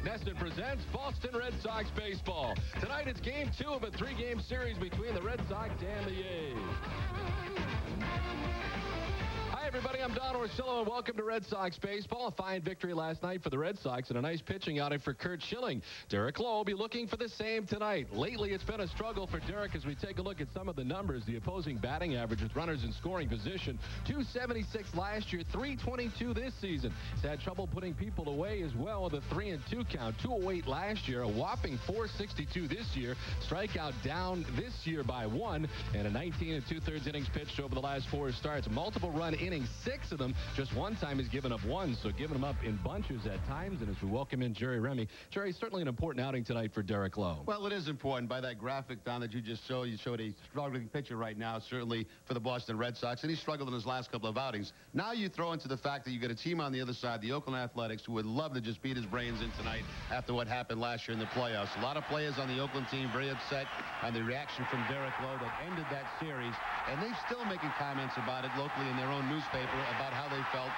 NESN presents Boston Red Sox baseball. Tonight it's Game 2 of a 3-game series between the Red Sox and the A's. Hi, everybody. I'm Don Orsillo, and welcome to Red Sox baseball. A fine victory last night for the Red Sox and a nice pitching outing for Curt Schilling. Derek Lowe will be looking for the same tonight. Lately, it's been a struggle for Derek as we take a look at some of the numbers. The opposing batting average with runners in scoring position, 276 last year, 322 this season. He's had trouble putting people away as well with a 3-2 count, 208 last year, a whopping 462 this year. Strikeout down this year by 1, and a 19 2/3 innings pitched over the last 4 starts. Multiple run innings, 6 of them. Just one time he's given up 1, so giving them up in bunches at times. And as we welcome in Jerry Remy. Jerry, certainly an important outing tonight for Derek Lowe. Well, it is important. By that graphic, Don, that you just showed, you showed a struggling pitcher right now, certainly for the Boston Red Sox, and he struggled in his last couple of outings. Now you throw into the fact that you got a team on the other side, the Oakland Athletics, who would love to just beat his brains in tonight after what happened last year in the playoffs. A lot of players on the Oakland team very upset on the reaction from Derek Lowe that ended that series, and they're still making comments about it locally in their own newspaper about how they felt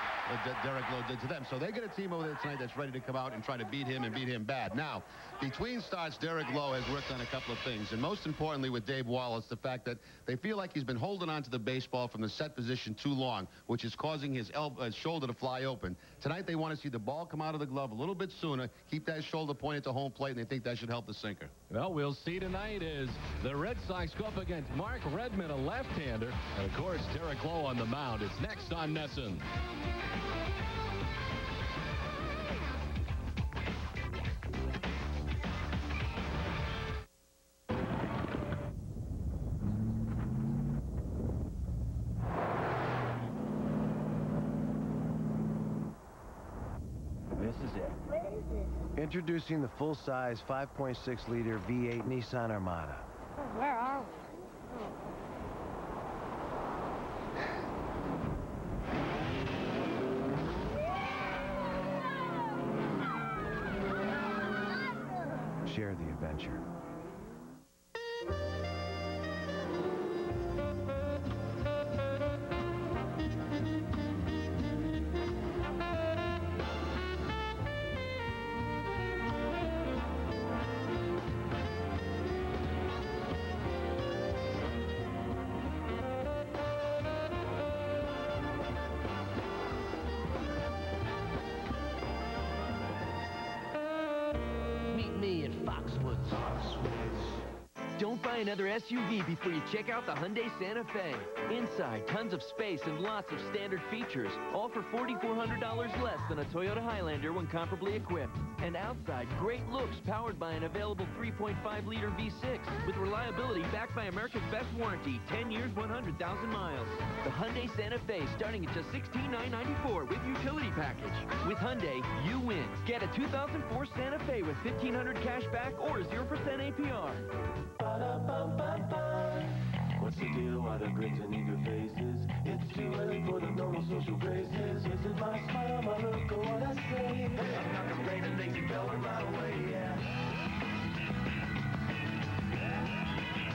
that Derek Lowe did to them. So they get a team over there tonight that's ready to come out and try to beat him and beat him bad. Now, between starts, Derek Lowe has worked on a couple of things, and most importantly with Dave Wallace, the fact that they feel like he's been holding on to the baseball from the set position too long, which is causing his shoulder to fly open. Tonight they want to see the ball come out of the glove a little bit sooner, keep that shoulder pointed to home plate, and they think that should help the sinker. Well, we'll see tonight as the Red Sox go up against Mark Redman, a left-hander, and of course Derek Lowe on the mound. It's next on NESN. This is it. What is this? Introducing the full-size 5.6-liter V8 Nissan Armada. Oh, where are we? Share the adventure. Me in Foxwoods. Don't buy another SUV before you check out the Hyundai Santa Fe. Inside, tons of space and lots of standard features, all for $4,400 less than a Toyota Highlander when comparably equipped. And outside, great looks powered by an available 3.5-liter V6 with reliability backed by America's best warranty, 10 years, 100,000 miles. The Hyundai Santa Fe starting at just $16,994 with utility package. With Hyundai, you win. Get a 2004 Santa Fe with $1,500 cash back or 0% APR. What's the deal? Why the grins and eager faces? It's too early for the normal social graces. Is it my smile, my look, or what I say? I'm not complaining, lazy fella right away, yeah.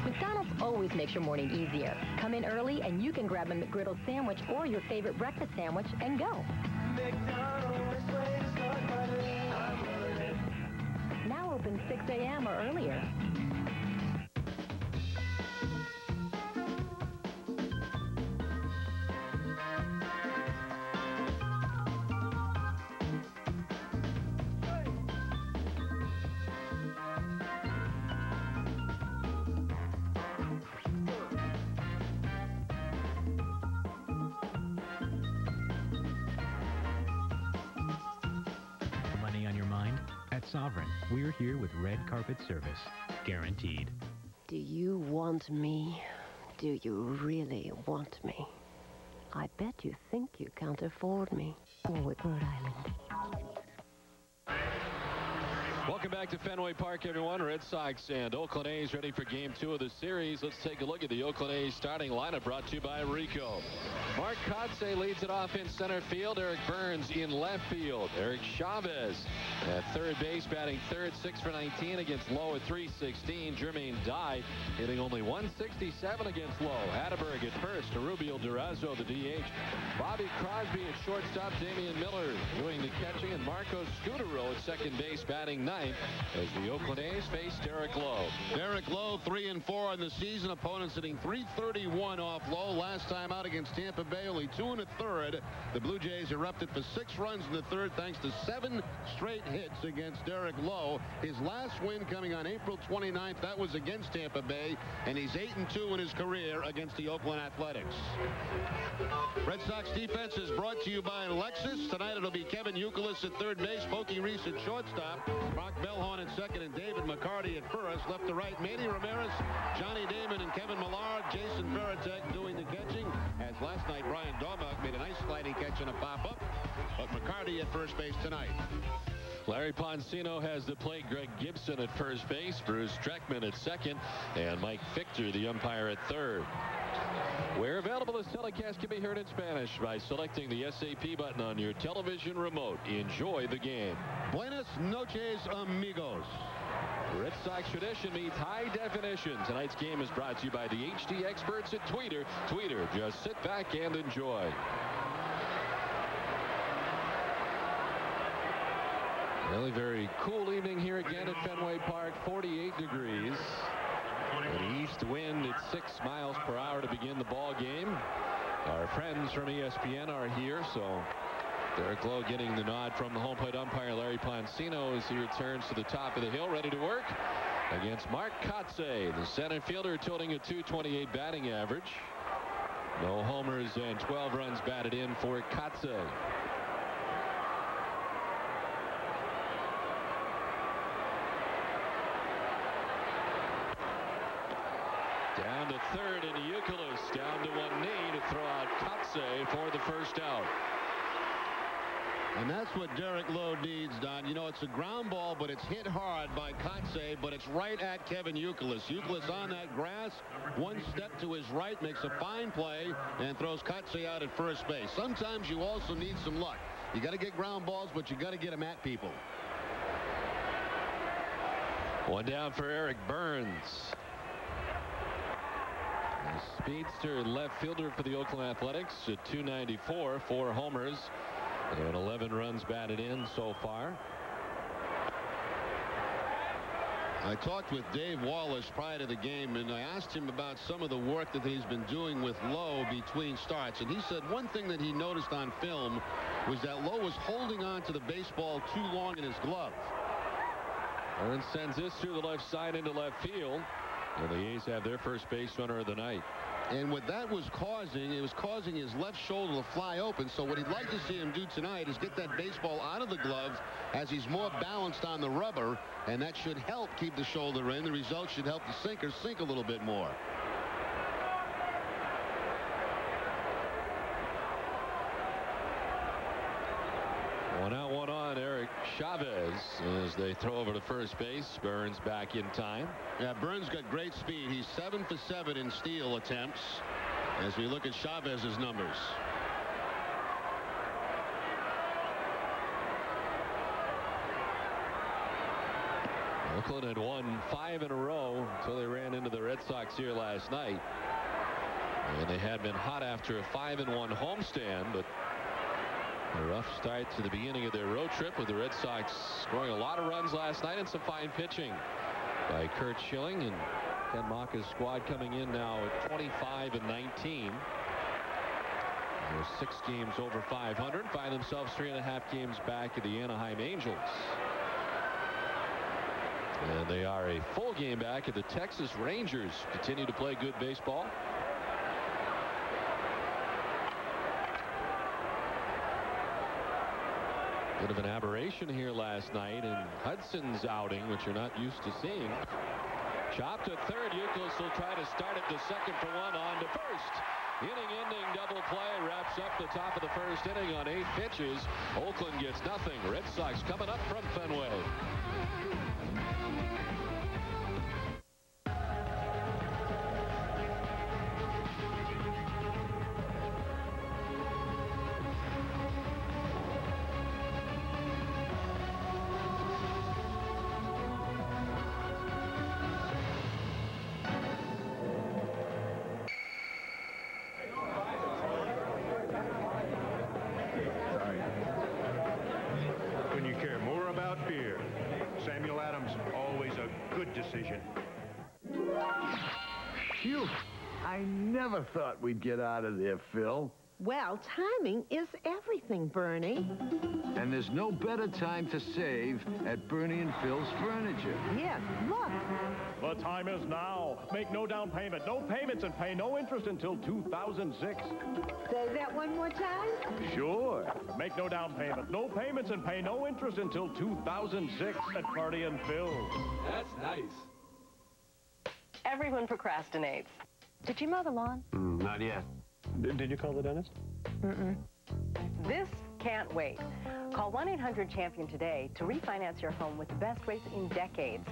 McDonald's always makes your morning easier. Come in early and you can grab a McGriddle sandwich or your favorite breakfast sandwich and go. McDonald's, way to start my day. I'm loving it. Now open 6 a.m. or earlier. Money on your mind? At Sovereign, we're here with red carpet service. Guaranteed. Do you want me? Do you really want me? I bet you think you can't afford me. Warwick, Rhode Island. Welcome back to Fenway Park, everyone. Red Sox and Oakland A's ready for Game 2 of the series. Let's take a look at the Oakland A's starting lineup, brought to you by Rico. Mark Kotsay leads it off in center field. Eric Burns in left field. Eric Chavez at third base, batting third, 6 for 19 against Lowe at 316. Jermaine Dye hitting only 167 against Lowe. Hatteberg at first. Rubio Durazo, the DH. Bobby Crosby at shortstop. Damian Miller doing the catching, and Marco Scutaro at second base, batting ninth as the Oakland A's face Derek Lowe. Derek Lowe, 3-4 in the season. Opponents hitting .331 off Lowe. Last time out against Tampa Bay, only 2 1/3. The Blue Jays erupted for 6 runs in the third thanks to 7 straight hits against Derek Lowe. His last win coming on April 29th. That was against Tampa Bay, and he's 8-2 in his career against the Oakland Athletics. Red Sox defense is brought to you by Lexus. Tonight it'll be Kevin Youkilis at third base, Pokey Reese at shortstop, Mark Bellhorn at second, and David McCarty at first. Left to right, Manny Ramirez, Johnny Damon, and Kevin Millard. Jason Veritek doing the catching. As last night, Brian Dormack made a nice sliding catch and a pop-up. But McCarty at first base tonight. Larry Poncino has the plate. Greg Gibson at first base. Bruce Streckman at second. And Mike Fichter, the umpire, at third. Where available, this telecast can be heard in Spanish by selecting the SAP button on your television remote. Enjoy the game. Buenas noches, amigos. Red Sox tradition meets high definition. Tonight's game is brought to you by the HD experts at Tweeter. Tweeter, just sit back and enjoy. Really very cool evening here again at Fenway Park. 48 degrees. An east wind at 6 miles per hour to begin the ball game. Our friends from ESPN are here, so Derek Lowe getting the nod from the home plate umpire Larry Poncino as he returns to the top of the hill, ready to work against Mark Kotsay, the center fielder, totaling a .228 batting average. No homers and 12 runs batted in for Kotsay. Down to third, and Youkilis down to one knee to throw out Kotsay for the first out. And that's what Derek Lowe needs, Don. You know, it's a ground ball, but it's hit hard by Kotsay, but it's right at Kevin Youkilis. Youkilis on that grass, one step to his right, makes a fine play, and throws Kotsay out at first base. Sometimes you also need some luck. You got to get ground balls, but you got to get them at people. One down for Eric Burns. The speedster left fielder for the Oakland Athletics at .294, 4 homers. And 11 runs batted in so far. I talked with Dave Wallace prior to the game, and I asked him about some of the work that he's been doing with Lowe between starts. And he said one thing that he noticed on film was that Lowe was holding on to the baseball too long in his glove. Burns sends this through the left side into left field. And the A's have their first base runner of the night. And what that was causing, it was causing his left shoulder to fly open. So what he'd like to see him do tonight is get that baseball out of the glove as he's more balanced on the rubber, and that should help keep the shoulder in. The result should help the sinker sink a little bit more. One out, one on. Eric Chavez as they throw over to first base. Burns back in time. Yeah, Burns got great speed. He's 7 for 7 in steal attempts as we look at Chavez's numbers. Oakland had won 5 in a row until they ran into the Red Sox here last night. And they had been hot after a 5-1 homestand, but a rough start to the beginning of their road trip, with the Red Sox scoring a lot of runs last night and some fine pitching by Curt Schilling, and Ken Maka's squad coming in now at 25-19. They're 6 games over 500, find themselves 3.5 games back of the Anaheim Angels. And they are a full game back of the Texas Rangers. Continue to play good baseball. Bit of an aberration here last night in Hudson's outing, which you're not used to seeing. Chopped to third. Youkilis will try to start it to second for one, on to first. Inning-ending double play wraps up the top of the first inning on 8 pitches. Oakland gets nothing. Red Sox coming up from Fenway. Decision. Phew! I never thought we'd get out of there, Phil. Well, timing is everything, Bernie. And there's no better time to save at Bernie and Phil's Furniture. Yes, look. The time is now. Make no down payment, no payments, and pay no interest until 2006. Say that one more time? Sure. Make no down payment, no payments, and pay no interest until 2006 at Bernie and Phil. That's nice. Everyone procrastinates. Did you mow the lawn? Not yet. Did you call the dentist? This can't wait. Call 1-800-CHAMPION today to refinance your home with the best rates in decades.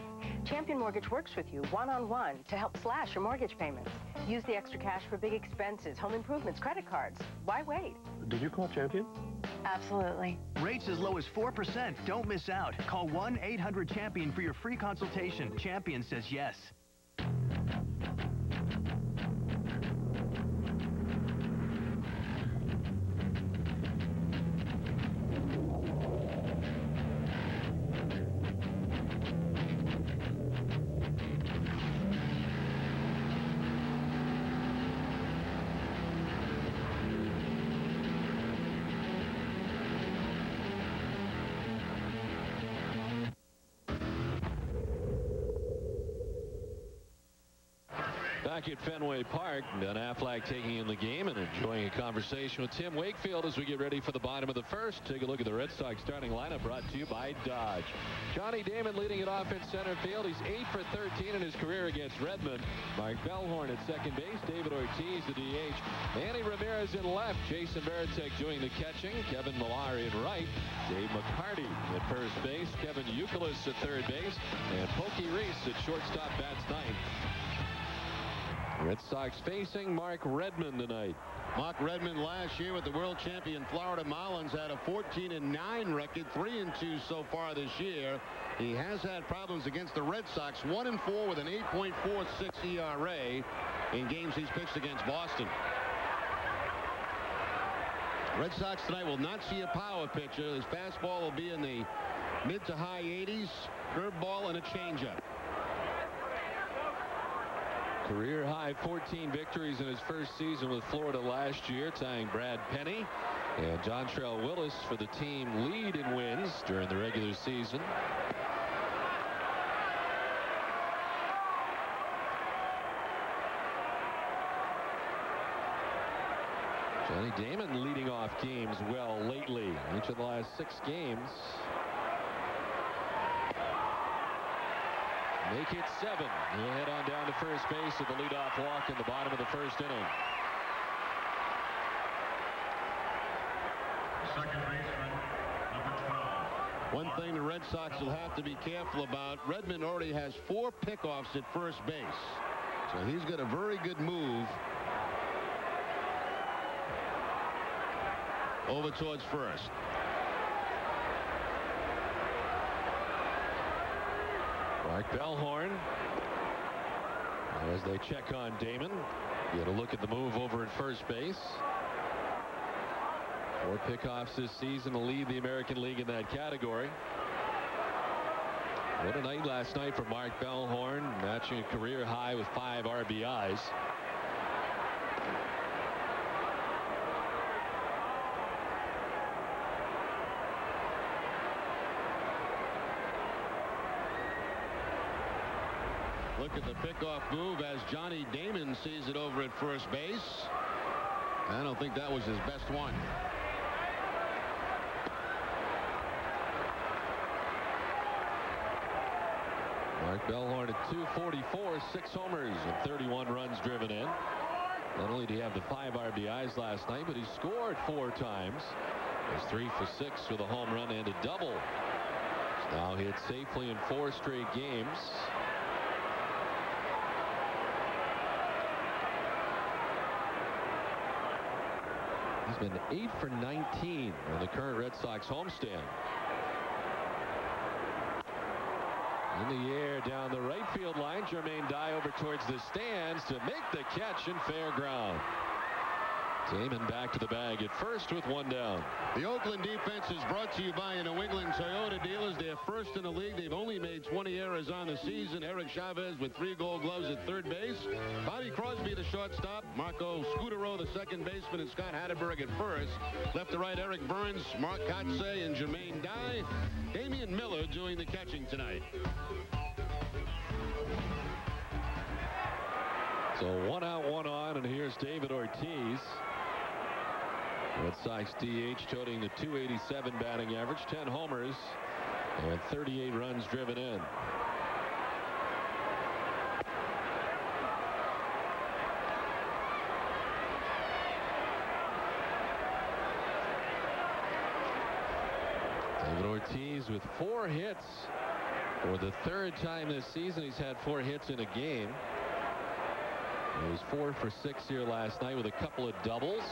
Champion Mortgage works with you one-on-one to help slash your mortgage payments. Use the extra cash for big expenses, home improvements, credit cards. Why wait? Did you call Champion? Absolutely. Rates as low as 4%. Don't miss out. Call 1-800-CHAMPION for your free consultation. Champion says yes. Back at Fenway Park, Ben Affleck taking in the game and enjoying a conversation with Tim Wakefield as we get ready for the bottom of the first. Take a look at the Red Sox starting lineup brought to you by Dodge. Johnny Damon leading it off in center field. He's 8 for 13 in his career against Redman. Mark Bellhorn at second base. David Ortiz, the DH. Manny Ramirez in left. Jason Varitek doing the catching. Kevin Millar in right. Dave McCarty at first base. Kevin Youkilis at third base. And Pokey Reese at shortstop bats ninth. Red Sox facing Mark Redman tonight. Mark Redman last year with the world champion Florida Marlins had a 14-9 record, 3-2 so far this year. He has had problems against the Red Sox, 1-4 with an 8.46 ERA in games he's pitched against Boston. Red Sox tonight will not see a power pitcher. His fastball will be in the mid to high 80s, curveball and a changeup. Career high 14 victories in his first season with Florida last year, tying Brad Penny and Dontrelle Willis for the team lead in wins during the regular season. Johnny Damon leading off games well lately. Each of the last 6 games. Make it 7. He'll head on down to first base with the leadoff walk in the bottom of the first inning. Second baseman, number 12. One thing the Red Sox will have to be careful about, Redman already has 4 pickoffs at first base. So he's got a very good move over towards first. Mark Bellhorn, as they check on Damon, get a look at the move over at first base. 4 pickoffs this season to lead the American League in that category. What a night last night for Mark Bellhorn, matching a career high with 5 RBIs. Look at the pickoff move as Johnny Damon sees it over at first base. I don't think that was his best one. Mark Bellhorn at 244, 6 homers and 31 runs driven in. Not only did he have the 5 RBIs last night, but he scored 4 times. He's 3 for 6 with a home run and a double. He's now hit safely in 4 straight games. He's been 8 for 19 on the current Red Sox homestand. In the air down the right field line, Jermaine Dye over towards the stands to make the catch in fair ground. Damon back to the bag at first with 1 down. The Oakland defense is brought to you by New England Toyota dealers. They're first in the league. They've only made 20 errors on the season. Eric Chavez with 3 Gold Gloves at third base. Bobby Crosby, the shortstop. Marco Scutero, the second baseman, and Scott Hatterberg at first. Left to right, Eric Burns, Mark Kotze, and Jermaine Dye. Damian Miller doing the catching tonight. So 1 out, 1 on, and here's David Ortiz. Red Sox DH toting the .287 batting average, 10 homers, and 38 runs driven in. David Ortiz with 4 hits. For the 3rd time this season, he's had 4 hits in a game. He was 4 for 6 here last night with a couple of doubles.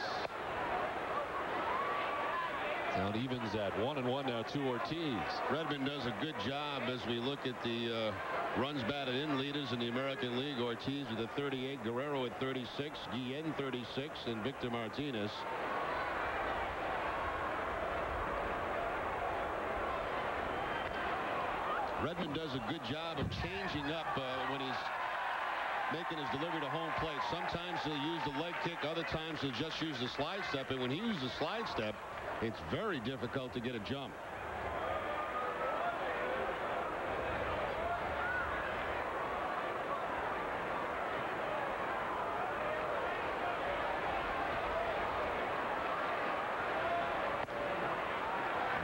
Count evens at 1-1 now to Ortiz. Redman does a good job as we look at the runs batted in leaders in the American League. Ortiz with a 38, Guerrero at 36, Guillen 36, and Victor Martinez. Redman does a good job of changing up when he's making his delivery to home plate. Sometimes he'll use the leg kick, other times he'll just use the slide step, and when he uses the slide step, it's very difficult to get a jump.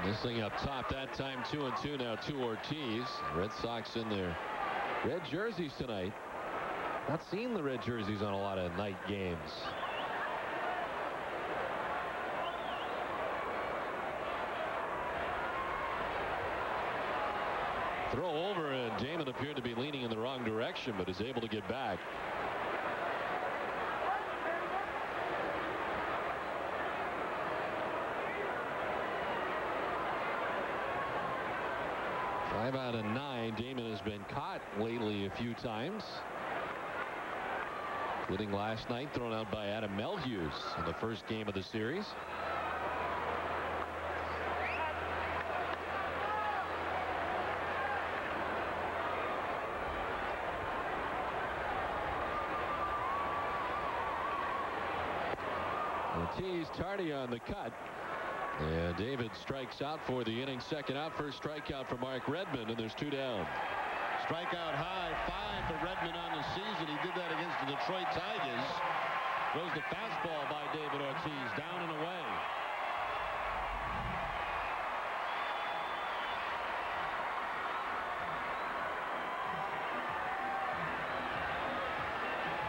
Missing up top that time, 2-2 now to Ortiz. Red Sox in their red jerseys tonight. Not seeing the red jerseys on a lot of night games. Throw over, and Damon appeared to be leaning in the wrong direction, but is able to get back. Five out of 9. Damon has been caught lately a few times, including last night, thrown out by Adam Melhuse in the first game of the series. Ortiz tardy on the cut. And David strikes out for the inning. Second out, first strikeout for Mark Redman, and there's 2 down. Strikeout high, 5 for Redman on the season. He did that against the Detroit Tigers. Throws the fastball by David Ortiz, down and away.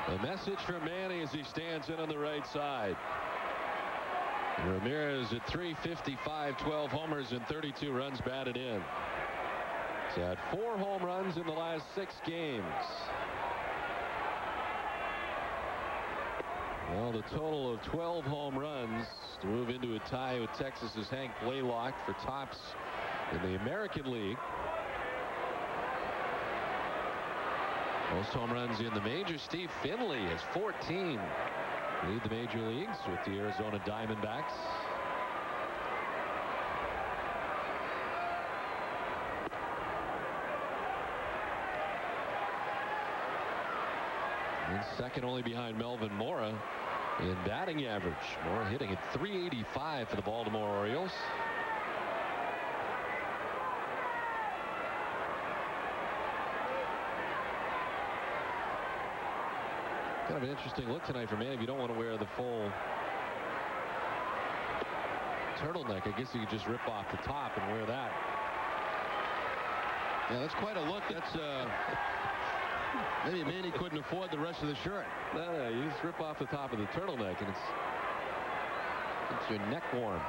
A message from Manny as he stands in on the right side. Ramirez at .355, 12 homers and 32 runs batted in. He's had 4 home runs in the last 6 games. Well, the total of 12 home runs to move into a tie with Texas's Hank Blaylock for tops in the American League. Most home runs in the majors. Steve Finley has 14. Lead the major leagues with the Arizona Diamondbacks. And second only behind Melvin Mora in batting average. Mora hitting at .385 for the Baltimore Orioles. Kind of an interesting look tonight for Manny. If you don't want to wear the full turtleneck, I guess you could just rip off the top and wear that. Yeah, that's quite a look. That's Maybe Manny couldn't afford the rest of the shirt. No, you just rip off the top of the turtleneck, and it's your neck warm.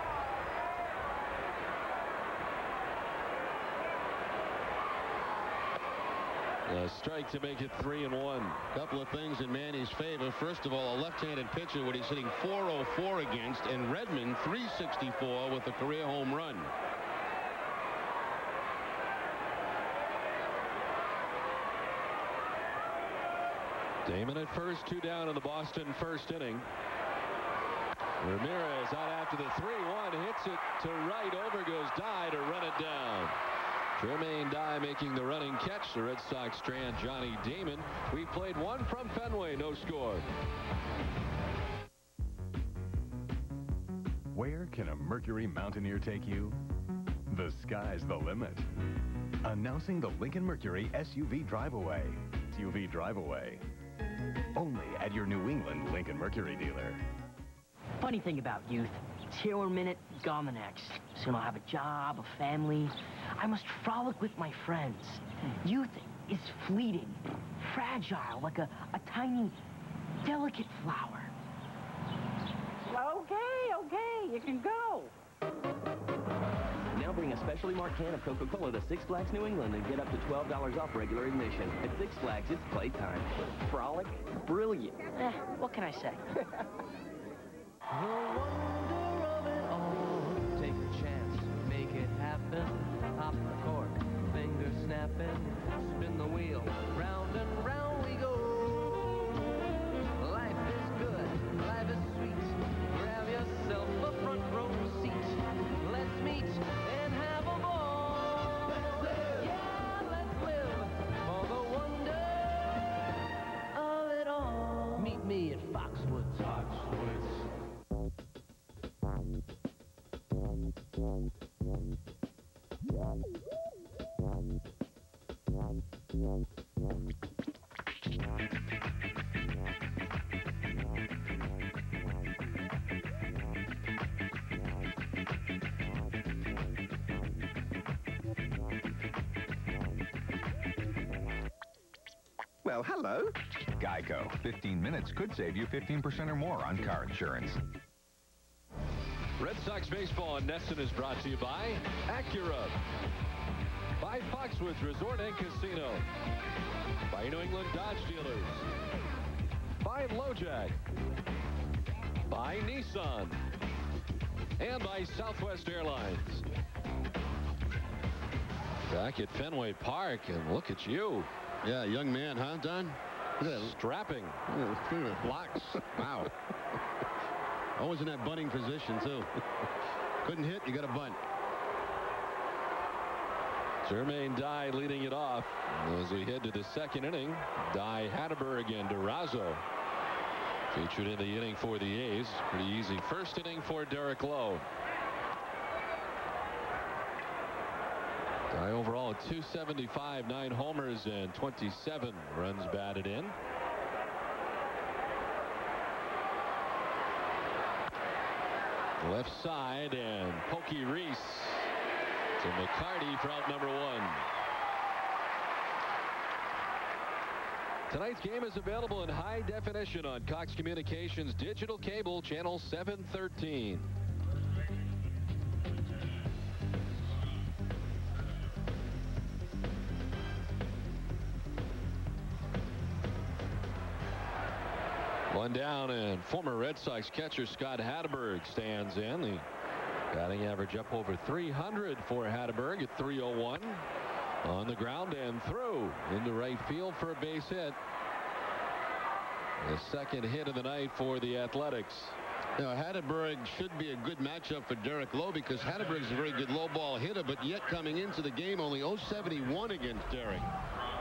A strike to make it 3-1. Couple of things in Manny's favor. First of all, a left-handed pitcher, what he's hitting .404 against, and Redman .364 with a career home run. Damon at first, 2 down in the Boston first inning. Ramirez out after the 3-1, hits it to right, over goes Dye to run it down. Jermaine Dye making the running catch. The Red Sox strand Johnny Damon. We played one from Fenway, no score. Where can a Mercury Mountaineer take you? The sky's the limit. Announcing the Lincoln Mercury SUV Drive-Away. SUV Drive-Away. Only at your New England Lincoln Mercury dealer. Funny thing about youth, it's here 1 minute, gone the next. Soon I'll have a job, a family. I must frolic with my friends. Youth is fleeting, fragile, like a tiny, delicate flower. Okay, you can go. Now bring a specially marked can of Coca-Cola to Six Flags New England and get up to $12 off regular admission. At Six Flags, it's playtime. Frolic? Brilliant. What can I say? Take a chance, make it happen. Pop the cork, finger snapping. Spin the wheel, round and round we go. Life is good, life is sweet. Grab yourself a front row seat. Let's meet and have a ball. Let's live, yeah, let's live for the wonder of it all. Meet me at Foxwoods. Well, hello. Geico. 15 minutes could save you 15% or more on car insurance. Red Sox baseball in Nesson is brought to you by Acura, by Foxwoods Resort and Casino, by New England Dodge Dealers, by LoJack, by Nissan, and by Southwest Airlines. Back at Fenway Park, and look at you. Yeah, young man, huh, Don? Strapping. Blocks. Wow. Always in that bunting position, too. Couldn't hit, you got a bunt. Jermaine Dye leading it off as we head to the second inning. Dye, Hatteberg, and DeRozzo featured in the inning for the A's. Pretty easy first inning for Derek Lowe. Dye overall at .275, 9 homers and 27 runs batted in. Left side, and Pokey Reese to McCarty for out number 1. Tonight's game is available in high definition on Cox Communications digital cable channel 713. One down, and former Red Sox catcher Scott Hatteberg stands in. The batting average up over 300 for Hatteberg at .301. On the ground and through into right field for a base hit. The second hit of the night for the Athletics. You know, Hatteberg should be a good matchup for Derek Lowe because Hatteberg's a very good low ball hitter, but yet coming into the game only .071 against Derek.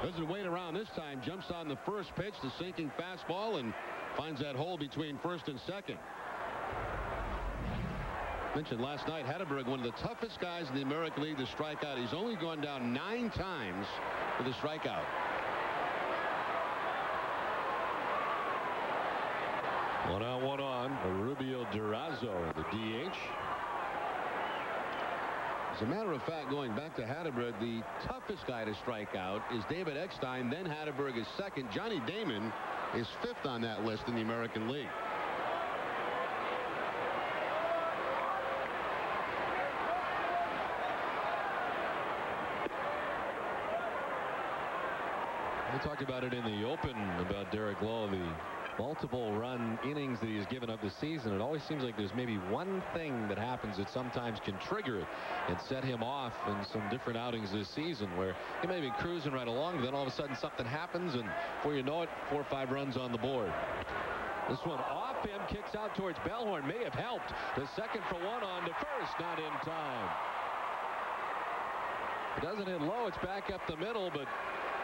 Doesn't wait around this time. Jumps on the first pitch, the sinking fastball, and finds that hole between first and second. Mentioned last night, Hatteberg, one of the toughest guys in the American League to strike out. He's only gone down 9 times with a strikeout. One on, one on. Rubio DeRozzo, the DH. As a matter of fact, going back to Hatterberg, the toughest guy to strike out is David Eckstein. Then Hatterberg is second. Johnny Damon is fifth on that list in the American League. We talked about it in the open about Derek Lowe, the multiple run innings that he's given up this season. It always seems like there's maybe one thing that happens that sometimes can trigger it and set him off in some different outings this season where he may be cruising right along, but then all of a sudden something happens, and before you know it, 4 or 5 runs on the board. This one off him, kicks out towards Bellhorn, may have helped. The second for one on to first, not in time. It doesn't hit Lowe, it's back up the middle, but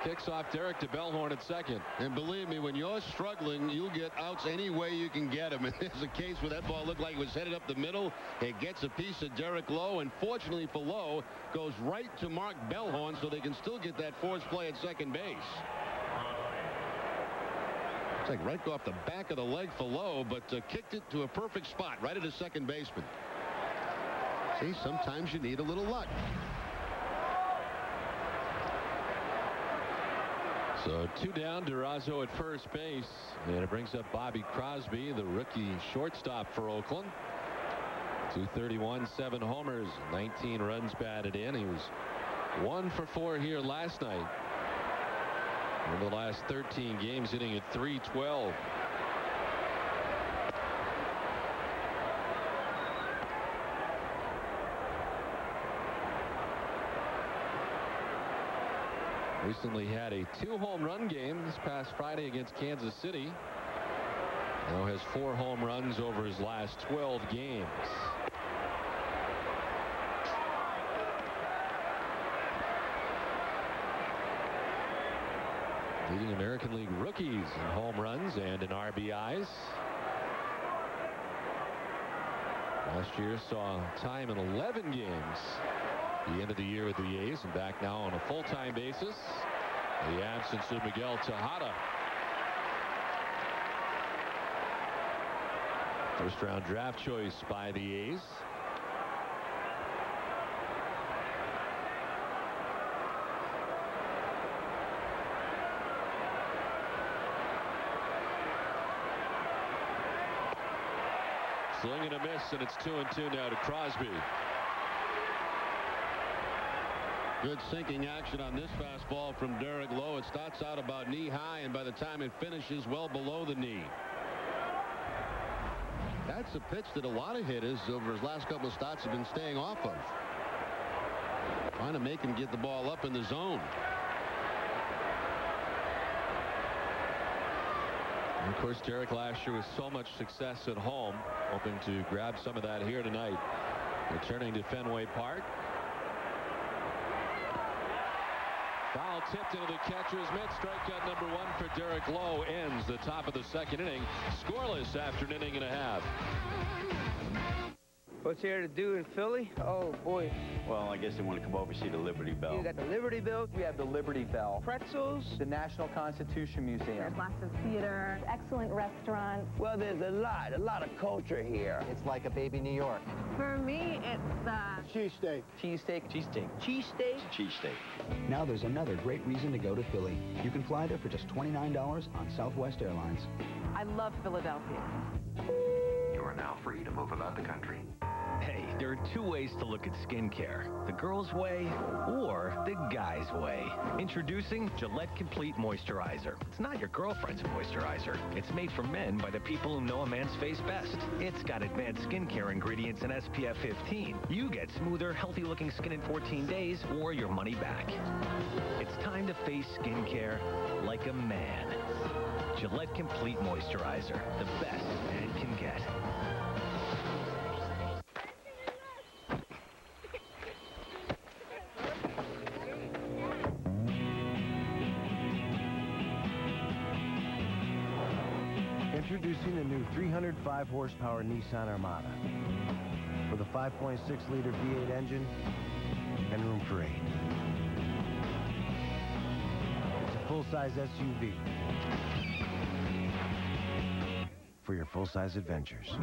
kicks off Derek to Bellhorn at second. And believe me, when you're struggling, you'll get outs any way you can get them. And there's a case where that ball looked like it was headed up the middle. It gets a piece of Derek Lowe, and fortunately for Lowe, goes right to Mark Bellhorn so they can still get that forced play at second base. It's like right off the back of the leg for Lowe, but kicked it to a perfect spot right at the second baseman. See, sometimes you need a little luck. So 2 down, Durazo at first base, and it brings up Bobby Crosby, the rookie shortstop for Oakland. 231, 7 homers, 19 runs batted in. He was 1 for 4 here last night. In the last 13 games, hitting at .312. Recently had a 2-home run game this past Friday against Kansas City. Now has 4 home runs over his last 12 games. Leading American League rookies in home runs and in RBIs. Last year saw time in 11 games. The end of the year with the A's, and back now on a full-time basis. The absence of Miguel Tejada. First-round draft choice by the A's. Swing and a miss, and it's 2-2 now to Crosby. Good sinking action on this fastball from Derek Lowe. It starts out about knee-high, and by the time it finishes, well below the knee. That's a pitch that a lot of hitters over his last couple of starts have been staying off of. Trying to make him get the ball up in the zone. And of course, Derek last year with so much success at home, hoping to grab some of that here tonight. Returning to Fenway Park. Foul tipped into the catcher's mitt. Strikeout number 1 for Derek Lowe ends the top of the second inning. Scoreless after an inning and a half. What's there to do in Philly? Oh, boy. Well, I guess they want to come over and see the Liberty Bell. You got the Liberty Bell. We have the Liberty Bell. Pretzels. The National Constitution Museum. There's lots of theater, excellent restaurants. Well, there's a lot of culture here. It's like a baby New York. For me, it's cheesesteak. Cheesesteak. Cheesesteak. Cheesesteak. Cheesesteak. Now there's another great reason to go to Philly. You can fly there for just $29 on Southwest Airlines. I love Philadelphia. You are now free to move about the country. Hey, there are 2 ways to look at skincare. The girl's way or the guy's way. Introducing Gillette Complete Moisturizer. It's not your girlfriend's moisturizer. It's made for men by the people who know a man's face best. It's got advanced skincare ingredients and SPF 15. You get smoother, healthy-looking skin in 14 days or your money back. It's time to face skincare like a man. Gillette Complete Moisturizer. The best a man can get. Introducing the new 305 horsepower Nissan Armada with a 5.6-liter V8 engine and room for 8. It's a full-size SUV for your full-size adventures.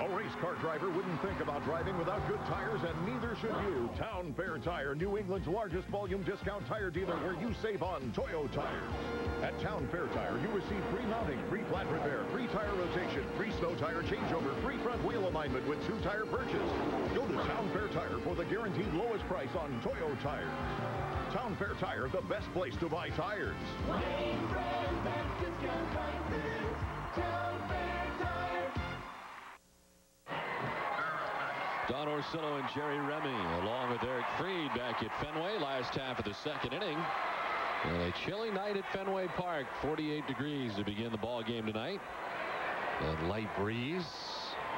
A race car driver wouldn't think about driving without good tires, and neither should you. Town Fair Tire, New England's largest volume discount tire dealer, where you save on Toyo tires. At Town Fair Tire, you receive free mounting, free flat repair, free tire rotation, free snow tire changeover, free front wheel alignment with 2-tire purchase. Go to Town Fair Tire for the guaranteed lowest price on Toyo tires. Town Fair Tire, the best place to buy tires. Don Orsillo and Jerry Remy, along with Eric Freed, back at Fenway, last half of the second inning. And a chilly night at Fenway Park, 48 degrees to begin the ball game tonight. A light breeze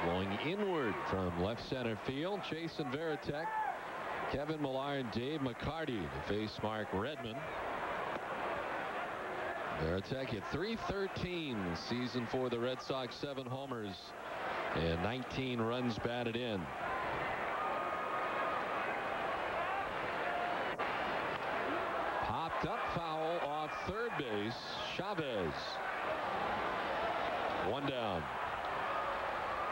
blowing inward from left center field. Jason Varitek, Kevin Millar, and Dave McCarty to face Mark Redman. Varitek hit .313 season for the Red Sox, 7 homers and 19 runs batted in. Popped up foul off third base. Chavez. 1 down.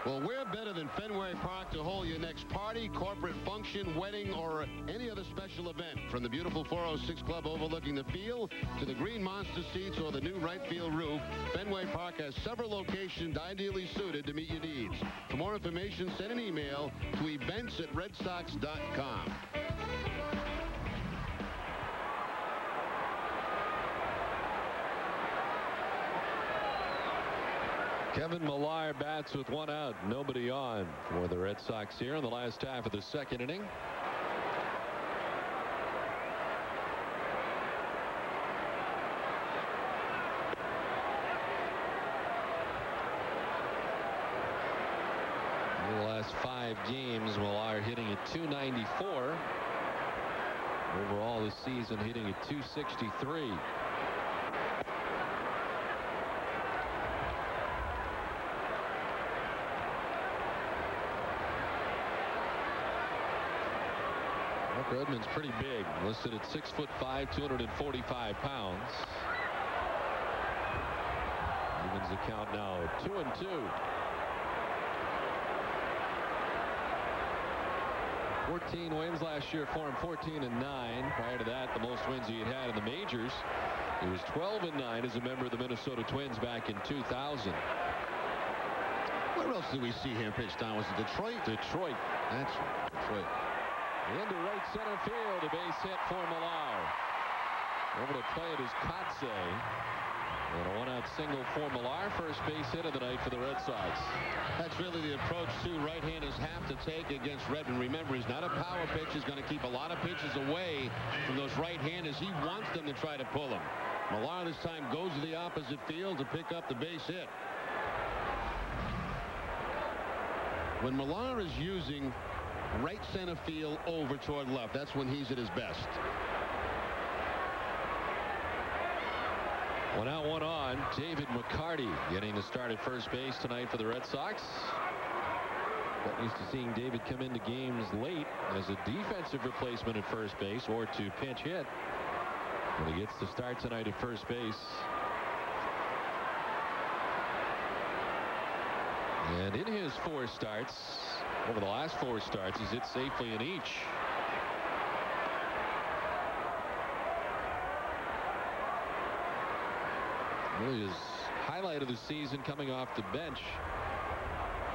Well, we're better than Fenway Park to hold your next party, corporate function, wedding, or any other special event. From the beautiful 406 Club overlooking the field to the green monster seats or the new right field roof, Fenway Park has several locations ideally suited to meet your needs. For more information, send an email to events@redsox.com. Kevin Millar bats with 1 out, nobody on for the Red Sox here in the last half of the second inning. In the last 5 games, Millar hitting at .294. Overall this season hitting at .263. Redman's pretty big, listed at 6'5", 245 pounds. Evens the count now at 2-2. 14 wins last year for him, 14-9. Prior to that, the most wins he had in the majors. He was 12-9 as a member of the Minnesota Twins back in 2000. Where else did we see him pitch down? Was it Detroit? Detroit. That's right, Detroit. Into right center field, a base hit for Millar. Over to play it is Kotze. And a 1-out single for Millar. First base hit of the night for the Red Sox. That's really the approach two right-handers have to take against Redman. Remember, he's not a power pitcher. He's going to keep a lot of pitches away from those right-handers. He wants them to try to pull him. Millar this time goes to the opposite field to pick up the base hit. When Millar is using right center field over toward left, that's when he's at his best. 1 out, 1 on. David McCarty getting the start at first base tonight for the Red Sox. Got used to seeing David come into games late as a defensive replacement at first base or to pinch hit. But he gets the start tonight at first base. And in his 4 starts, over the last 4 starts, he's hit safely in each. Really his highlight of the season coming off the bench.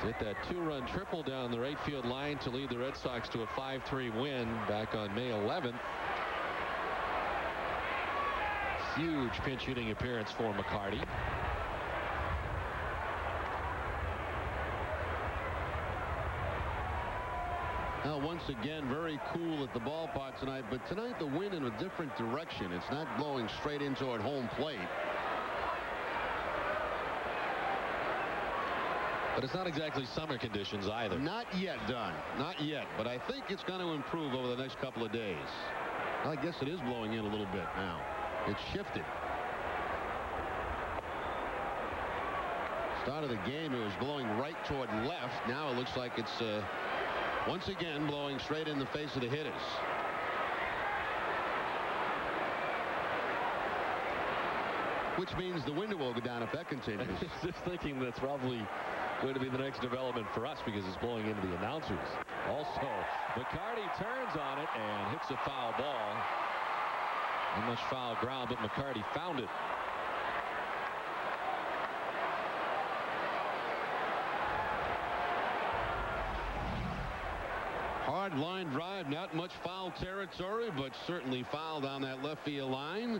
Hit that 2-run triple down the right field line to lead the Red Sox to a 5-3 win back on May 11th. Huge pinch hitting appearance for McCarty. Now, once again, very cool at the ballpark tonight, but tonight the wind in a different direction. It's not blowing straight in toward home plate. But it's not exactly summer conditions either. Not yet, Don. Not yet. But I think it's going to improve over the next couple of days. Well, I guess it is blowing in a little bit now. It's shifted. Start of the game, it was blowing right toward left. Now it looks like it's once again blowing straight in the face of the hitters. Which means the window will go down if that continues. Just thinking that's probably going to be the next development for us because it's blowing into the announcers. Also, McCarty turns on it and hits a foul ball. Not much foul ground, but McCarty found it. Hard line drive, not much foul territory, but certainly fouled on that left field line.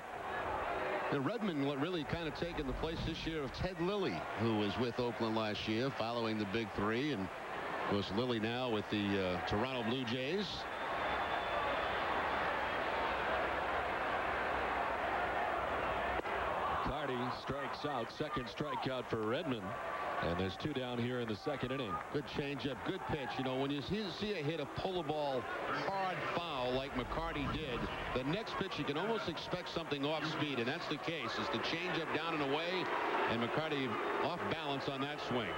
And Redman really kind of taken the place this year of Ted Lilly, who was with Oakland last year following the Big Three, and of course Lilly now with the Toronto Blue Jays. McCarty strikes out. Second strikeout for Redman. And there's 2 down here in the second inning. Good changeup, good pitch. You know, when you see a hitter pull a ball hard foul like McCarty did, the next pitch you can almost expect something off speed, and that's the case. It's the changeup down and away, and McCarty off balance on that swing.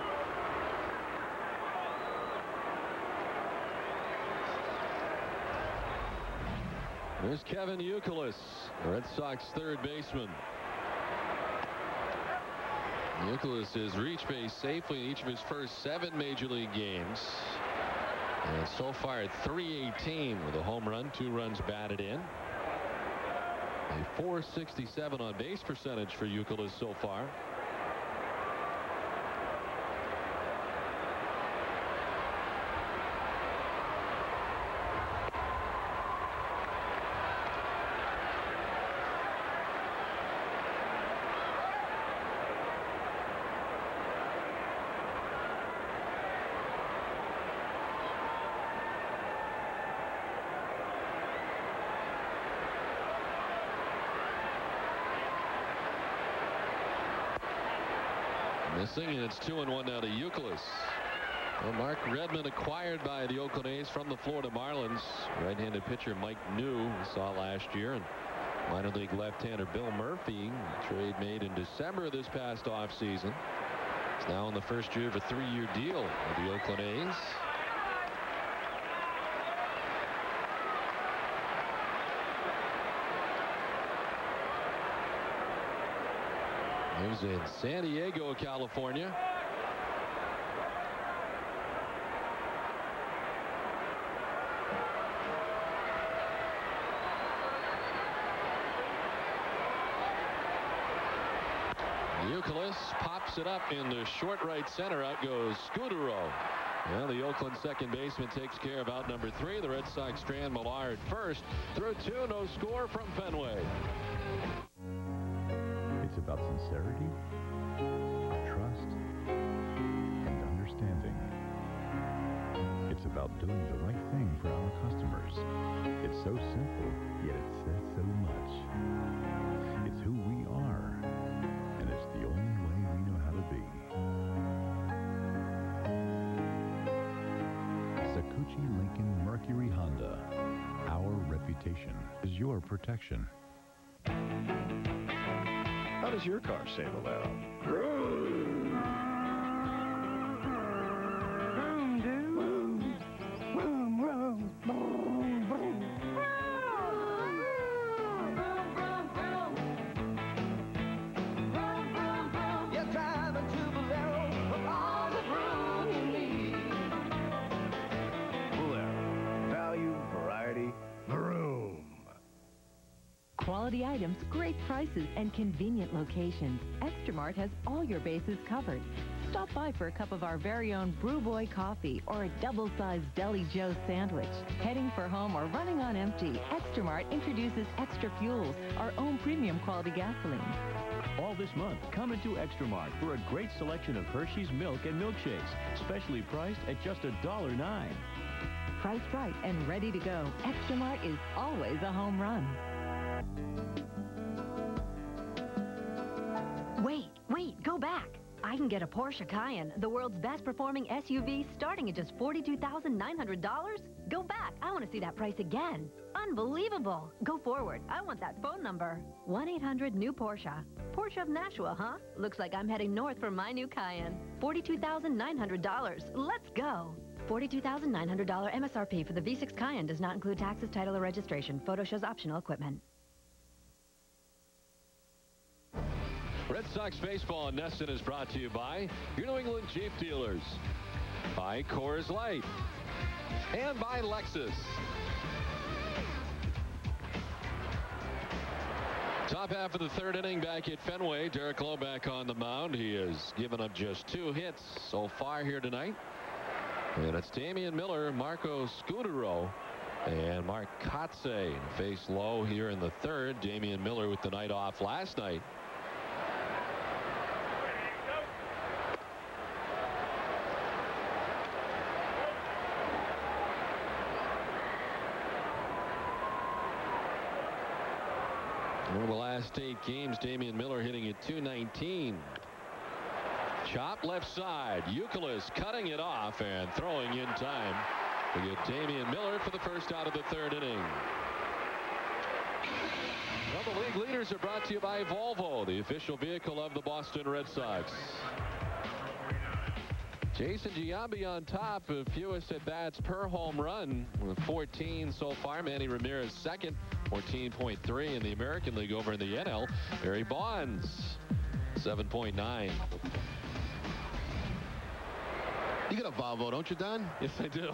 There's Kevin Youkilis, Red Sox third baseman. Youkilis has reached base safely in each of his first 7 major league games. And so far at .318 with a home run, 2 runs batted in. A .467 on base percentage for Youkilis so far. Missing, and it's 2-1 now to Youkilis. Well, Mark Redman acquired by the Oakland A's from the Florida Marlins. Right-handed pitcher Mike New we saw last year, and minor league left-hander Bill Murphy. Trade made in December of this past offseason. He's now in the first year of a 3-year deal with the Oakland A's. He was in San Diego, California. Youkilis pops it up into short right center. Out goes Scudero. Well, the Oakland second baseman takes care of out number 3. The Red Sox strand Millard first. Through 2, no score from Fenway. It's about sincerity, trust, and understanding. It's about doing the right thing for our customers. It's so simple, yet it says so much. It's who we are, and it's the only way we know how to be. Sakuchi Lincoln Mercury Honda. Our reputation is your protection. How does your car say the loud? Vroom, dude. Vroom, vroom, vroom, vroom, vroom. You're driving to Bolero with all the vroom you need. Bolero. Value, variety, vroom. Quality items, great prices, and convenient locations. Extramart has all your bases covered. Stop by for a cup of our very own Brew Boy coffee or a double-sized Deli Joe sandwich. Heading for home or running on empty, Extramart introduces Extra Fuels, our own premium quality gasoline. All this month, come into Extramart for a great selection of Hershey's milk and milkshakes, specially priced at just $1.09. Priced right and ready to go, Extramart is always a home run. Wait, go back. I can get a Porsche Cayenne, the world's best performing SUV, starting at just $42,900. Go back. I want to see that price again. Unbelievable. Go forward. I want that phone number. 1-800-NEW-PORSCHE. Porsche of Nashua, huh? Looks like I'm heading north for my new Cayenne. $42,900. Let's go. $42,900 MSRP for the V6 Cayenne does not include taxes, title, or registration. Photo shows optional equipment. Red Sox baseball in Neston is brought to you by your New England Jeep dealers, by Coors Light, and by Lexus. Top half of the third inning back at Fenway. Derek Lowe back on the mound. He has given up just 2 hits so far here tonight. And it's Damian Miller, Marco Scudero, and Mark Kotze face Lowe here in the third. Damian Miller with the night off last night. Over the last 8 games, Damian Miller hitting at .219. Chop left side. Youkilis cutting it off and throwing in time to get Damian Miller for the first out of the third inning. Well, the league leaders are brought to you by Volvo, the official vehicle of the Boston Red Sox. Jason Giambi on top of fewest at-bats per home run with 14 so far. Manny Ramirez second, 14.3 in the American League. Over in the NL, Barry Bonds, 7.9. You got a Volvo, don't you, Don? Yes, I do.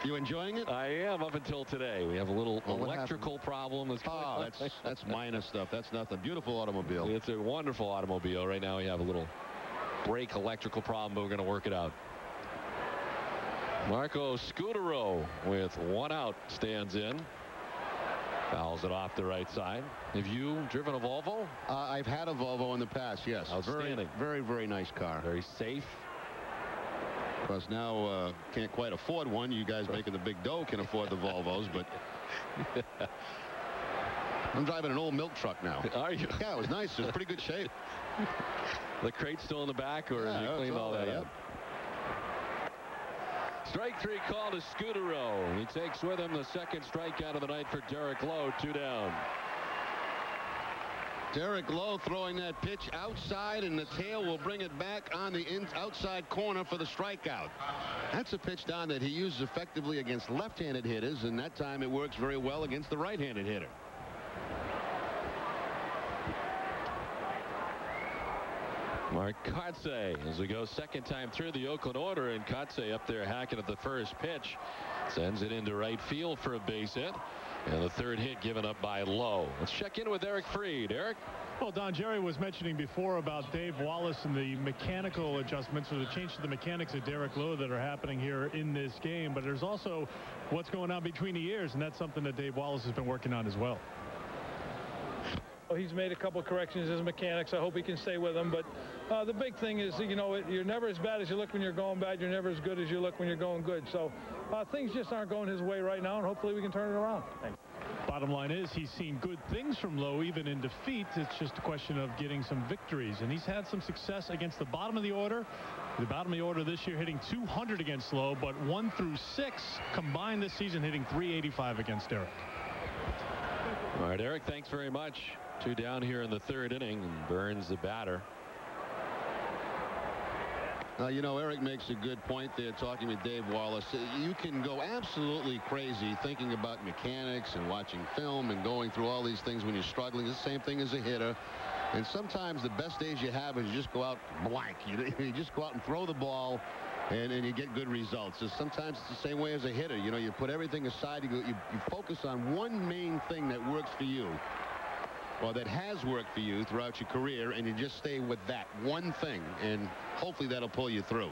You enjoying it? I am up until today. We have a little electrical problem. Oh, that's minor stuff. That's nothing. Beautiful automobile. It's a wonderful automobile. Right now we have a little brake electrical problem, but we're going to work it out. Marco Scudero with 1 out stands in. Fouls it off the right side. Have you driven a Volvo? I've had a Volvo in the past, yes. Outstanding. Very, very nice car. Very safe. Because now can't quite afford one. You guys making the big dough can afford the Volvos, but I'm driving an old milk truck now. Are you? Yeah, it was nice. It was pretty good shape. The crate's still in the back, or have you cleaned all that up? Strike 3 call to Scudero. He takes with him the second strikeout of the night for Derek Lowe. 2 down. Derek Lowe throwing that pitch outside, and the tail will bring it back on the outside corner for the strikeout. That's a pitch, Don, that he uses effectively against left-handed hitters, and that time it works very well against the right-handed hitter. Mark Kotze as we go second time through the Oakland order, and Kotze up there hacking at the first pitch. Sends it into right field for a base hit. And the third hit given up by Lowe. Let's check in with Eric Fried. Eric? Well, Don, Jerry was mentioning before about Dave Wallace and the mechanical adjustments or the change to the mechanics of Derek Lowe that are happening here in this game. But there's also what's going on between the ears, and that's something that Dave Wallace has been working on as well. He's made a couple of corrections as mechanics. I hope he can stay with them. But the big thing is, you know, you're never as bad as you look when you're going bad. You're never as good as you look when you're going good. So things just aren't going his way right now, and hopefully we can turn it around. Thanks. Bottom line is he's seen good things from Lowe even in defeat. It's just a question of getting some victories, and he's had some success against the bottom of the order. The bottom of the order this year hitting .200 against Lowe, but 1 through 6 combined this season hitting .385 against Derek. All right, Eric, thanks very much. 2 down here in the third inning, and Burns the batter. You know, Eric makes a good point there talking with Dave Wallace. You can go absolutely crazy thinking about mechanics and watching film and going through all these things when you're struggling. It's the same thing as a hitter. And sometimes the best days you have is you just go out blank. You just go out and throw the ball, and you get good results. So sometimes it's the same way as a hitter. You know, you put everything aside. You focus on one main thing that works for you, or that has worked for you throughout your career, and you just stay with that one thing, and hopefully that'll pull you through.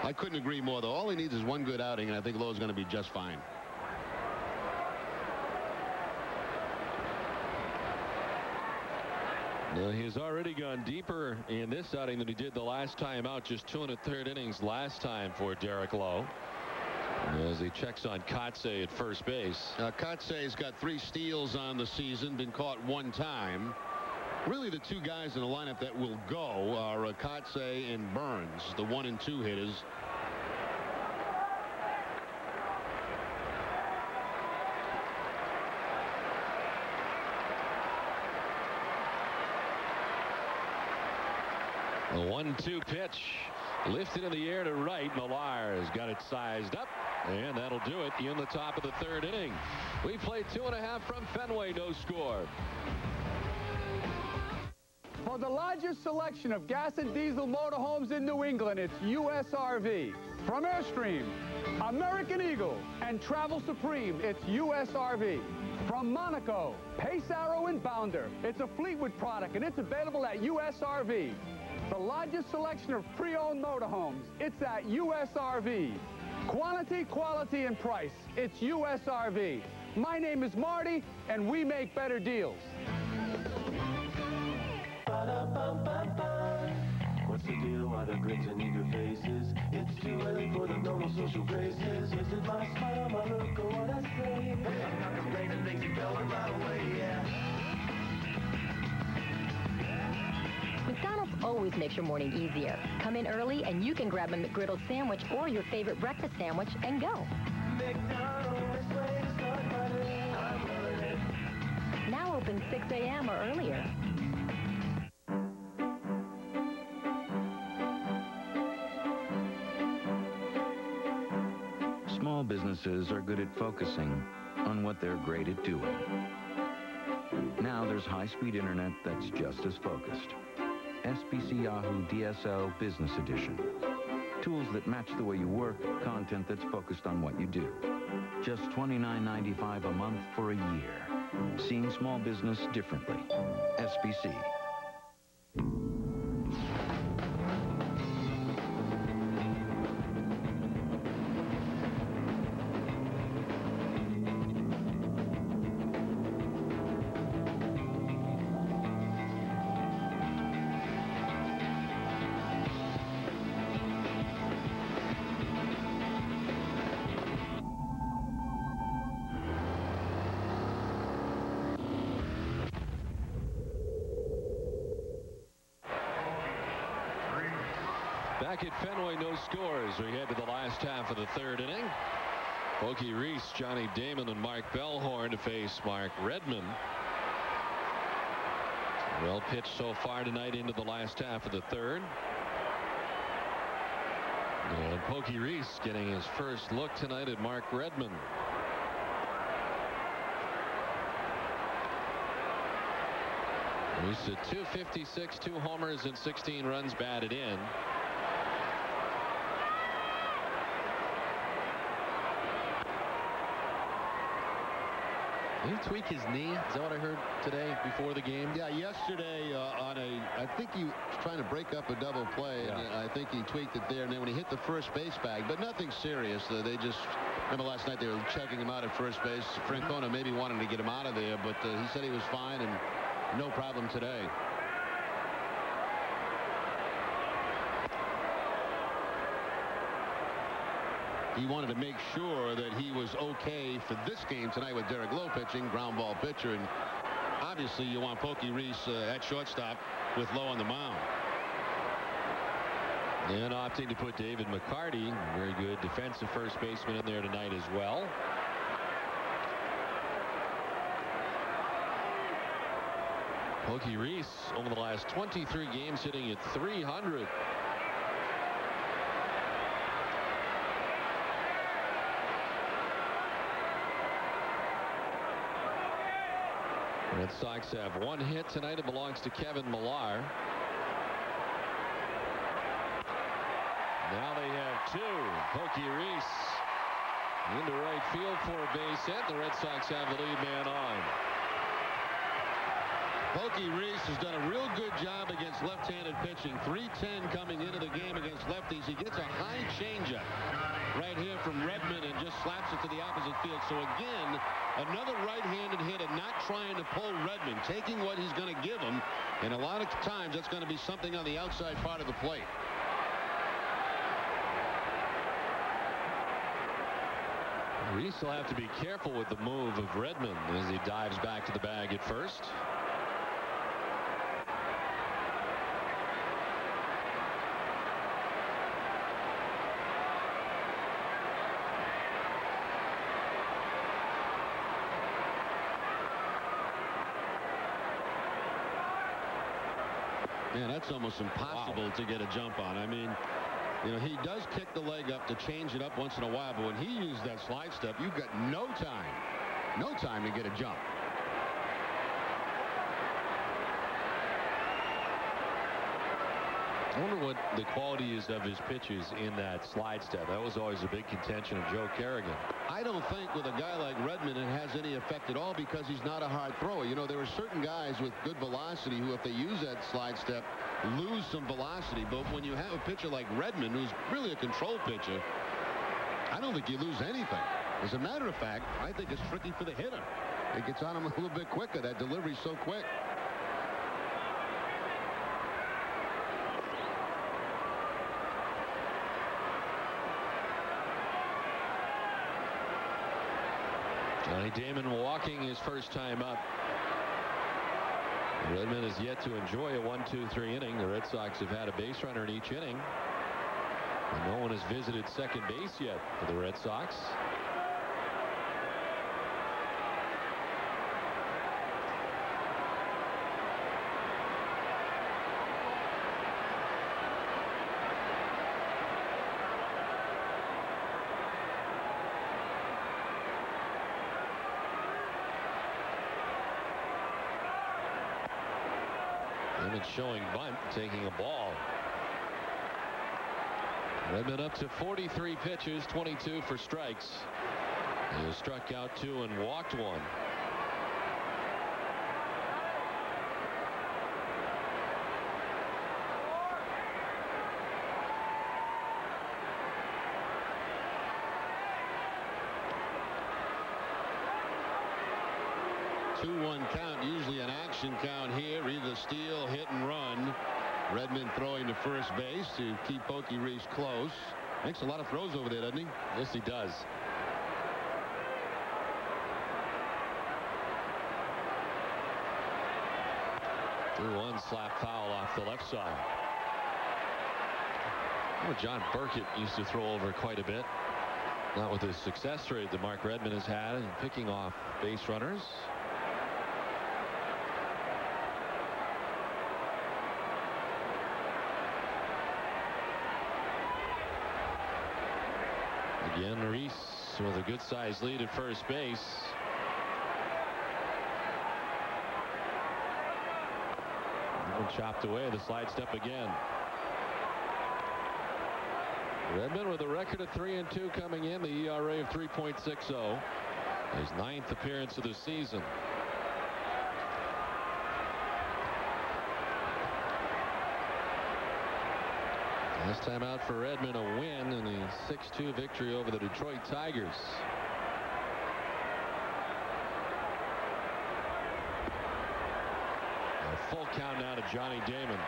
I couldn't agree more, though. All he needs is one good outing, and I think Lowe's going to be just fine. Now, he's already gone deeper in this outing than he did the last time out. Just 2 1/3 innings last time for Derek Lowe. As he checks on Kotze at first base. Kotze's got 3 steals on the season, been caught 1 time. Really, the 2 guys in the lineup that will go are Kotze and Burns, the 1 and 2 hitters. The 1-2 pitch lifted in the air to right. Millar has got it sized up, and that'll do it in the top of the third inning. We played 2 1/2 from Fenway, no score. For the largest selection of gas and diesel motorhomes in New England, it's USRV. From Airstream, American Eagle, and Travel Supreme, it's USRV. From Monaco, Pace Arrow and Bounder, it's a Fleetwood product, and it's available at USRV. The largest selection of pre-owned motorhomes, it's at USRV. Quantity, quality, and price, it's USRV. My name is Marty, and we make better deals. What's the deal? Why the grins and eager faces? It's too early for the normal social graces. Is it my smile, my look, or what I say? Hey, I'm not complaining, makes you go right away, yeah. McDonald's always makes your morning easier. Come in early and you can grab a McGriddle sandwich or your favorite breakfast sandwich and go. McDonald's, way to start my day. I'm loving it. Now open 6 a.m. or earlier. Small businesses are good at focusing on what they're great at doing. Now there's high-speed internet that's just as focused. SBC Yahoo DSL Business Edition. Tools that match the way you work, content that's focused on what you do. Just $29.95 a month for a year. Seeing small business differently. SBC. Back at Fenway, no scores. We head to the last half of the third inning. Pokey Reese, Johnny Damon, and Mark Bellhorn to face Mark Redman. Well pitched so far tonight into the last half of the third. And Pokey Reese getting his first look tonight at Mark Redman. Reese at 256, 2 homers, and 16 runs batted in. Did he tweak his knee? Is that what I heard today before the game? Yeah, yesterday I think he was trying to break up a double play. Yeah. And I think he tweaked it there. And then when he hit the first base bag, but nothing serious. They just, remember last night they were checking him out at first base. Francona maybe wanted to get him out of there, but he said he was fine and no problem today. He wanted to make sure that he was okay for this game tonight with Derek Lowe pitching, ground ball pitcher, and obviously you want Pokey Reese at shortstop with Lowe on the mound. And opting to put David McCarty, very good defensive first baseman, in there tonight as well. Pokey Reese over the last 23 games hitting at .300. Red Sox have one hit tonight. It belongs to Kevin Millar. Now they have two. Pokey Reese into right field for a base hit. The Red Sox have the lead man on. Pokey Reese has done a real good job against left-handed pitching. .310 coming into the game against lefties. He gets a high changeup right here from Redman and just slaps it to the opposite field. So again, another right-handed hitter not trying to pull Redman, taking what he's going to give him. And a lot of times that's going to be something on the outside part of the plate. Reese will have to be careful with the move of Redman as he dives back to the bag at first. Man, that's almost impossible to get a jump on. I mean, you know, he does kick the leg up to change it up once in a while, but when he used that slide step, you've got no time to get a jump. I wonder what the quality is of his pitches in that slide step. That was always a big contention of Joe Kerrigan. I don't think with a guy like Redman it has any effect at all because he's not a hard thrower. You know, there are certain guys with good velocity who, if they use that slide step, lose some velocity. But when you have a pitcher like Redman, who's really a control pitcher, I don't think you lose anything. As a matter of fact, I think it's tricky for the hitter. It gets on him a little bit quicker. That delivery's so quick. Johnny Damon walking his first time up. Redman has yet to enjoy a 1-2-3 inning. The Red Sox have had a base runner in each inning. And no one has visited second base yet for the Red Sox. Showing bunt, taking a ball. Redman up to 43 pitches, 22 for strikes. He has struck out 2 and walked 1. Count, usually an action count here, either steal, hit and run. Redman throwing to first base to keep Pokey Reese close. Makes a lot of throws over there, doesn't he? Yes, he does. One slap foul off the left side. John Burkett used to throw over quite a bit. Not with the success rate that Mark Redman has had in picking off base runners. Again, Reese with a good-sized lead at first base. Chopped away, the slide step again. Redman with a record of 3-2 coming in, the ERA of 3.60. His 9th appearance of the season. Last time out for Redman, a win in the 6-2 victory over the Detroit Tigers. A full count now to Johnny Damon.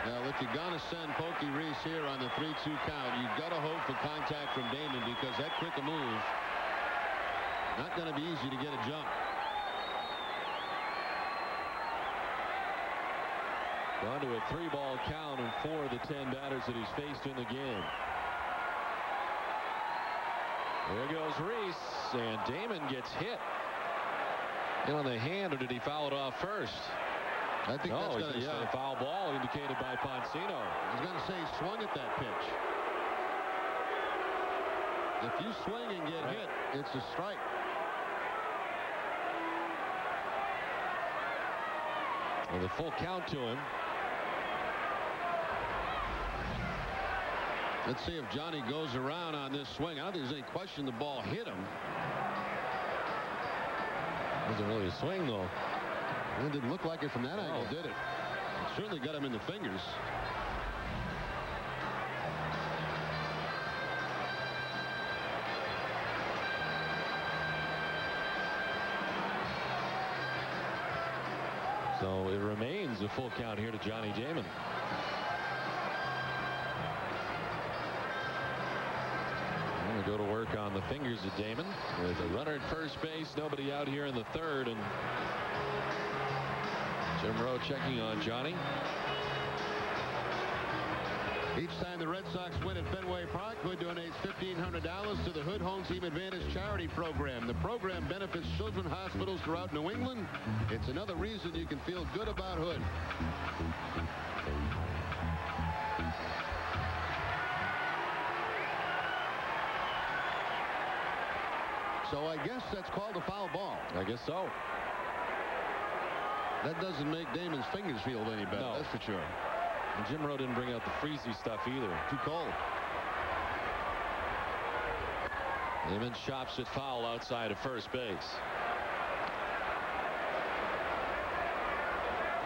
Now, if you're going to send Pokey Reese here on the 3-2 count, you've got to hope for contact from Damon because that quick a move, not going to be easy to get a jump. Down to a 3-ball count and 4 of the 10 batters that he's faced in the game. There goes Reese, and Damon gets hit. On the hand, or did he foul it off first? I think that's going to be a foul ball indicated by Poncino. I was going to say he swung at that pitch. If you swing and get hit, it's a strike. Well, the full count to him. Let's see if Johnny goes around on this swing. I don't think there's any question the ball hit him. Wasn't really a swing, though. It didn't look like it from that angle, did it? It certainly got him in the fingers. So it remains a full count here to Johnny Damon. Go to work on the fingers of Damon with a runner at first base, nobody out here in the third, and Jim Rowe checking on Johnny. Each time the Red Sox win at Fenway Park, Hood donates $1,500 to the Hood Home Team Advantage charity program. The program benefits children's hospitals throughout New England. It's another reason you can feel good about Hood. So I guess that's called a foul ball. I guess so. That doesn't make Damon's fingers feel any better, that's for sure. And Jim Rowe didn't bring out the freezy stuff either. Too cold. Damon chops it foul outside of first base.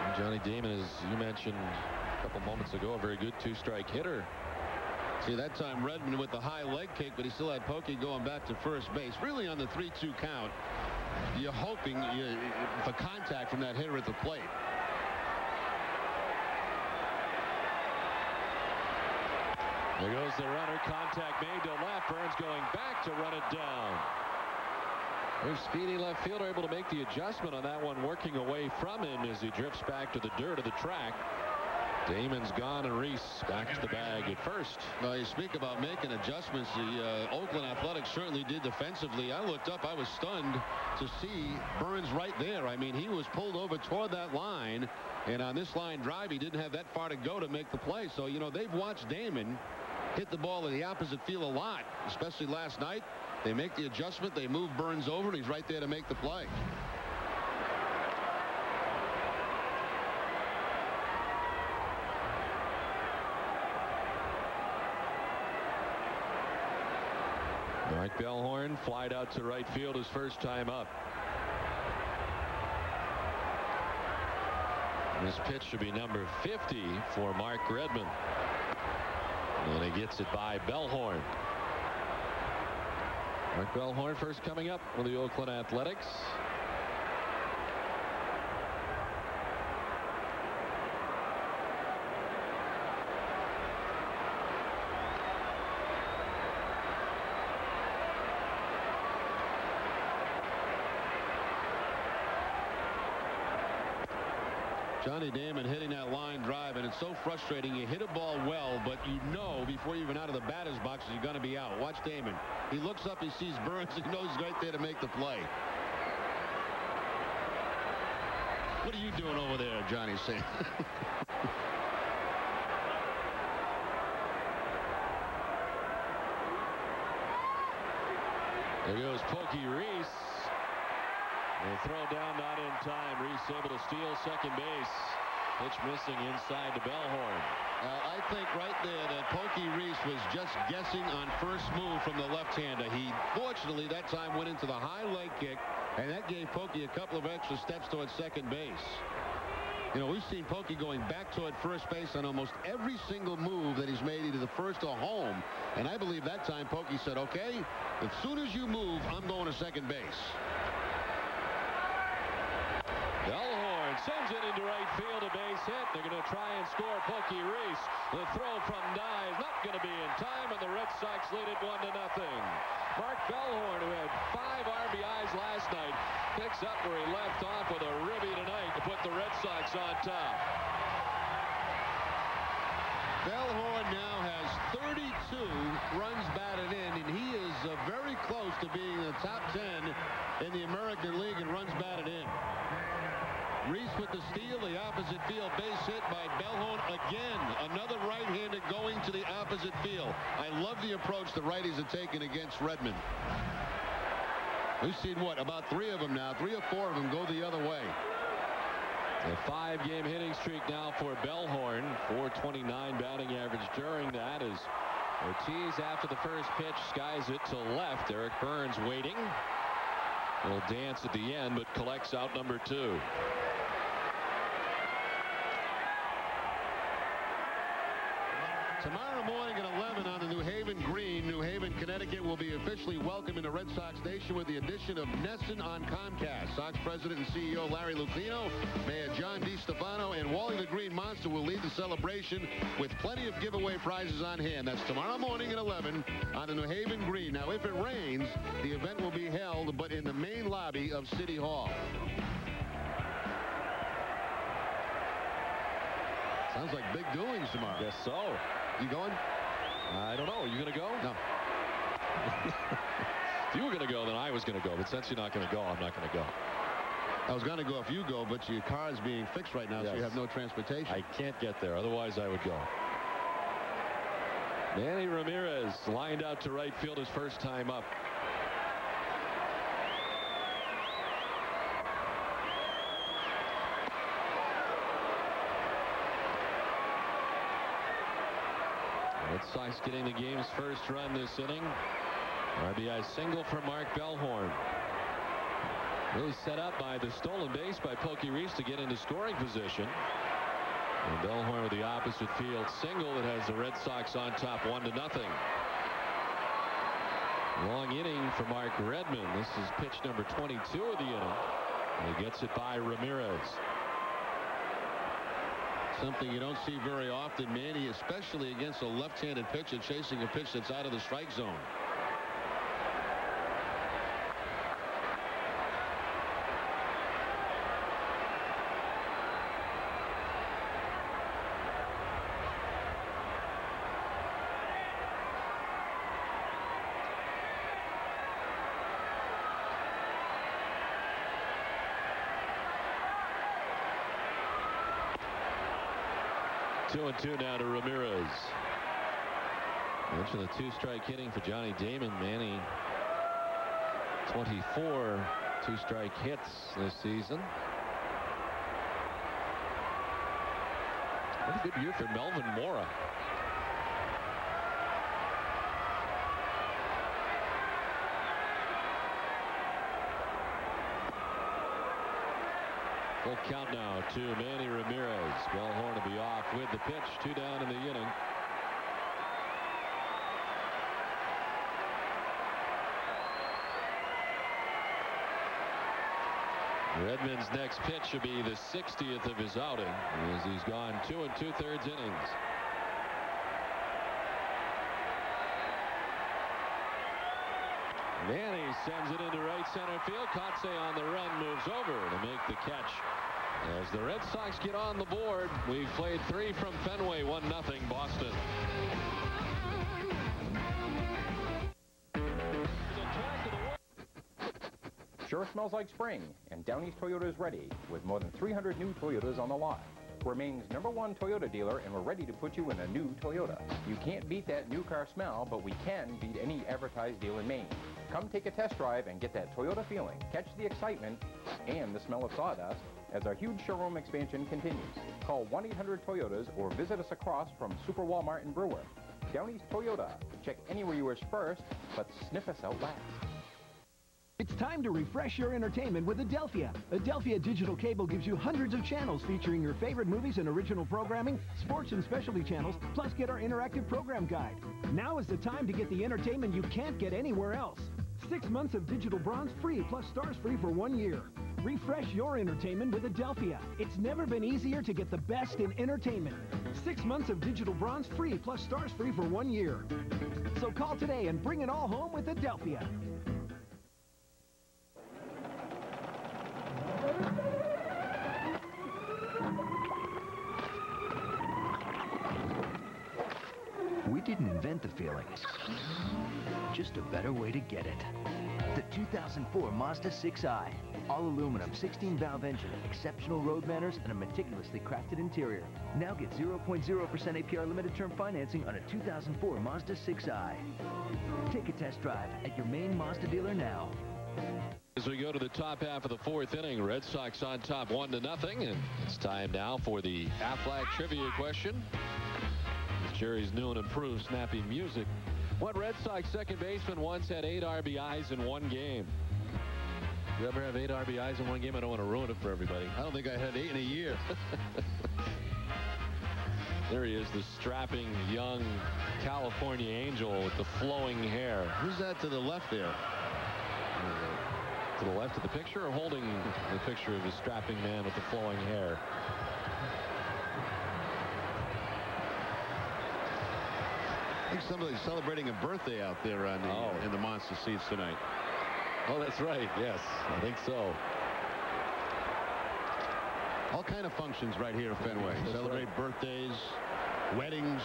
And Johnny Damon, as you mentioned a couple moments ago, a very good two-strike hitter. See, that time Redman with the high leg kick, but he still had Pokey going back to first base. Really on the 3-2 count, you're hoping for contact from that hitter at the plate. There goes the runner. Contact made to left. Burns going back to run it down. There's speedy left fielder able to make the adjustment on that one, working away from him as he drifts back to the dirt of the track. Damon's gone, and Reese backs the bag at first. Well, you speak about making adjustments. The Oakland Athletics certainly did defensively. I looked up. I was stunned to see Burns right there. I mean, he was pulled over toward that line, and on this line drive, he didn't have that far to go to make the play. So, you know, they've watched Damon hit the ball in the opposite field a lot, especially last night. They make the adjustment. They move Burns over, and he's right there to make the play. Mark Bellhorn flied out to right field his first time up. This pitch should be number 50 for Mark Redman. And he gets it by Bellhorn. Mark Bellhorn first coming up with the Oakland Athletics. Johnny Damon hitting that line drive, and it's so frustrating. You hit a ball well, but you know before you're even out of the batter's box you're going to be out. Watch Damon. He looks up, he sees Burns, he knows he's right there to make the play. What are you doing over there, Johnny? Saying. There goes Pokey Reese. The throw down not in time. Reese able to steal second base. Pitch missing inside to Bellhorn. I think right there that Pokey Reese was just guessing on first move from the left-hander. He fortunately that time went into the high leg kick, and that gave Pokey a couple of extra steps towards second base. You know, we've seen Pokey going back toward first base on almost every single move that he's made, either the first or home. And I believe that time Pokey said, okay, as soon as you move, I'm going to second base. Bellhorn sends it into right field, a base hit. They're going to try and score Pokey Reese. The throw from Nye is not going to be in time, and the Red Sox lead it 1-0. Mark Bellhorn, who had 5 RBIs last night, picks up where he left off with a ribby tonight to put the Red Sox on top. Bellhorn now has 32 runs batted in, and he is very close to being in the top 10 in the American League in runs batted in. Reese with the steal, the opposite field base hit by Bellhorn again. Another right-hander going to the opposite field. I love the approach the righties are taking against Redman. We've seen, what, about 3 of them now. 3 or 4 of them go the other way. A 5-game hitting streak now for Bellhorn. 429 batting average during that as Ortiz, after the first pitch, skies it to left. Eric Burns waiting. Will dance at the end, but collects out number 2. Tomorrow morning at 11 on the New Haven Green, New Haven, Connecticut will be officially welcoming the Red Sox Nation with the addition of Nesson on Comcast. Sox President and CEO Larry Lucchino, Mayor John DiStefano, and Wally the Green Monster will lead the celebration with plenty of giveaway prizes on hand. That's tomorrow morning at 11 on the New Haven Green. Now, if it rains, the event will be held, but in the main lobby of City Hall. Sounds like big doings tomorrow. Guess so. You going? I don't know. Are you going to go? No. If you were going to go, then I was going to go. But since you're not going to go, I'm not going to go. I was going to go if you go, but your car is being fixed right now, yes. So you have no transportation. I can't get there. Otherwise, I would go. Manny Ramirez lined out to right field his first time up. Sox getting the game's first run this inning. RBI single for Mark Bellhorn. Really set up by the stolen base by Pokey Reese to get into scoring position. And Bellhorn with the opposite field single that has the Red Sox on top 1-0. Long inning for Mark Redman. This is pitch number 22 of the inning. And he gets it by Ramirez. Something you don't see very often, Manny, especially against a left-handed pitcher chasing a pitch that's out of the strike zone. Two and two now to Ramirez. Mention the two-strike hitting for Johnny Damon. Manny, 24 two-strike hits this season. What a good year for Melvin Mora. Full count now to Manny Ramirez. Bellhorn to be off with the pitch. 2 down in the inning. Redman's next pitch should be the 60th of his outing, as he's gone 2 2/3 innings. Manny sends it into right center field. Kotsay on the run moves over to make the catch. As the Red Sox get on the board, we've played 3 from Fenway, 1-0 Boston. Sure smells like spring, and Downey's Toyota is ready with more than 300 new Toyotas on the lot. We're Maine's #1 Toyota dealer, and we're ready to put you in a new Toyota. You can't beat that new car smell, but we can beat any advertised deal in Maine. Come take a test drive and get that Toyota feeling. Catch the excitement and the smell of sawdust as our huge showroom expansion continues. Call 1-800-TOYOTAS or visit us across from Super Walmart and Brewer. Downey's Toyota. Check anywhere you wish first, but sniff us out last. It's time to refresh your entertainment with Adelphia. Adelphia Digital Cable gives you hundreds of channels featuring your favorite movies and original programming, sports and specialty channels, plus get our interactive program guide. Now is the time to get the entertainment you can't get anywhere else. 6 months of digital bronze free plus stars free for 1 year. Refresh your entertainment with Adelphia. It's never been easier to get the best in entertainment. 6 months of digital bronze free plus stars free for 1 year. So call today and bring it all home with Adelphia. We didn't invent the feeling, just a better way to get it. The 2004 Mazda 6i. All aluminum, 16-valve engine, exceptional road manners, and a meticulously crafted interior. Now get 0.0% APR limited term financing on a 2004 Mazda 6i. Take a test drive at your Maine Mazda dealer now. As we go to the top half of the 4th inning, Red Sox on top 1-0, and it's time now for the Aflac trivia question. Jerry's new and improved snappy music. What Red Sox second baseman once had 8 RBIs in 1 game? You ever have 8 RBIs in 1 game? I don't want to ruin it for everybody. I don't think I had 8 in a year. There he is, the strapping young California angel with the flowing hair. Who's that to the left there? To the left of the picture, or holding the picture of the strapping man with the flowing hair? I think somebody's celebrating a birthday out there on the, in the monster seats tonight. Oh, that's right. Yes, I think so. All kind of functions right here at Fenway. That's Celebrate right. birthdays, weddings.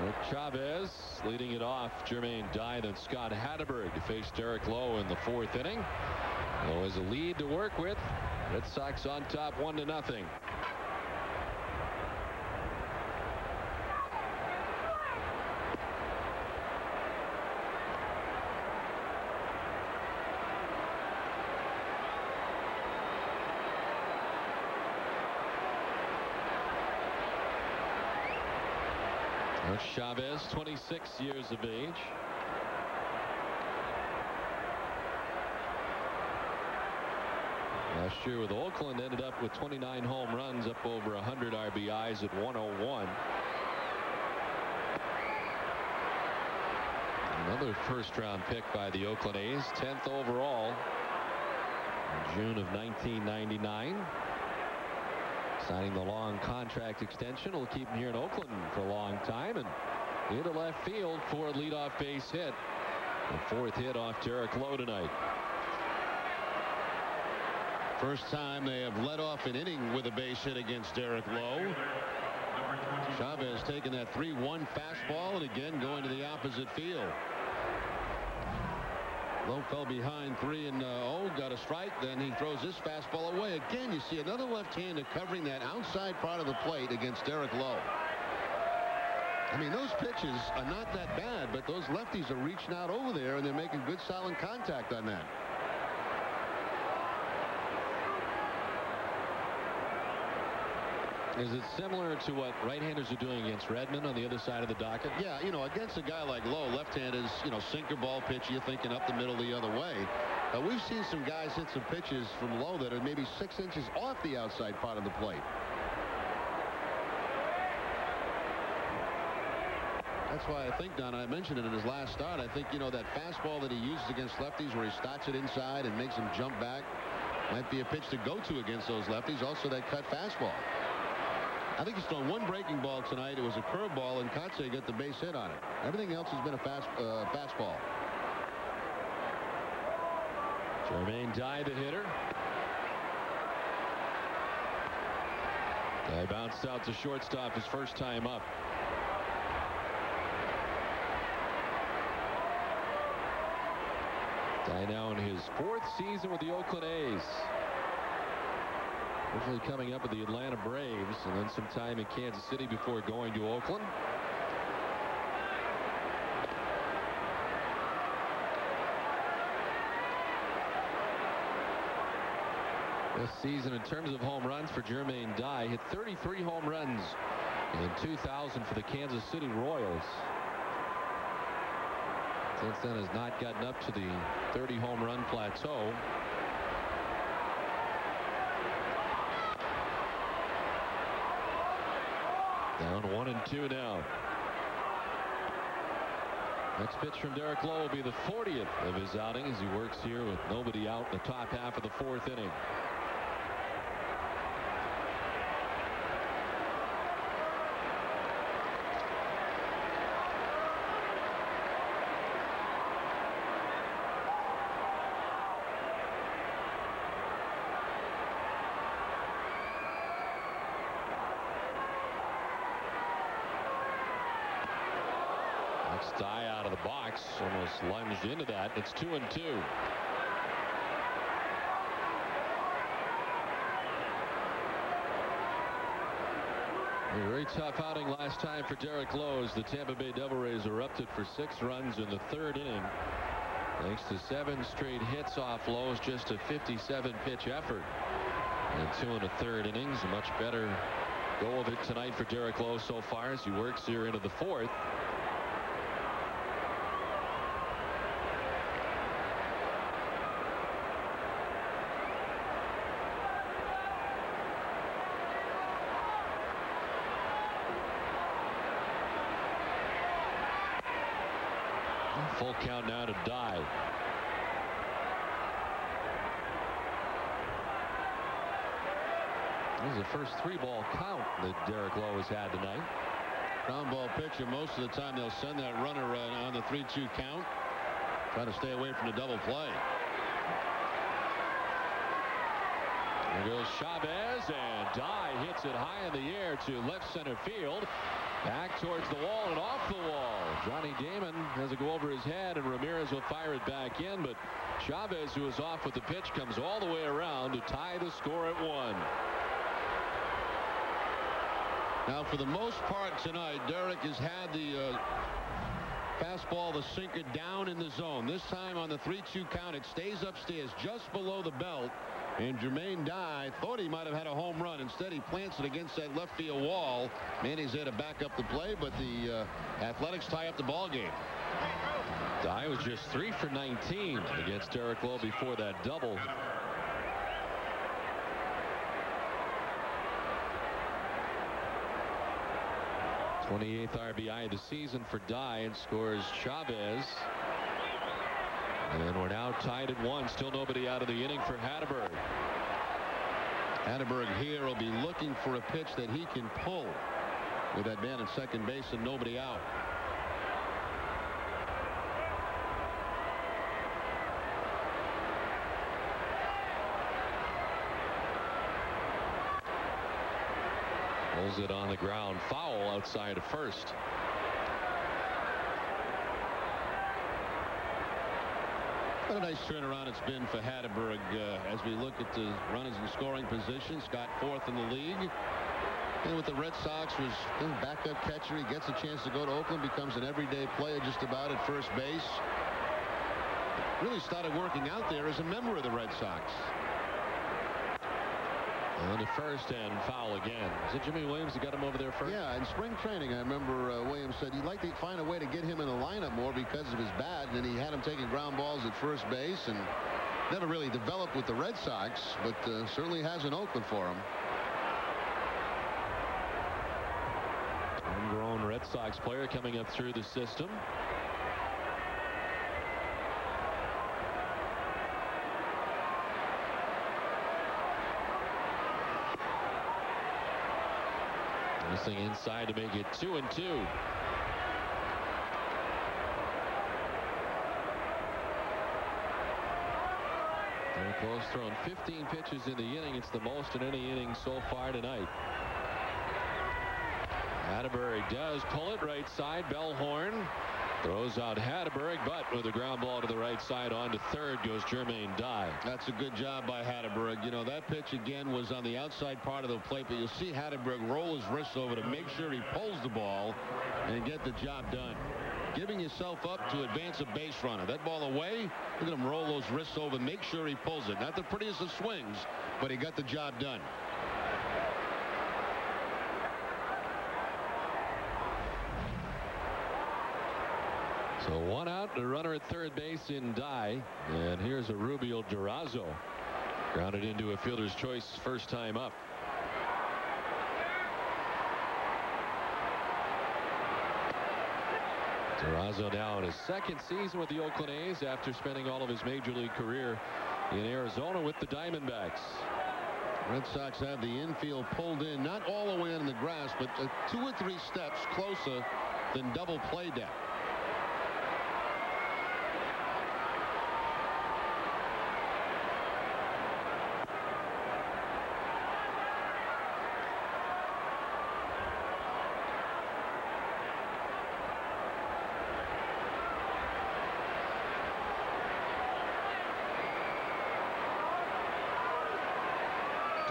Rick Chavez leading it off. Jermaine Dye, then Scott Hatterberg to face Derek Lowe in the 4th inning. Lowe has a lead to work with. Red Sox on top 1-0. Chavez, 26 years of age. Last year with Oakland ended up with 29 home runs, up over 100 RBIs at 101. Another first-round pick by the Oakland A's, 10th overall in June of 1999. Signing the long contract extension will keep him here in Oakland for a long time, and into left field for a leadoff base hit. The 4th hit off Derek Lowe tonight. First time they have led off an inning with a base hit against Derek Lowe. Chavez taking that 3-1 fastball and again going to the opposite field. Lowe fell behind 3-0, got a strike, then he throws this fastball away. Again, you see another left-hander covering that outside part of the plate against Derek Lowe. I mean, those pitches are not that bad, but those lefties are reaching out over there and they're making good solid contact on that. Is it similar to what right-handers are doing against Redman on the other side of the docket? Yeah, you know, against a guy like Lowe, left-handers, you know, sinker ball pitch, you're thinking up the middle the other way. We've seen some guys hit some pitches from Lowe that are maybe 6 inches off the outside part of the plate. That's why I think, Don, I mentioned it in his last start. I think, you know, that fastball that he uses against lefties where he starts it inside and makes them jump back might be a pitch to go to against those lefties. Also, that cut fastball. I think he's thrown one breaking ball tonight. It was a curveball, and Kotsay got the base hit on it. Everything else has been a fastball. Jermaine Dye, the hitter. Dye bounced out to shortstop his first time up. Dye now in his 4th season with the Oakland A's. Originally coming up with the Atlanta Braves and then some time in Kansas City before going to Oakland. This season, in terms of home runs for Jermaine Dye, hit 33 home runs in 2000 for the Kansas City Royals. Since then has not gotten up to the 30 home run plateau. Down 1-2 now. Next pitch from Derek Lowe will be the 40th of his outing as he works here with nobody out in the top half of the 4th inning. Dye out of the box, almost lunged into that. It's 2-2. A very tough outing last time for Derek Lowe as the Tampa Bay Devil Rays erupted for 6 runs in the 3rd inning. Thanks to 7 straight hits off Lowe's just a 57-pitch effort. And 2 1/3 innings. A much better go of it tonight for Derek Lowe so far as he works here into the 4th. Full count now to Dye. This is the first 3-ball count that Derek Lowe has had tonight. Ground ball pitcher, most of the time they'll send that runner on the 3-2 count. Try to stay away from the double play. There goes Chavez, and Dye hits it high in the air to left center field. Back towards the wall and off the wall. Johnny Damon has it go over his head, and Ramirez will fire it back in, but Chavez, who is off with the pitch, comes all the way around to tie the score at 1. Now, for the most part tonight, Derek has had the Fastball, the sinker down in the zone. This time on the 3-2 count, it stays upstairs just below the belt. And Jermaine Dye thought he might have had a home run. Instead, he plants it against that left field wall. Manny's there to back up the play, but the Athletics tie up the ball game. Dye was just 3 for 19 against Derek Lowe before that double. '28th RBI of the season for Dye, and scores Chavez. And we're now tied at 1. Still nobody out of the inning for Hatteberg. Hatteberg here will be looking for a pitch that he can pull with that man at second base and nobody out. Pulls it on the ground, foul outside of first. What a nice turnaround it's been for Hatteberg as we look at the runners in scoring position. Scott 4th in the league. And with the Red Sox was backup catcher. He gets a chance to go to Oakland, becomes an everyday player just about at first base. Really started working out there as a member of the Red Sox. On to first and foul again. Is it Jimmy Williams that got him over there first? Yeah, in spring training, I remember Williams said he'd like to find a way to get him in the lineup more because of his bat, and then he had him taking ground balls at first base, and never really developed with the Red Sox, but certainly has in Oakland for him. Homegrown Red Sox player coming up through the system. This thing inside to make it 2-2. Derek Lowe's thrown 15 pitches in the inning. It's the most in any inning so far tonight. Hatteberg does pull it right side. Bellhorn throws out Hatteberg, but with a ground ball to the right side on to third goes Jermaine Dye. That's a good job by Hatteberg. You know, that pitch again was on the outside part of the plate, but you'll see Hatteberg roll his wrists over to make sure he pulls the ball and get the job done. Giving yourself up to advance a base runner. That ball away, look at him roll those wrists over, make sure he pulls it. Not the prettiest of swings, but he got the job done. So 1 out, the runner at third base in Dye, and here's a Rubio Durazo. Grounded into a fielder's choice first time up. Durazo now in his second season with the Oakland A's after spending all of his major league career in Arizona with the Diamondbacks. Red Sox have the infield pulled in, not all the way in the grass, but 2 or 3 steps closer than double play depth.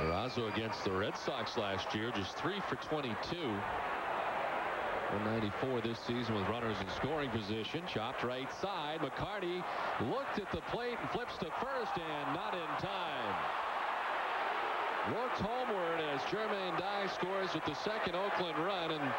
Durazo against the Red Sox last year, just 3 for 22. 194 this season with runners in scoring position. Chopped right side. McCarty looked at the plate and flips to first, and not in time. Looked homeward as Jermaine Dye scores with the second Oakland run, and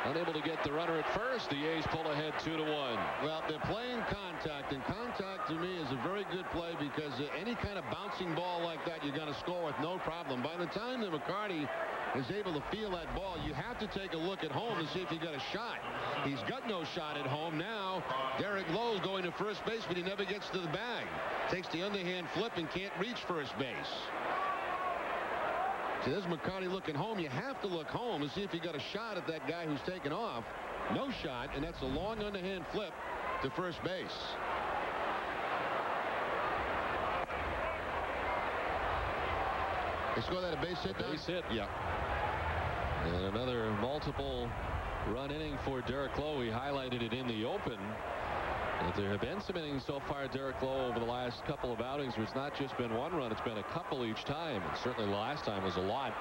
unable to get the runner at first. The A's pull ahead 2-1. Well, they're playing contact, and contact to me is a very good play because any kind of bouncing ball like that, you're going to score with no problem. By the time that McCarty is able to feel that ball, you have to take a look at home to see if he got a shot. He's got no shot at home now. Derek Lowe's going to first base, but he never gets to the bag. Takes the underhand flip and can't reach first base. So there's McCarty looking home. You have to look home to see if you got a shot at that guy who's taken off. No shot, and that's a long underhand flip to first base. They score that a base hit? Base hit. Yeah. And another multiple run inning for Derek Lowe. We highlighted it in the open. But there have been some innings so far, Derek Lowe, over the last couple of outings where it's not just been 1 run, it's been a couple each time. And certainly the last time was a lot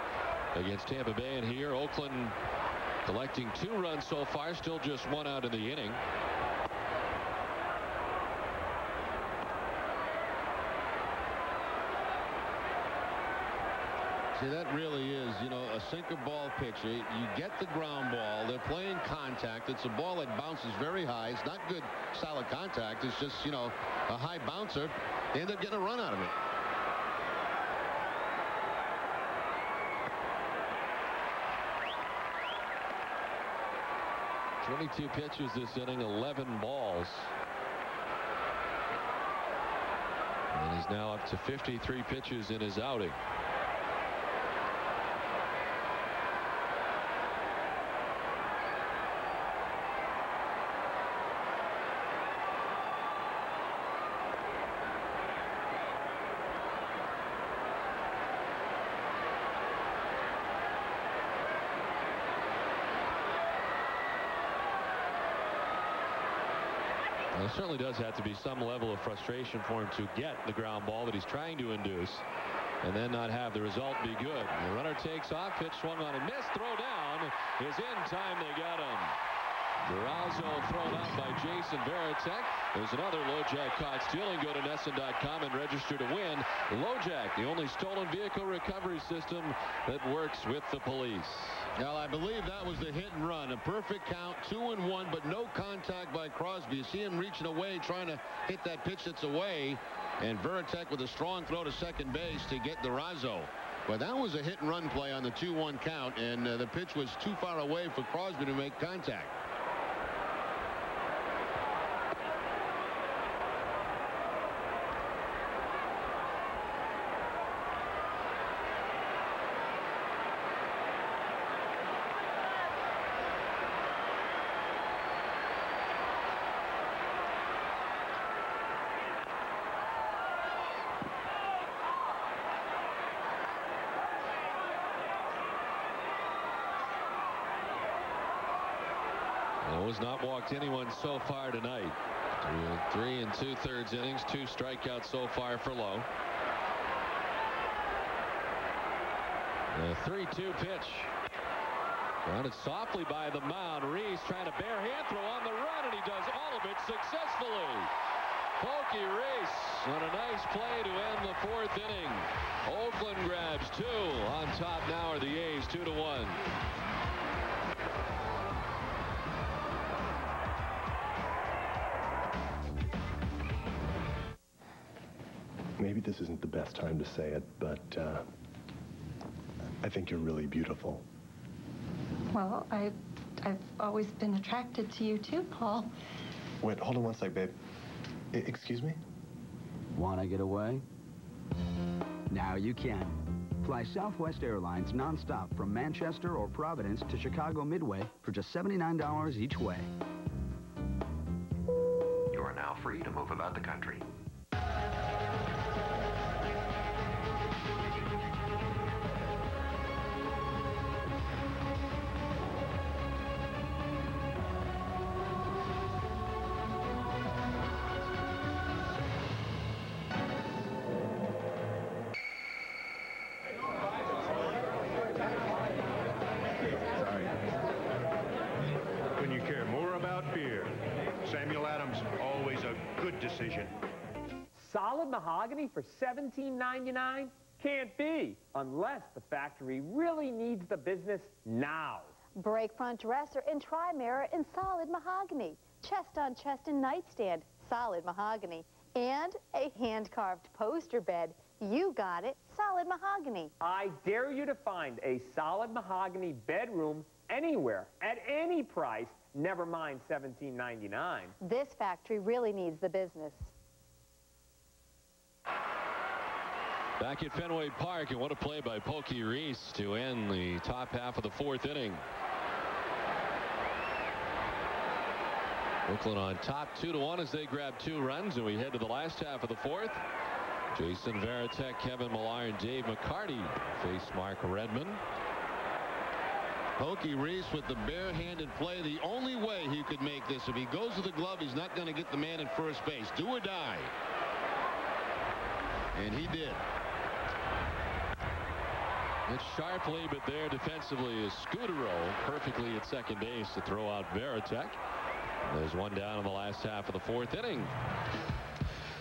against Tampa Bay. And here, Oakland collecting 2 runs so far, still just 1 out in the inning. See, that really is, you know, a sinker ball pitcher. You get the ground ball. They're playing contact. It's a ball that bounces very high. It's not good, solid contact. It's just, you know, a high bouncer. They end up getting a run out of it. .22 pitches this inning, 11 balls. And he's now up to 53 pitches in his outing. There certainly does have to be some level of frustration for him to get the ground ball that he's trying to induce and then not have the result be good. The runner takes off, pitch swung on and missed, throw down is in time. They got him. Durazo thrown out by Jason Varitek. There's another LoJack caught stealing. Go to NESN.com and register to win. LoJack, the only stolen vehicle recovery system that works with the police. Well, I believe that was the hit and run. A perfect count, 2-1, but no contact by Crosby. You see him reaching away, trying to hit that pitch that's away. And Varitek with a strong throw to second base to get Durazo. But that was a hit and run play on the 2-1 count, and the pitch was too far away for Crosby to make contact. Lowe has not walked anyone so far tonight. 3 2/3 innings, 2 strikeouts so far for Lowe. The 3-2 pitch. Grounded softly by the mound. Reese trying to bare hand throw on the run, and he does all of it successfully. Pokey Reese on a nice play to end the 4th inning. Oakland grabs 2. On top now are the A's, 2-1. Maybe this isn't the best time to say it, but I think you're really beautiful. Well, I've always been attracted to you too, Paul. Wait, hold on one sec, babe. Excuse me? Want to get away? Now you can. Fly Southwest Airlines nonstop from Manchester or Providence to Chicago Midway for just $79 each way. You are now free to move about the country. Solid mahogany for $17.99? Can't be, unless the factory really needs the business now. Break front dresser and tri-mirror in solid mahogany. Chest on chest and nightstand, solid mahogany. And a hand-carved poster bed. You got it, solid mahogany. I dare you to find a solid mahogany bedroom anywhere, at any price, never mind $17.99. This factory really needs the business. Back at Fenway Park, and what a play by Pokey Reese to end the top half of the 4th inning. Oakland on top 2-1 as they grab 2 runs, and we head to the last half of the 4th. Jason Varitek, Kevin Millar, and Dave McCarty face Mark Redman. Pokey Reese with the bare-handed play. The only way he could make this, if he goes to the glove, he's not going to get the man at first base. Do or die. And he did. It's sharply, but there defensively is Scudero perfectly at second base to throw out Varitek. There's one down in the last half of the 4th inning.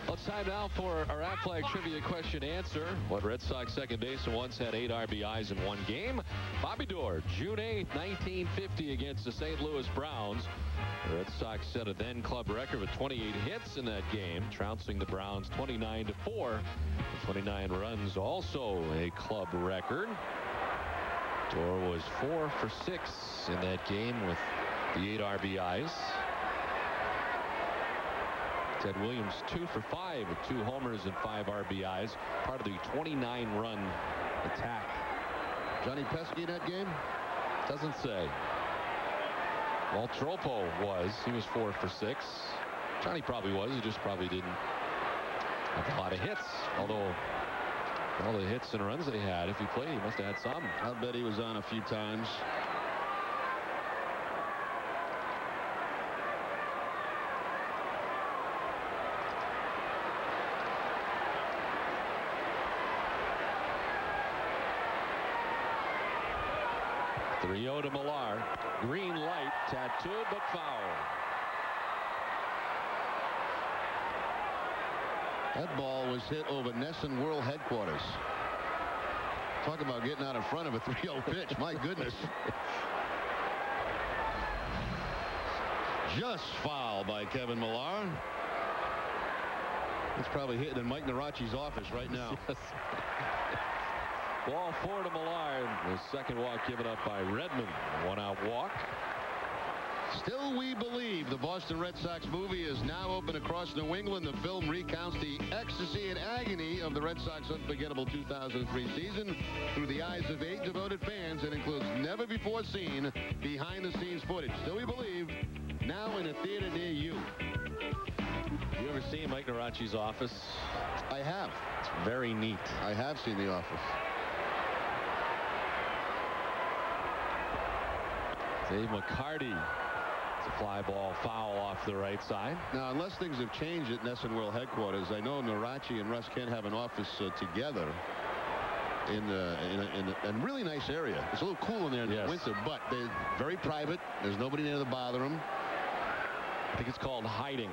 Well, it's time now for our Aflac Trivia question answer. What Red Sox second baseman once had 8 RBIs in one game? Bobby Doerr, June 8th, 1950 against the St. Louis Browns. The Red Sox set a then club record with 28 hits in that game, trouncing the Browns 29-4. The 29 runs, also a club record. Doerr was 4 for 6 in that game with the 8 RBIs. Ted Williams 2 for 5 with 2 homers and 5 RBIs, part of the 29-run attack. Johnny Pesky in that game? Doesn't say. Walt Tropo was. He was 4 for 6. Johnny probably was. He just probably didn't have a lot of hits. Although all the hits and runs that he had, if he played, he must have had some. I'll bet he was on a few times. Rio to Millar. Green light, tattooed but foul. That ball was hit over Nesson World Headquarters. Talk about getting out in front of a 3-0 pitch. My goodness. Just foul by Kevin Millar. It's probably hitting in Mike Narachi's office right now. Yes. Ball 4 to Millar. The second walk given up by Redman. 1-out walk. Still we believe. The Boston Red Sox movie is now open across New England. The film recounts the ecstasy and agony of the Red Sox unforgettable 2003 season through the eyes of 8 devoted fans and includes never before seen behind-the-scenes footage. Still we believe, now in a theater near you. You ever seen Mike Narachi's office? I have. It's very neat. I have seen The Office. Dave McCarty. It's a fly ball foul off the right side. Now, unless things have changed at Nesson World Headquarters, I know Narachi and Russ Kent have an office together in a really nice area. It's a little cool in there in the winter, but they're very private. There's nobody there to bother them. I think it's called hiding.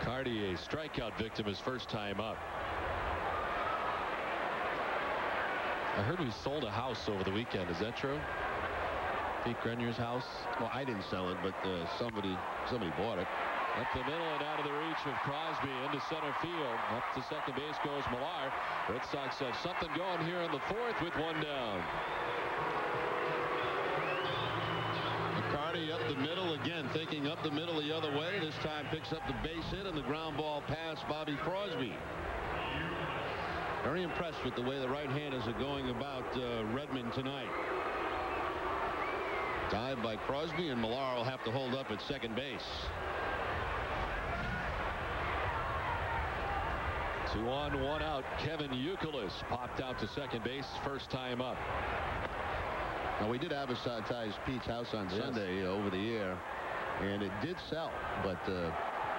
Cardi, a strikeout victim, his first time up. I heard we sold a house over the weekend. Is that true? Pete Grenier's house? Well, I didn't sell it, but somebody bought it. Up the middle and out of the reach of Crosby into center field. Up to second base goes Millar. Red Sox have something going here in the 4th with 1 down. McCarty up the middle again, thinking up the middle the other way. This time picks up the base hit and the ground ball past Bobby Crosby. Very impressed with the way the right-handers are going about Redman tonight. Dive by Crosby, and Millar will have to hold up at second base. 2 on, 1 out. Kevin Youkilis popped out to second base, first time up. Now, we did advertise Pete's house on Sunday over the air, and it did sell, but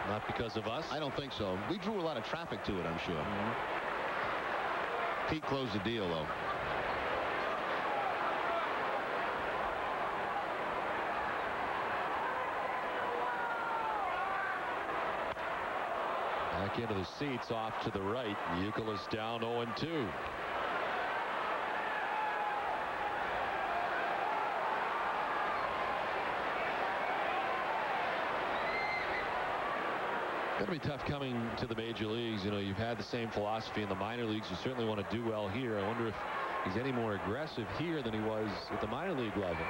not because of us. I don't think so. We drew a lot of traffic to it, I'm sure. Pete closed the deal, though. Back into the seats off to the right. Youkilis down 0-2. It's going to be tough coming to the major leagues. You know, you've had the same philosophy in the minor leagues. You certainly want to do well here. I wonder if he's any more aggressive here than he was at the minor league level.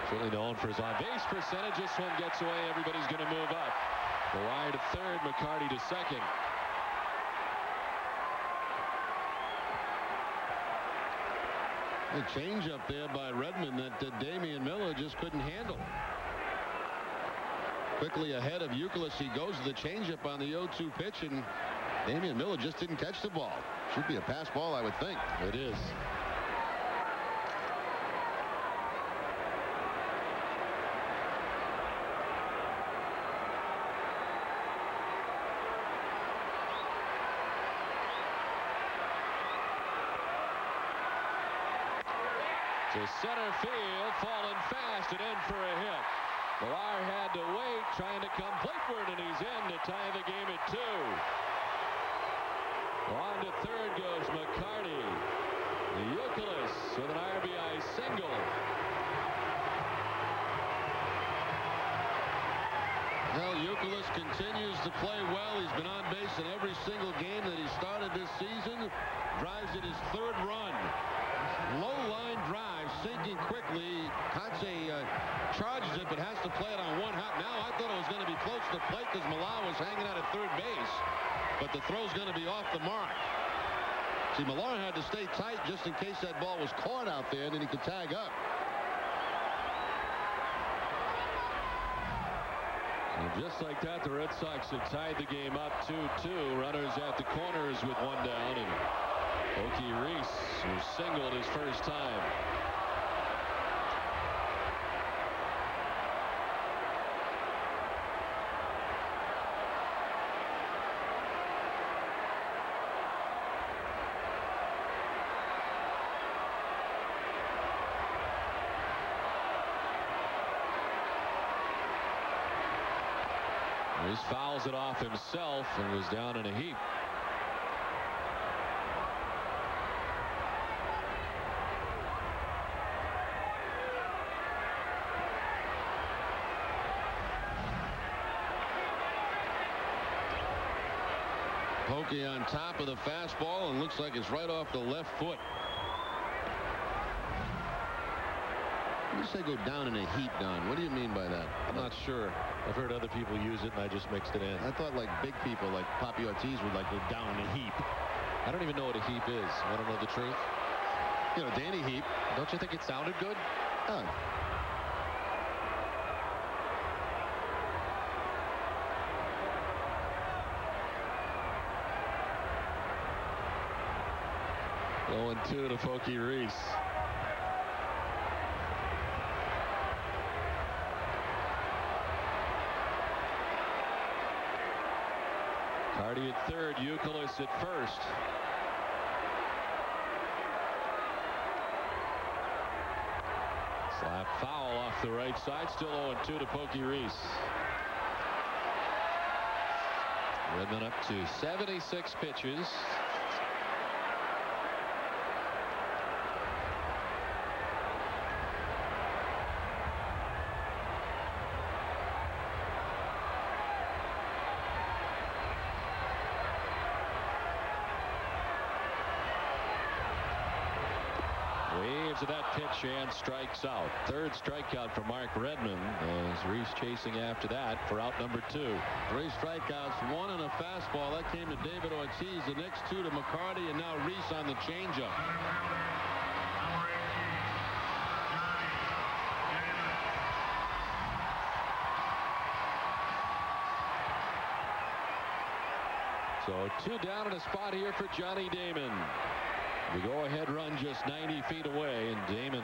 Certainly known for his on-base percentage. This one gets away. Everybody's going to move up. Millar to third, McCarty to second. A change up there by Redman that Damian Miller just couldn't handle. Quickly ahead of Youkilis, he goes to the changeup on the 0-2 pitch, and Damian Miller just didn't catch the ball. Should be a pass ball, I would think. It is. To center field, falling fast and in for a hit. Millar had to wait, trying to come Blakeford, and he's in to tie the game at 2. On to third goes McCarty. Youkilis with an RBI single. Well, Youkilis continues to play well. He's been on base in every single game that he started this season. Drives at his 3rd run. Low line drive, sinking quickly. Kotsay charges it, but has to play it on 1 hop. Now I thought it was going to be close to the plate because Millar was hanging out at 3rd base. But the throw's going to be off the mark. See, Millar had to stay tight just in case that ball was caught out there, and then he could tag up. And just like that, the Red Sox had tied the game up 2-2. Runners at the corners with 1 down, and Okie Reese, who singled his first time. Reese fouls it off himself and was down in a heap. Pokey on top of the fastball, and looks like it's right off the left foot. When you say go down in a heap, Don, what do you mean by that? I'm not sure. I've heard other people use it, and I just mixed it in. I thought like big people like Papi Ortiz would like go down in a heap. I don't even know what a heap is. Want to know the truth? You know, Danny Heap. Don't you think it sounded good? Oh. Going 2 to Pokey Reese. Carty at 3rd, Youkilis at 1st. Slap foul off the right side. Still 0-2 to Pokey Reese. Redman up to 76 pitches. To that pitch and strikes out. 3rd strikeout for Mark Redman as Reese chasing after that for out number 2. 3 strikeouts, 1 on a fastball. That came to David Ortiz. The next 2 to McCarty, and now Reese on the changeup. So 2 down in a spot here for Johnny Damon. The go-ahead run just 90 feet away, and Damon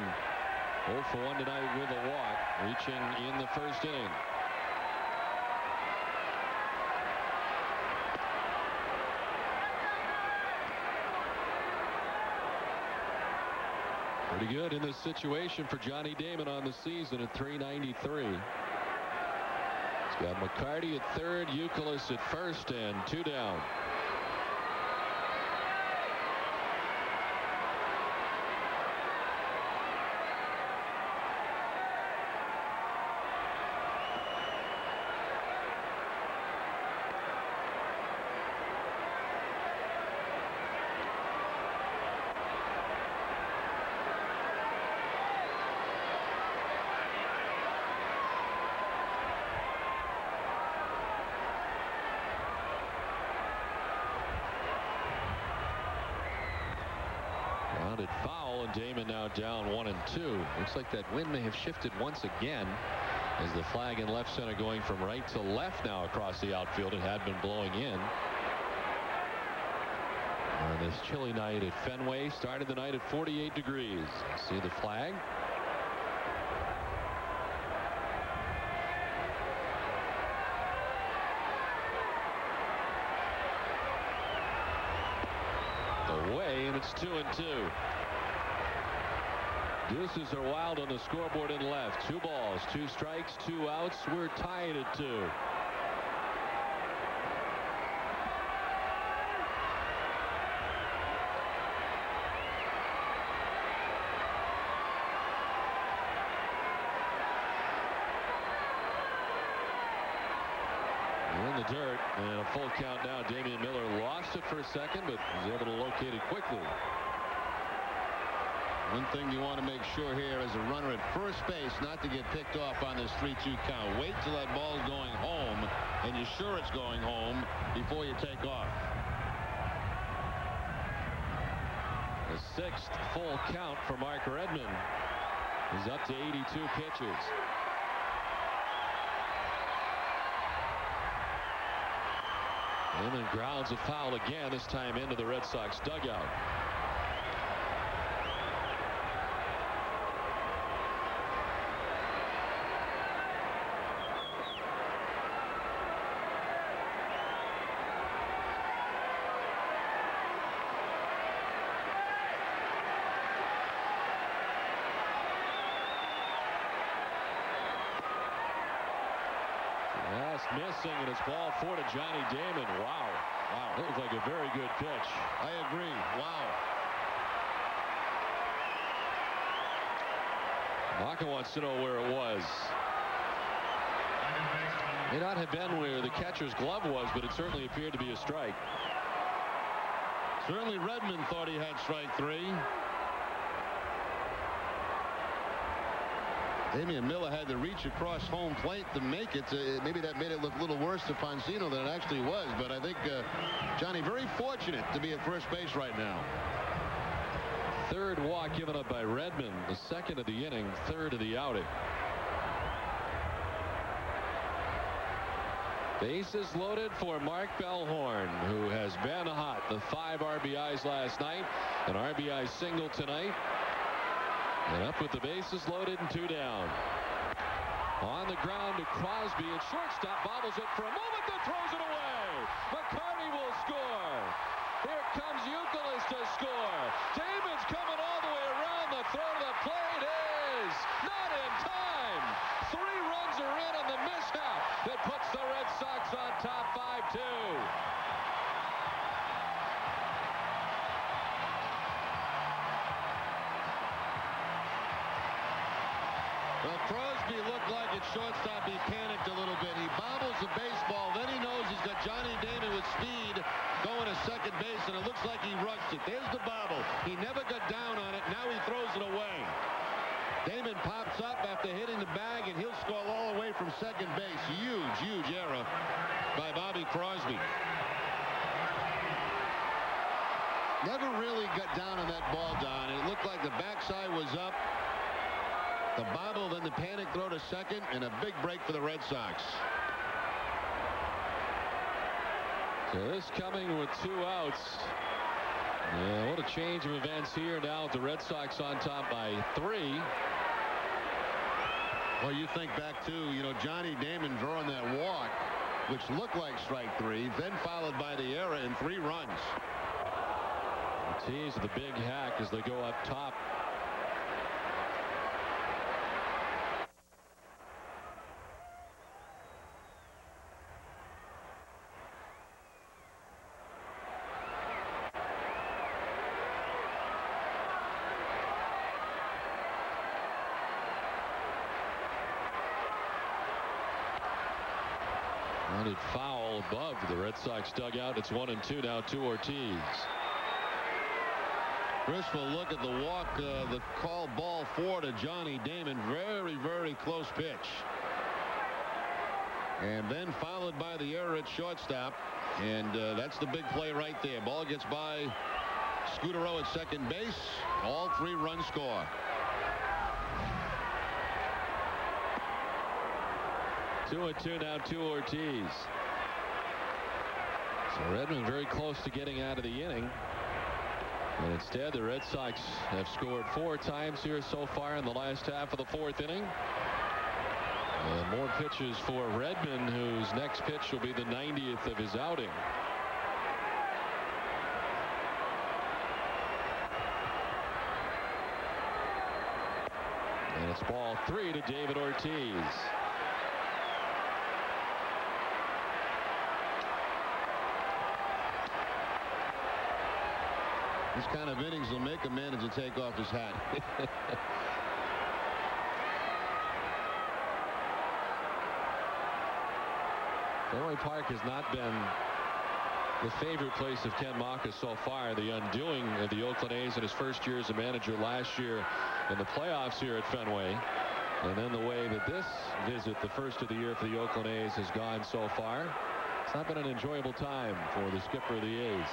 0 for 1 tonight with a walk, reaching in the 1st inning. Pretty good in this situation for Johnny Damon on the season at 393. He's got McCarty at 3rd, Youkilis at 1st, and 2 down. Foul, and Damon now down 1-2. Looks like that wind may have shifted once again as the flag in left center going from right to left now across the outfield. It had been blowing in. On this chilly night at Fenway, started the night at 48 degrees. See the flag? Away, and it's 2-2. Deuces are wild on the scoreboard in left. 2 balls, 2 strikes, 2 outs. We're tied at 2. In the dirt, and a full count now. Damian Miller lost it for a second, but was able to locate it quickly. One thing you want to make sure here as a runner at first base not to get picked off on this 3-2 count. Wait till that ball's going home and you're sure it's going home before you take off. The 6th full count for Mark Redman. He's up to 82 pitches. And then grounds a foul again, this time into the Red Sox dugout. Missing, and it's ball 4 to Johnny Damon. Wow. Wow. That looked like a very good pitch. I agree. Wow. Maka wants to know where it was. May not have been where the catcher's glove was, but it certainly appeared to be a strike. Certainly Redman thought he had strike 3. Damian Miller had to reach across home plate to make it. Maybe that made it look a little worse to Poncino than it actually was. But I think Johnny very fortunate to be at first base right now. 3rd walk given up by Redman. The 2nd of the inning. 3rd of the outing. Bases loaded for Mark Bellhorn, who has been hot. The 5 RBIs last night. An RBI single tonight. And up with the bases loaded and 2 down. On the ground to Crosby at shortstop, bobbles it for a moment, then throws it away. McCarty will score. Here comes Youkilis to score. Damon's coming all the way around. The throw to the plate is not in time. 3 runs are in on the mishap that puts the Red Sox on top 5-2. Well, Crosby looked like at shortstop. He panicked a little bit. He bobbles the baseball. Then he knows he's got Johnny Damon with speed going to second base, and it looks like he rushed it. There's the bobble. He never got down on it. Now he throws it away. Damon pops up after hitting the bag, and he'll score all the way from second base. Huge, huge error by Bobby Crosby. Never really got down on that ball, Don. It looked like the backside was up. The bobble, then the panic throw to second, and a big break for the Red Sox. So this coming with 2 outs. Yeah, what a change of events here now with the Red Sox on top by 3. Well, you think back to, Johnny Damon drawing that walk, which looked like strike 3, then followed by the error and 3 runs. The tease of the big hack as they go up top. Grounded foul above the Red Sox dugout. It's 1-2 now to Ortiz. Chris will look at the walk, the call ball 4 to Johnny Damon. Very, very close pitch. And then followed by the error at shortstop. And that's the big play right there. Ball gets by Scudero at second base. All 3 runs score. Two and 2 now to Ortiz. So Redman very close to getting out of the inning. And instead, the Red Sox have scored 4 times here so far in the last half of the 4th inning. And more pitches for Redman, whose next pitch will be the 90th of his outing. And it's ball 3 to David Ortiz. These kind of innings will make a manager take off his hat. Fenway Park has not been the favorite place of Ken Maka so far. The undoing of the Oakland A's in his first year as a manager last year in the playoffs here at Fenway. And then the way that this visit, the first of the year for the Oakland A's, has gone so far. It's not been an enjoyable time for the skipper of the A's.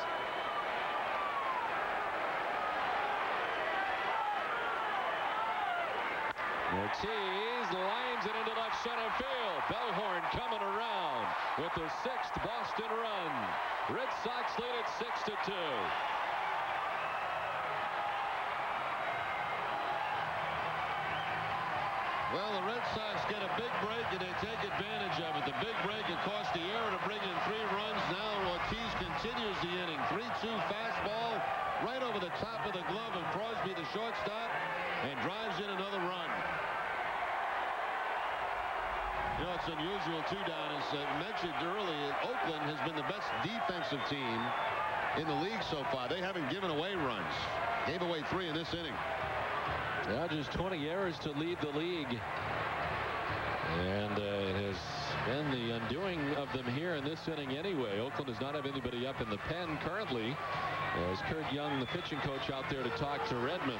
Ortiz lines it into left center field. Bellhorn coming around with the 6th Boston run. Red Sox lead at 6-2. Well, the Red Sox get a big break and they take advantage of it. The big break, it cost the error to bring in 3 runs. Now Ortiz continues the inning. 3-2 fastball right over the top of the glove of Crosby, the shortstop, and drives in another run. You know, it's unusual, too, Don. As mentioned earlier, Oakland has been the best defensive team in the league so far. They haven't given away runs. Gave away 3 in this inning. Yeah, just 20 errors to lead the league. And it has been the undoing of them here in this inning anyway. Oakland does not have anybody up in the pen currently, as Kurt Young, the pitching coach, out there to talk to Redman.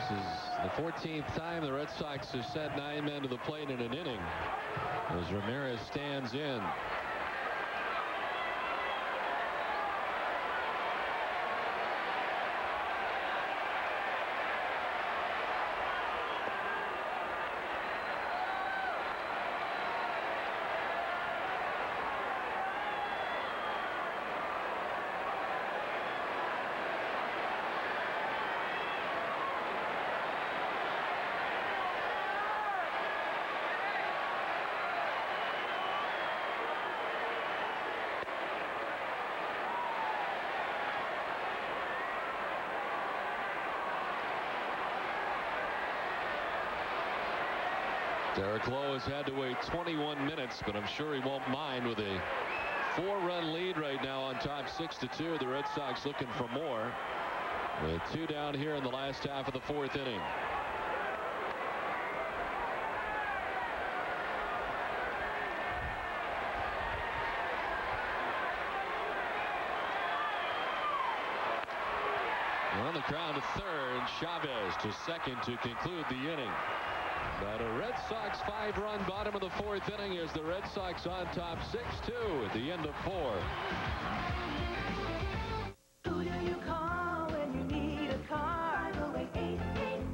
This is the 14th time the Red Sox have sent 9 men to the plate in an inning as Ramirez stands in. Derek Lowe has had to wait 21 minutes, but I'm sure he won't mind with a 4-run lead right now on top 6-2. The Red Sox looking for more with 2 down here in the last half of the 4th inning. On the ground to third, Chavez to second to conclude the inning. But a Red Sox 5-run bottom of the 4th inning as the Red Sox on top 6-2 at the end of 4. Who do you call when you need a car?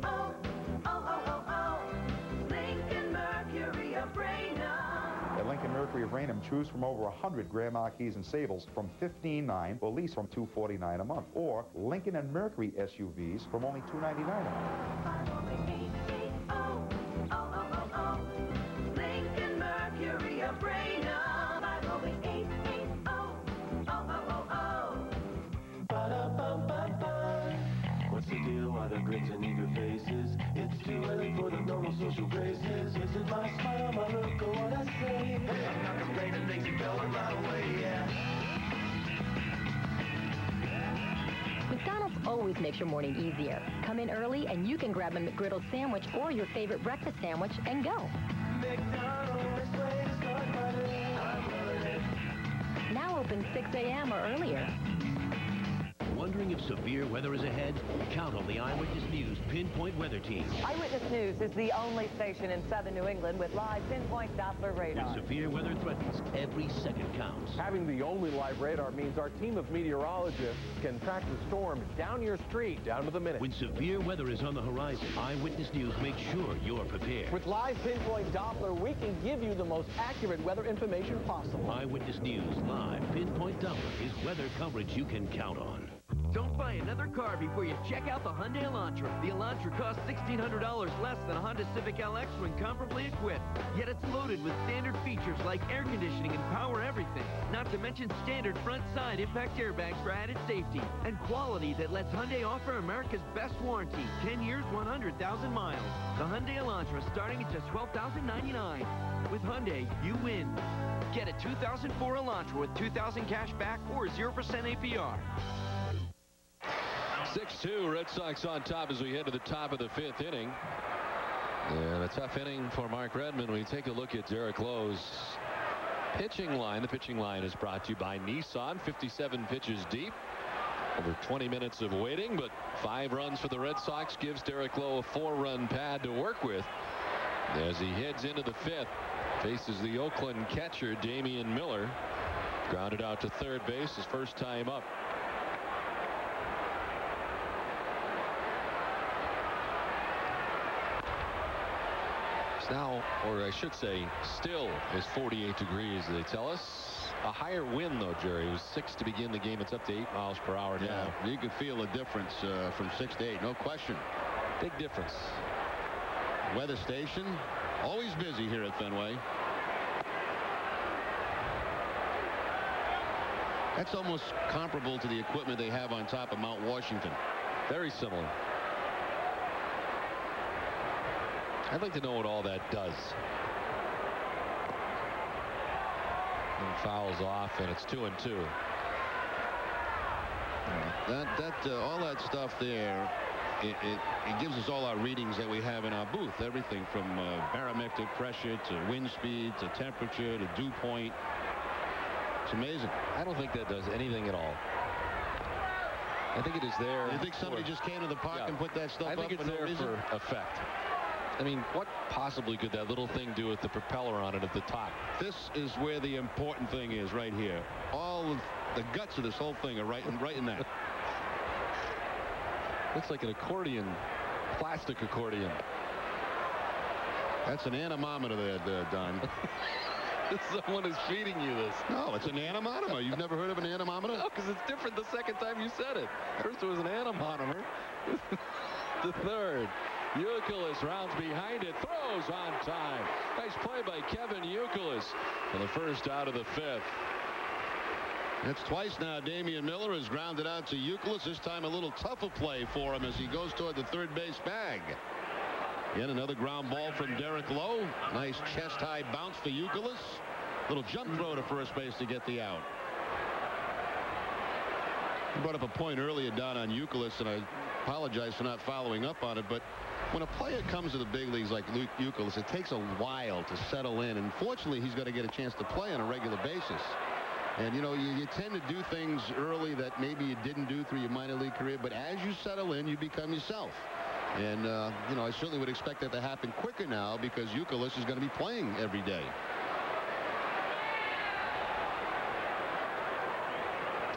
508-880-0000. Lincoln Mercury of Raynham. At Lincoln Mercury of Raynham, choose from over 100 Grand Marquis and Sables from $15,900 or lease from $249 a month, or Lincoln and Mercury SUVs from only $299 a month. 508-880-0000. Lincoln Mercury of Raynham. 508-880-0000. What's the deal? Why the grins and eager faces? It's too early for the normal social graces. Is it my smile, my look, or what I say? Hey, I'm not complaining, things are going right away, yeah. McDonald's always makes your morning easier. Come in early and you can grab a McGriddle sandwich or your favorite breakfast sandwich and go. McDonald's, best way to start my day. I'm loving it. Now open 6 a.m. or earlier. Wondering if severe weather is ahead? Count on the Eyewitness News Pinpoint Weather Team. Eyewitness News is the only station in southern New England with live pinpoint Doppler radar. When severe weather threatens, every second counts. Having the only live radar means our team of meteorologists can track the storms down your street, down to the minute. When severe weather is on the horizon, Eyewitness News makes sure you're prepared. With live pinpoint Doppler, we can give you the most accurate weather information possible. Eyewitness News Live Pinpoint Doppler is weather coverage you can count on. Don't buy another car before you check out the Hyundai Elantra. The Elantra costs $1,600 less than a Honda Civic LX when comparably equipped. Yet it's loaded with standard features like air conditioning and power everything. Not to mention standard front side impact airbags for added safety. And quality that lets Hyundai offer America's best warranty. 10 years, 100,000 miles. The Hyundai Elantra starting at just $12,099. With Hyundai, you win. Get a 2004 Elantra with $2,000 cash back or 0% APR. 6-2, Red Sox on top as we head to the top of the 5th inning. And a tough inning for Mark Redman. We take a look at Derek Lowe's pitching line. The pitching line is brought to you by Nissan. 57 pitches deep. Over 20 minutes of waiting, but 5 runs for the Red Sox gives Derek Lowe a 4-run pad to work with. As he heads into the 5th, faces the Oakland catcher, Damian Miller. Grounded out to third base, his first time up. Now, or I should say, still is 48 degrees, they tell us. A higher wind, though, Jerry. It was 6 to begin the game. It's up to 8 miles per hour now. Yeah, you can feel a difference from 6 to 8, no question. Big difference. Weather station, always busy here at Fenway. That's almost comparable to the equipment they have on top of Mount Washington. Very similar. I'd like to know what all that does. And fouls off, and it's 2-2. All that stuff there, it gives us all our readings that we have in our booth. Everything from barometric pressure to wind speed to temperature to dew point. It's amazing. I don't think that does anything at all. I think it is there. You think somebody just came to the park and put that stuff up? I think it's there for effect. I mean, what possibly could that little thing do with the propeller on it at the top? This is where the important thing is, right here. All of the guts of this whole thing are right in that. Looks like an accordion, plastic accordion. That's an anemometer there, Don. Someone is feeding you this. No, it's an anemometer. You've never heard of an anemometer? No, because it's different the second time you said it. First it was an anemometer. The third. Youkilis rounds behind it, throws on time. Nice play by Kevin Youkilis for the first out of the 5th. That's twice now. Damian Miller has grounded out to Youkilis. This time a little tougher play for him as he goes toward the third base bag. Again, another ground ball from Derek Lowe. Nice chest-high bounce for Youkilis. Little jump throw to first base to get the out. You brought up a point earlier, Don, on Youkilis, and I apologize for not following up on it, but when a player comes to the big leagues like Luke Youkilis, it takes a while to settle in, and fortunately he's got to get a chance to play on a regular basis. And you know, you tend to do things early that maybe you didn't do through your minor league career, but as you settle in, you become yourself. And you know, I certainly would expect that to happen quicker now because Youkilis is going to be playing every day.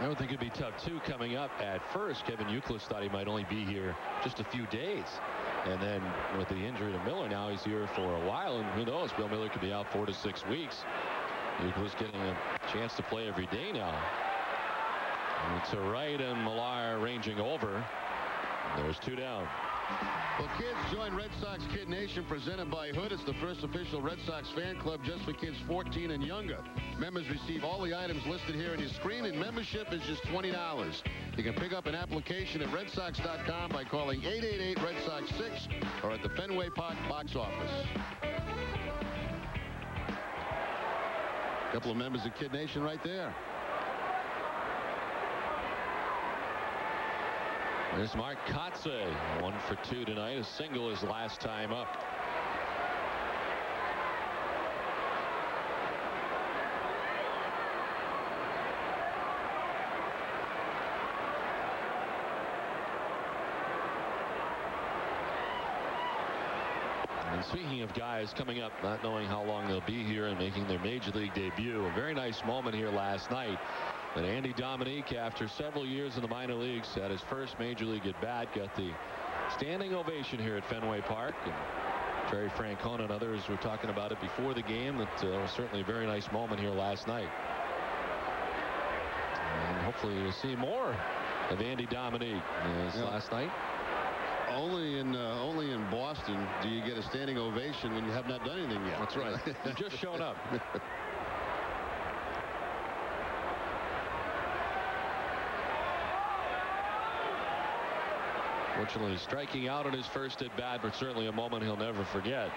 I would think it'd be tough too coming up at first. Kevin Youkilis thought he might only be here just a few days. And then with the injury to Miller, now he's here for a while. And who knows, Bill Miller could be out 4 to 6 weeks. Youkilis getting a chance to play every day now. And to right, and Millar ranging over. There's 2 down. Well, kids, join Red Sox Kid Nation presented by Hood. It's the first official Red Sox fan club just for kids 14 and younger. Members receive all the items listed here on your screen, and membership is just $20. You can pick up an application at redsox.com by calling 888-RED-SOX-6 or at the Fenway Park box office. A couple of members of Kid Nation right there. There's Mark Kotze, 1 for 2 tonight. A single his last time up. And speaking of guys coming up, not knowing how long they'll be here and making their major league debut, a very nice moment here last night. But Andy Dominique, after several years in the minor leagues, had his first major league at bat, got the standing ovation here at Fenway Park. And Terry Francona and others were talking about it before the game. That was certainly a very nice moment here last night. And hopefully you'll see more of Andy Dominique last night. Only in Boston do you get a standing ovation when you have not done anything yet. That's right. You've just shown up. Fortunately, striking out on his first at bat, but certainly a moment he'll never forget.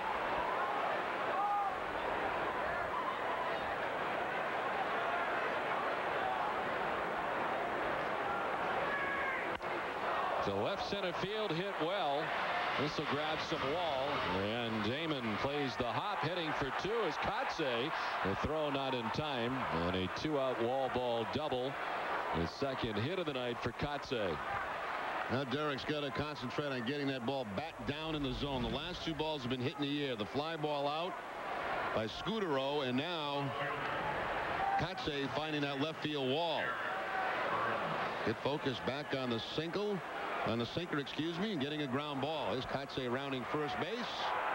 So left center field hit well. This will grab some wall, and Damon plays the hop, heading for two as Kotze. The throw not in time, and a 2-out wall ball double. His second hit of the night for Kotze. Now Derek's got to concentrate on getting that ball back down in the zone. The last two balls have been hit in the air. The fly ball out by Scudero, and now Kotze finding that left field wall. Get focused back on the sinker, and getting a ground ball. Here's Kotze rounding first base,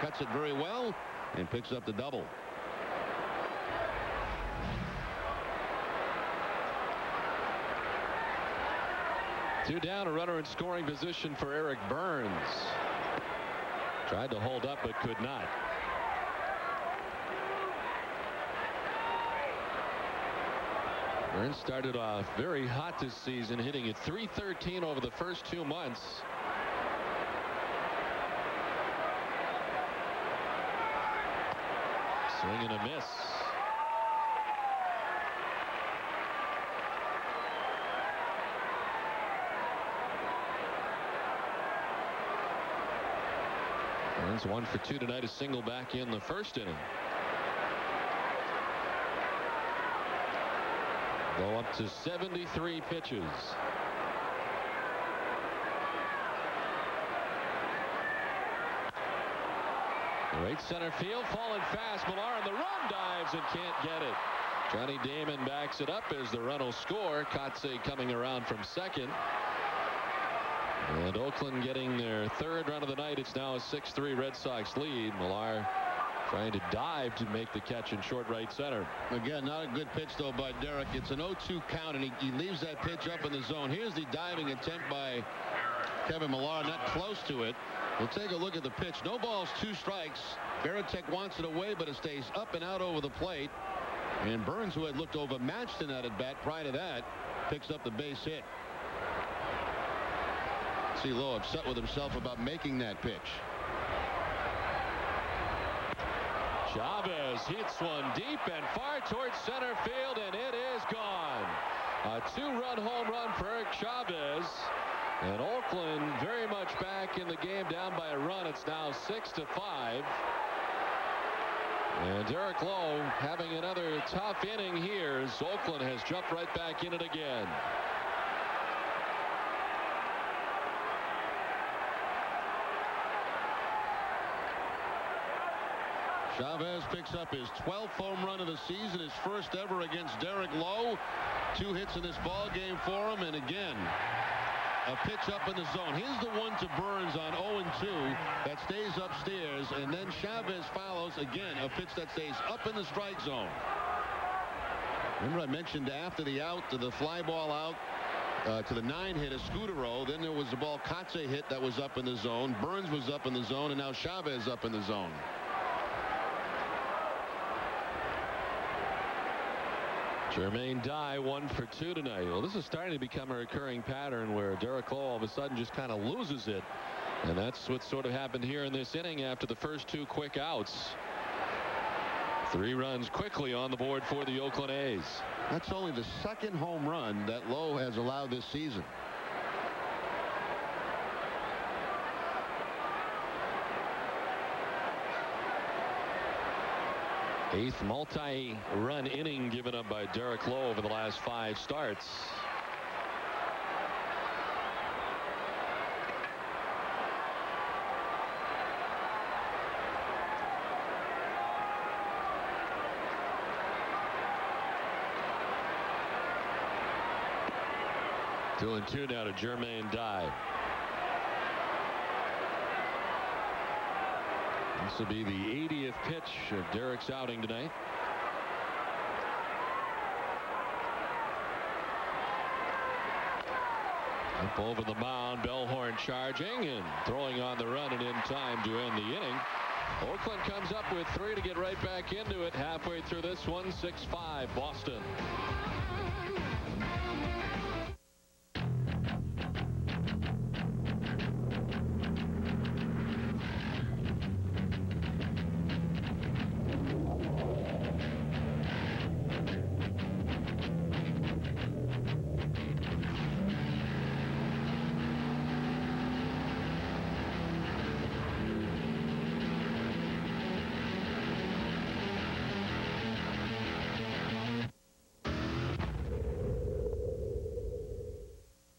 cuts it very well, and picks up the double. Two down, a runner in scoring position for Eric Burns. Tried to hold up, but could not. Burns started off very hot this season, hitting at .313 over the first 2 months. Swing and a miss. Burns 1 for 2 tonight, a single back in the first inning. Go up to 73 pitches. Right center field, falling fast. Millar on the run, dives and can't get it. Johnny Damon backs it up as the run will score. Kotze coming around from second. And Oakland getting their third run of the night. It's now a 6-3 Red Sox lead. Millar trying to dive to make the catch in short right center. Again, not a good pitch though by Derek. It's an 0-2 count, and he leaves that pitch up in the zone. Here's the diving attempt by Kevin Millar, not close to it. We'll take a look at the pitch. No balls, 2 strikes. Veritek wants it away, but it stays up and out over the plate. And Burns, who had looked overmatched in that at bat prior to that, picks up the base hit. See Lowe upset with himself about making that pitch. Chavez hits one deep and far towards center field, and it is gone. A 2-run home run for Eric Chavez. And Oakland very much back in the game, down by a run. It's now 6-5. And Derek Lowe having another tough inning here as Oakland has jumped right back in it again. Chavez picks up his 12th home run of the season, his first ever against Derek Lowe. 2 hits in this ball game for him, and again, a pitch up in the zone. Here's the one to Burns on 0-2 that stays upstairs, and then Chavez follows again a pitch that stays up in the strike zone. Remember I mentioned after the out, to the fly ball out to the 9 hit of Scudero, then there was the ball Kotze hit that was up in the zone. Burns was up in the zone, and now Chavez up in the zone. Jermaine Dye 1 for 2 tonight. Well, this is starting to become a recurring pattern where Derek Lowe all of a sudden just kind of loses it. And that's what sort of happened here in this inning after the first 2 quick outs. 3 runs quickly on the board for the Oakland A's. That's only the 2nd home run that Lowe has allowed this season. Eighth multi-run inning given up by Derek Lowe over the last 5 starts. Two and 2 now to Jermaine Dye. This will be the 80th pitch of Derek's outing tonight. Up over the mound, Bellhorn charging and throwing on the run and in time to end the inning. Oakland comes up with 3 to get right back into it halfway through this one. 6-5 Boston.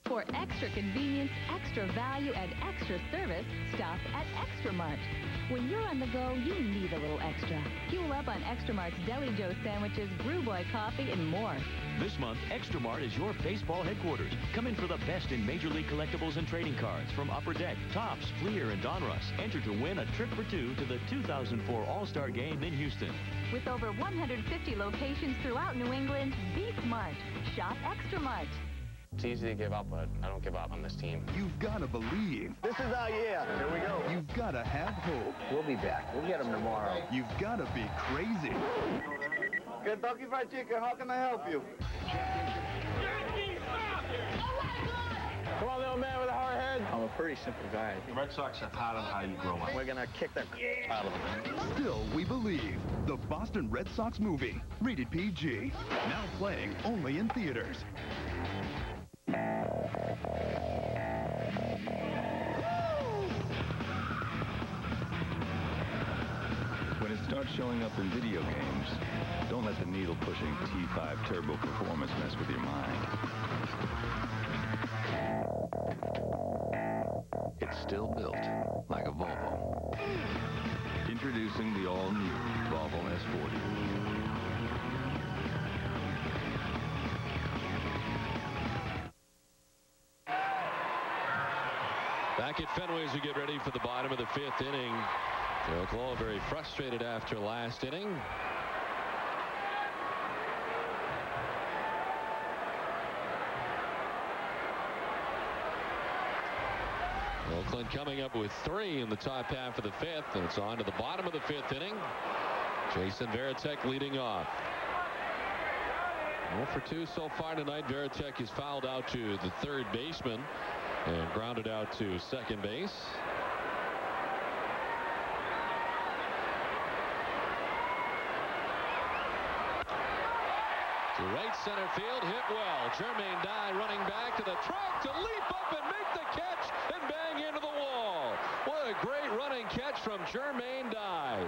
For extra convenience, extra value, and extra service, stop at Extra Mart. When you're on the go, you need a little extra. Fuel up on Extra Mart's Deli Joe sandwiches, Brew Boy coffee, and more. This month, Extra Mart is your baseball headquarters. Come in for the best in Major League collectibles and trading cards from Upper Deck, Topps, Fleer, and Donruss. Enter to win a trip for 2 to the 2004 All-Star Game in Houston. With over 150 locations throughout New England, be smart. Shop Extra Mart. It's easy to give up, but I don't give up on this team. You've got to believe. This is our year. Here we go. You've got to have hope. We'll be back. We'll get them tomorrow. You've got to be crazy. Kentucky Fried Chicken, how can I help you? Come on, little man with a hard head. I'm a pretty simple guy. The Red Sox are part of how you grow up. We're going to kick the out of them. Still, we believe. The Boston Red Sox movie. Rated PG. Now playing only in theaters. When it starts showing up in video games, don't let the needle-pushing T5 Turbo performance mess with your mind. It's still built like a Volvo. Introducing the all-new Volvo S40. Back at Fenway as we get ready for the bottom of the 5th inning. Lowe very frustrated after last inning. Oakland coming up with 3 in the top half of the 5th, and it's on to the bottom of the 5th inning. Jason Varitek leading off. 0 for 2 so far tonight. Varitek is fouled out to the third baseman and grounded out to second base. To right center field, hit well. Jermaine Dye running back to the track to leap up and make the catch and bang into the wall. What a great running catch from Jermaine Dye.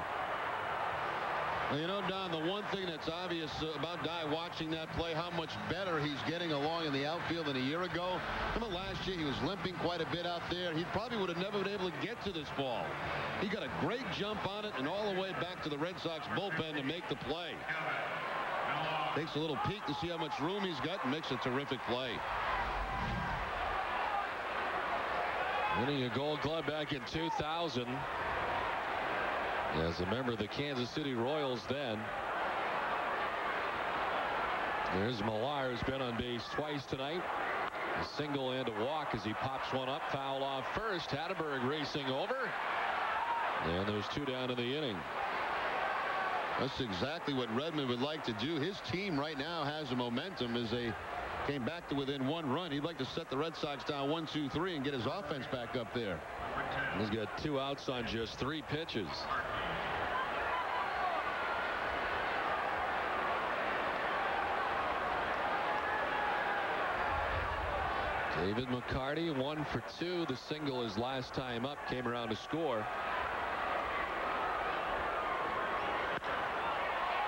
Well, you know, Don, the one thing that's obvious about Dye watching that play, how much better he's getting along in the outfield than a year ago. Remember last year, he was limping quite a bit out there. He probably would have never been able to get to this ball. He got a great jump on it and all the way back to the Red Sox bullpen to make the play. Takes a little peek to see how much room he's got and makes a terrific play. Winning a Gold Glove back in 2000. As a member of the Kansas City Royals then. There's Millar, who's been on base twice tonight. A single and a walk as he pops one up. Foul off first. Hatteberg racing over. And there's 2 down in the inning. That's exactly what Redman would like to do. His team right now has a momentum as they came back to within 1 run. He'd like to set the Red Sox down 1, 2, 3 and get his offense back up there. He's got 2 outs on just 3 pitches. David McCarty 1 for 2. The single his last time up, came around to score.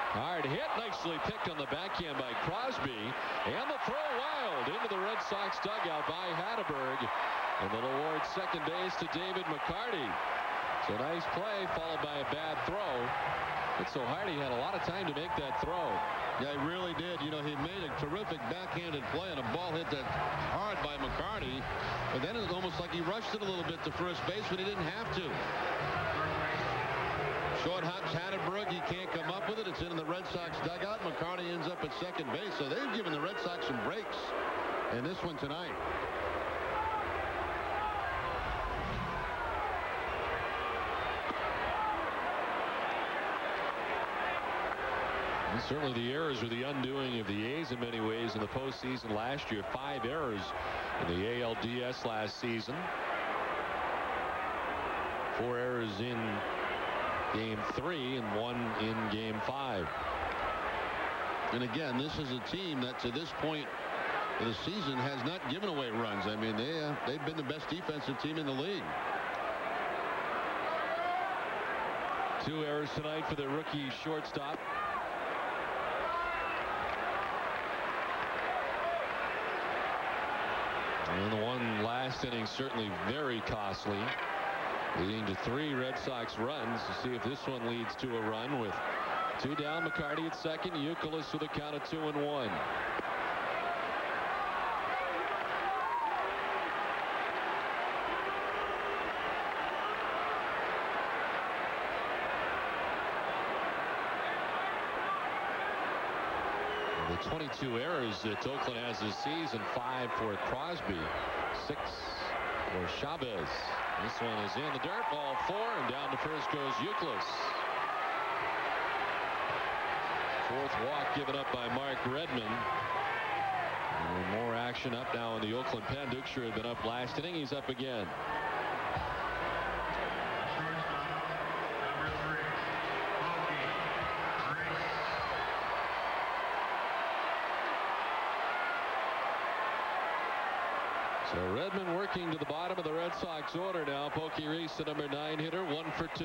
Hard hit, nicely picked on the backhand by Crosby, and the throw wild into the Red Sox dugout by Hatteberg, and then awards second base to David McCarty. It's a nice play followed by a bad throw. It's so hard, he had a lot of time to make that throw. Yeah, he really did. You know, he made a terrific backhanded play and a ball hit that hard by McCarty, but then it was almost like he rushed it a little bit to first base, but he didn't have to. Short hops Hatteberg, he can't come up with it. It's in the Red Sox dugout. McCarty ends up at second base, so they've given the Red Sox some breaks in this one tonight. And certainly the errors are the undoing of the A's in many ways in the postseason last year. 5 errors in the ALDS last season. 4 errors in Game 3 and 1 in Game 5. And again, this is a team that to this point of the season has not given away runs. I mean, they've been the best defensive team in the league. 2 errors tonight for the rookie shortstop. And the one last inning certainly very costly, leading to 3 Red Sox runs. To see if this one leads to a run with 2 down. McCarty at second. Youkilis with a count of 2-1. The 22 errors that Oakland has this season, 5 for Crosby, 6 for Chavez. This one is in the dirt. Ball 4, and down to first goes Youkilis. 4th walk given up by Mark Redman. And more action up now in the Oakland pen. Duxer had been up last inning. He's up again. So Redman working to the bottom of the Red Sox order now. Pokey Reese, the number 9 hitter, 1 for 2.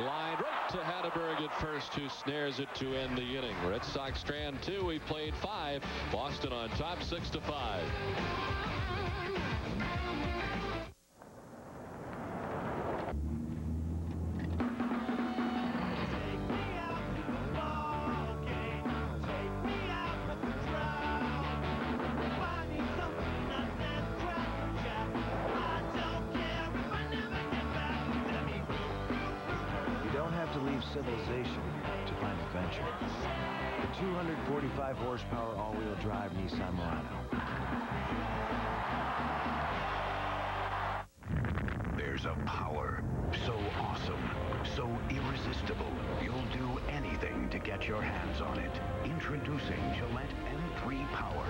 Line right to Hatteberg at first, who snares it to end the inning. Red Sox strand 2. We played 5. Boston on top, 6-5. Civilization to find adventure. The 245 horsepower all-wheel drive Nissan Murano. There's a power so awesome, so irresistible, you'll do anything to get your hands on it. Introducing Gillette M3 Power.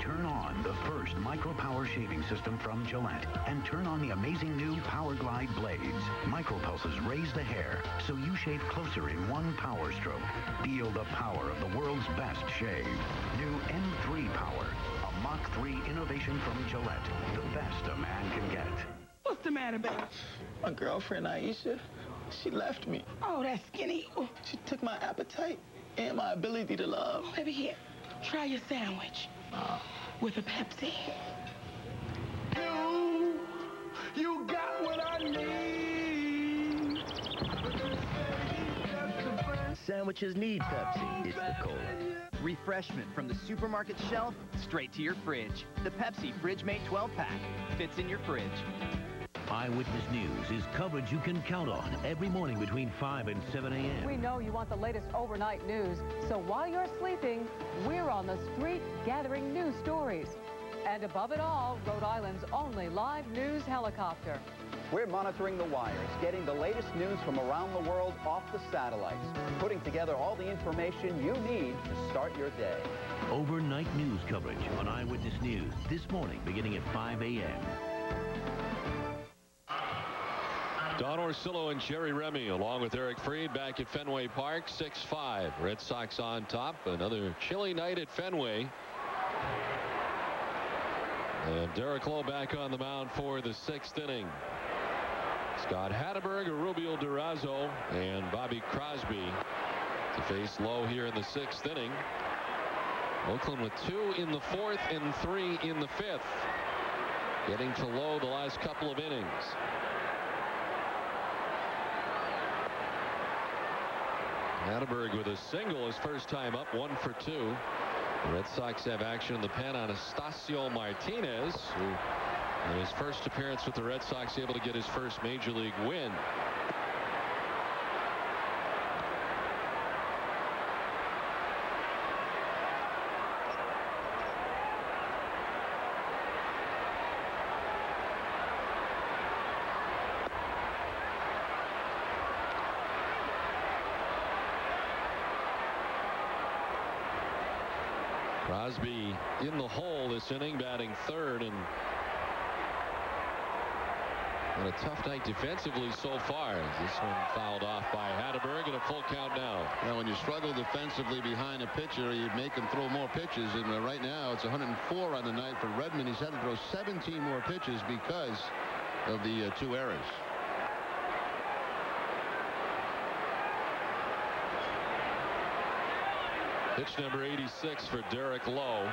Turn on the first micro power shaving system from Gillette and turn on the amazing new Power Glide blades. Micro pulses raise the hair so you shave closer in one power stroke. Feel the power of the world's best shave. New M3 Power, a Mach 3 innovation from Gillette. The best a man can get. What's the matter, baby? My girlfriend, Aisha, she left me. Oh, that skinny. She took my appetite and my ability to love. Oh, baby, here, try your sandwich with a Pepsi. You got what I need. Sandwiches need Pepsi. It's the cola. Refreshment from the supermarket shelf straight to your fridge. The Pepsi Fridge Mate 12-pack fits in your fridge. Eyewitness News is coverage you can count on every morning between 5 and 7 a.m. We know you want the latest overnight news, so while you're sleeping, we're on the street gathering news stories. And above it all, Rhode Island's only live news helicopter. We're monitoring the wires, getting the latest news from around the world off the satellites, putting together all the information you need to start your day. Overnight news coverage on Eyewitness News this morning beginning at 5 a.m. Don Orsillo and Jerry Remy along with Eric Freed back at Fenway Park, 6-5. Red Sox on top. Another chilly night at Fenway. And Derek Lowe back on the mound for the 6th inning. Scott Hatteberg, Rubio Durazo, and Bobby Crosby to face Lowe here in the 6th inning. Oakland with 2 in the 4th and 3 in the 5th. Getting to Lowe the last couple of innings. Hatteberg with a single his first time up, 1 for 2. The Red Sox have action in the pen on Estacio Martinez, who in his first appearance with the Red Sox able to get his first major league win. Crosby in the hole this inning, batting third, and a tough night defensively so far. This one fouled off by Hatteberg, and a full count now. Now, when you struggle defensively behind a pitcher, you make him throw more pitches, and right now it's 104 on the night for Redman. He's had to throw 17 more pitches because of the 2 errors. Pitch number 86 for Derek Lowe.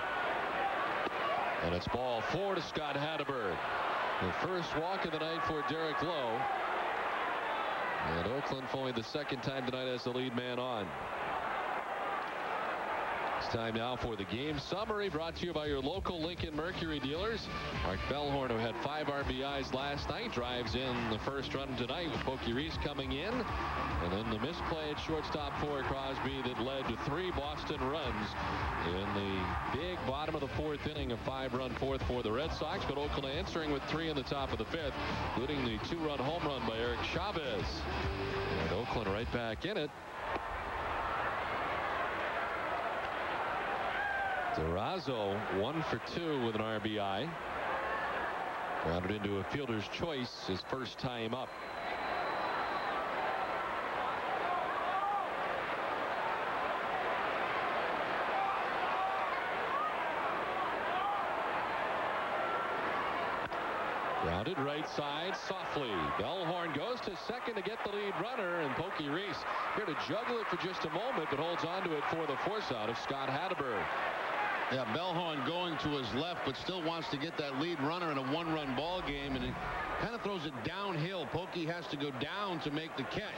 And it's ball 4 to Scott Hatteberg. The first walk of the night for Derek Lowe. And Oakland for only the second time tonight as the lead man on. It's time now for the game summary, brought to you by your local Lincoln Mercury dealers. Mark Bellhorn, who had 5 RBIs last night, drives in the first run tonight with Pokey Reese coming in. And then the misplay at shortstop for Crosby that led to 3 Boston runs in the big bottom of the 4th inning, a 5-run 4th for the Red Sox. But Oakland answering with 3 in the top of the 5th, including the 2-run home run by Eric Chavez. And Oakland right back in it. Durazo 1 for 2 with an RBI. Grounded into a fielder's choice his first time up. Grounded right side softly. Bellhorn goes to second to get the lead runner, and Pokey Reese here to juggle it for just a moment, but holds on to it for the force out of Scott Hatteberg. Yeah, Bellhorn going to his left, but still wants to get that lead runner in a 1-run ball game, and it kind of throws it downhill. Pokey has to go down to make the catch.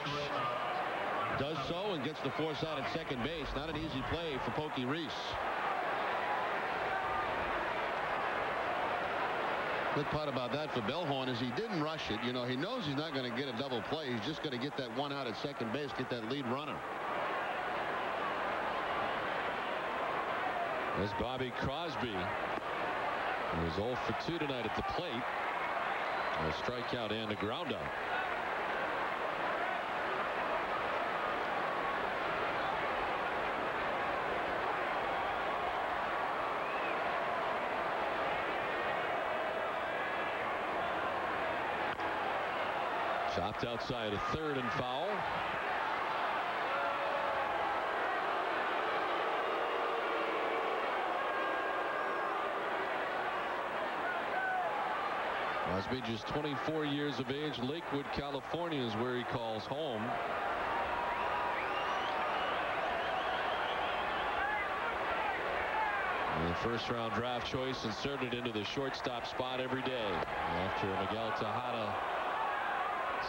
Does so and gets the force out at second base. Not an easy play for Pokey Reese. Good part about that for Bellhorn is he didn't rush it. You know, he knows he's not going to get a double play. He's just going to get that one out at second base, get that lead runner. There's Bobby Crosby. He was 0 for 2 tonight at the plate. A strikeout and a ground out. Chopped outside a third and foul. Crosby just 24 years of age. Lakewood, California is where he calls home. And the first-round draft choice inserted into the shortstop spot every day after Miguel Tejada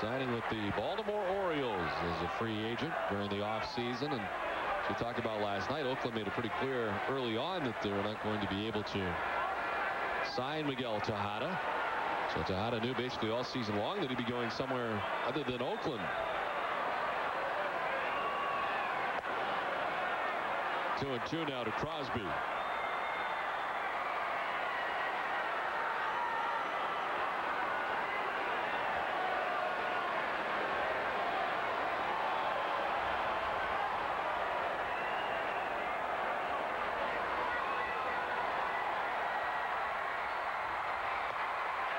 signing with the Baltimore Orioles as a free agent during the offseason. And as we talked about last night, Oakland made it pretty clear early on that they were not going to be able to sign Miguel Tejada. So Tejada knew basically all season long that he'd be going somewhere other than Oakland. 2-2 now to Crosby.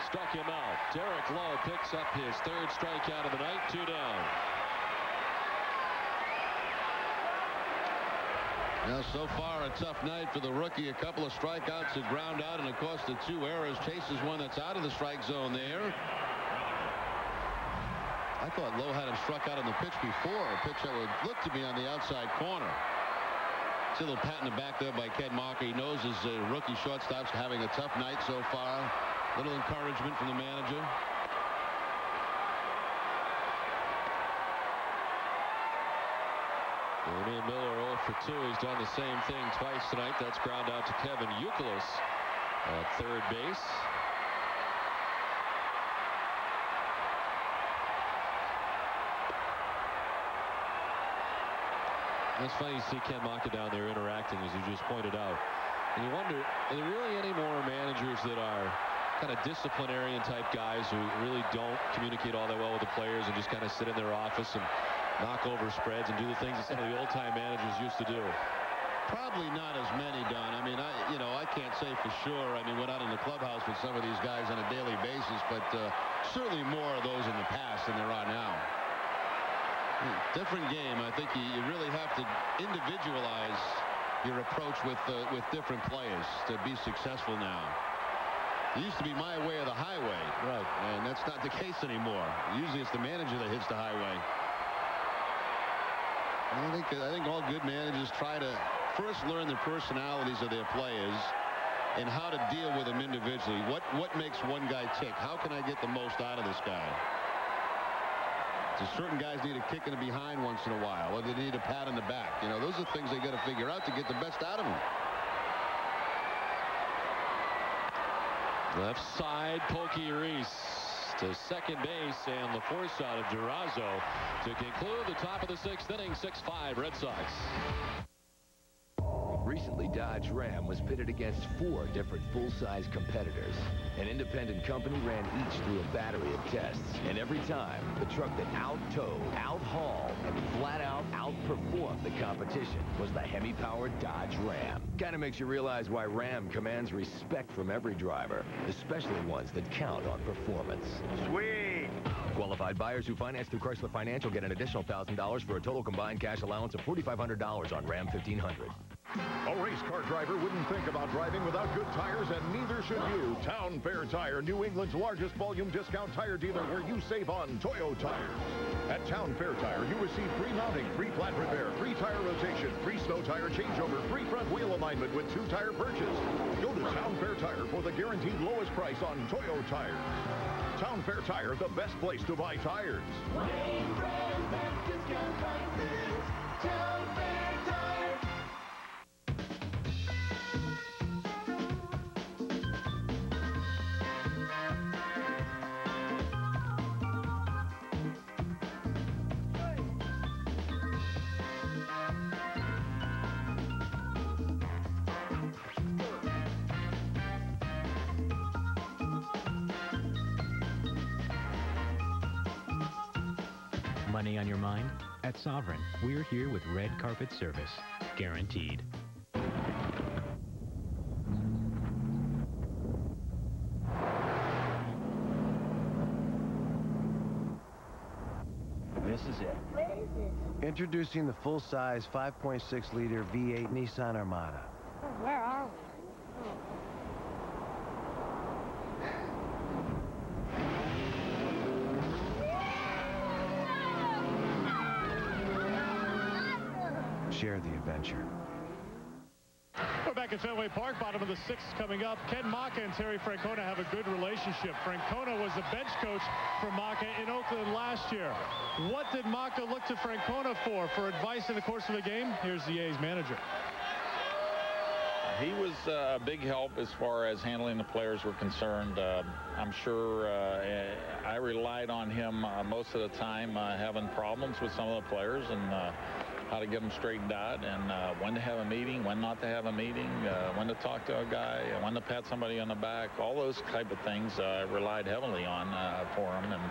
Struck him out. Derek Lowe picks up his 3rd strikeout of the night. 2 down. Now, so far, a tough night for the rookie. A couple of strikeouts, a ground out, and of course the 2 errors. Chases one that's out of the strike zone there. I thought Lowe had him struck out on the pitch before. A pitch that would look to be on the outside corner. See a little pat in the back there by Ken Marker. He knows his rookie shortstop's having a tough night so far. Little encouragement from the manager. Damian Miller 0 for 2. He's done the same thing twice tonight. That's ground out to Kevin Youkilis at third base. It's funny to see Ken Marker down there interacting, as you just pointed out. And you wonder, are there really any more managers that are kind of disciplinarian type guys who really don't communicate all that well with the players and just kind of sit in their office and knock over spreads and do the things that some of the old-time managers used to do? Probably not as many, Don. I mean, I can't say for sure. I mean, we're not in the clubhouse with some of these guys on a daily basis, but certainly more of those in the past than there are now. Different game. I think you really have to individualize your approach with different players to be successful now. It used to be my way or the highway. Right. And that's not the case anymore. Usually it's the manager that hits the highway. I think all good managers try to first learn the personalities of their players and how to deal with them individually. What makes one guy tick? How can I get the most out of this guy? So certain guys need a kick in the behind once in a while, or they need a pat in the back. Those are things they got to figure out to get the best out of them. Left side, Pokey Reese to second base, and the force out of Durazo to conclude the top of the 6th inning. 6-5 Red Sox. Recently, Dodge Ram was pitted against 4 different full-size competitors. An independent company ran each through a battery of tests, and every time, the truck that out-towed, out-hauled, and flat-out outperformed the competition was the Hemi-powered Dodge Ram. Kind of makes you realize why Ram commands respect from every driver, especially ones that count on performance. Sweet! Qualified buyers who finance through Chrysler Financial get an additional $1,000 for a total combined cash allowance of $4,500 on Ram 1500. A race car driver wouldn't think about driving without good tires, and neither should you. Town Fair Tire, New England's largest volume discount tire dealer, where you save on Toyo tires. At Town Fair Tire, you receive free mounting, free flat repair, free tire rotation, free snow tire changeover, free front wheel alignment with 2-tire purchase. Go to Town Fair Tire for the guaranteed lowest price on Toyo tires. Town Fair Tire, the best place to buy tires. Town Fair Tire. Money on your mind? At Sovereign, we're here with red carpet service. Guaranteed. This is it. Where is this? Introducing the full-size 5.6-liter V8 Nissan Armada. Where are we? Share the adventure. We're back at Fenway Park, bottom of the 6th coming up. Ken Maka and Terry Francona have a good relationship. Francona was the bench coach for Maka in Oakland last year. What did Maka look to Francona for advice in the course of the game? Here's the A's manager. He was a big help as far as handling the players were concerned. I'm sure I relied on him most of the time, having problems with some of the players and how to get them straightened out, and when to have a meeting, when not to have a meeting, when to talk to a guy, when to pat somebody on the back. All those type of things I relied heavily on for him. And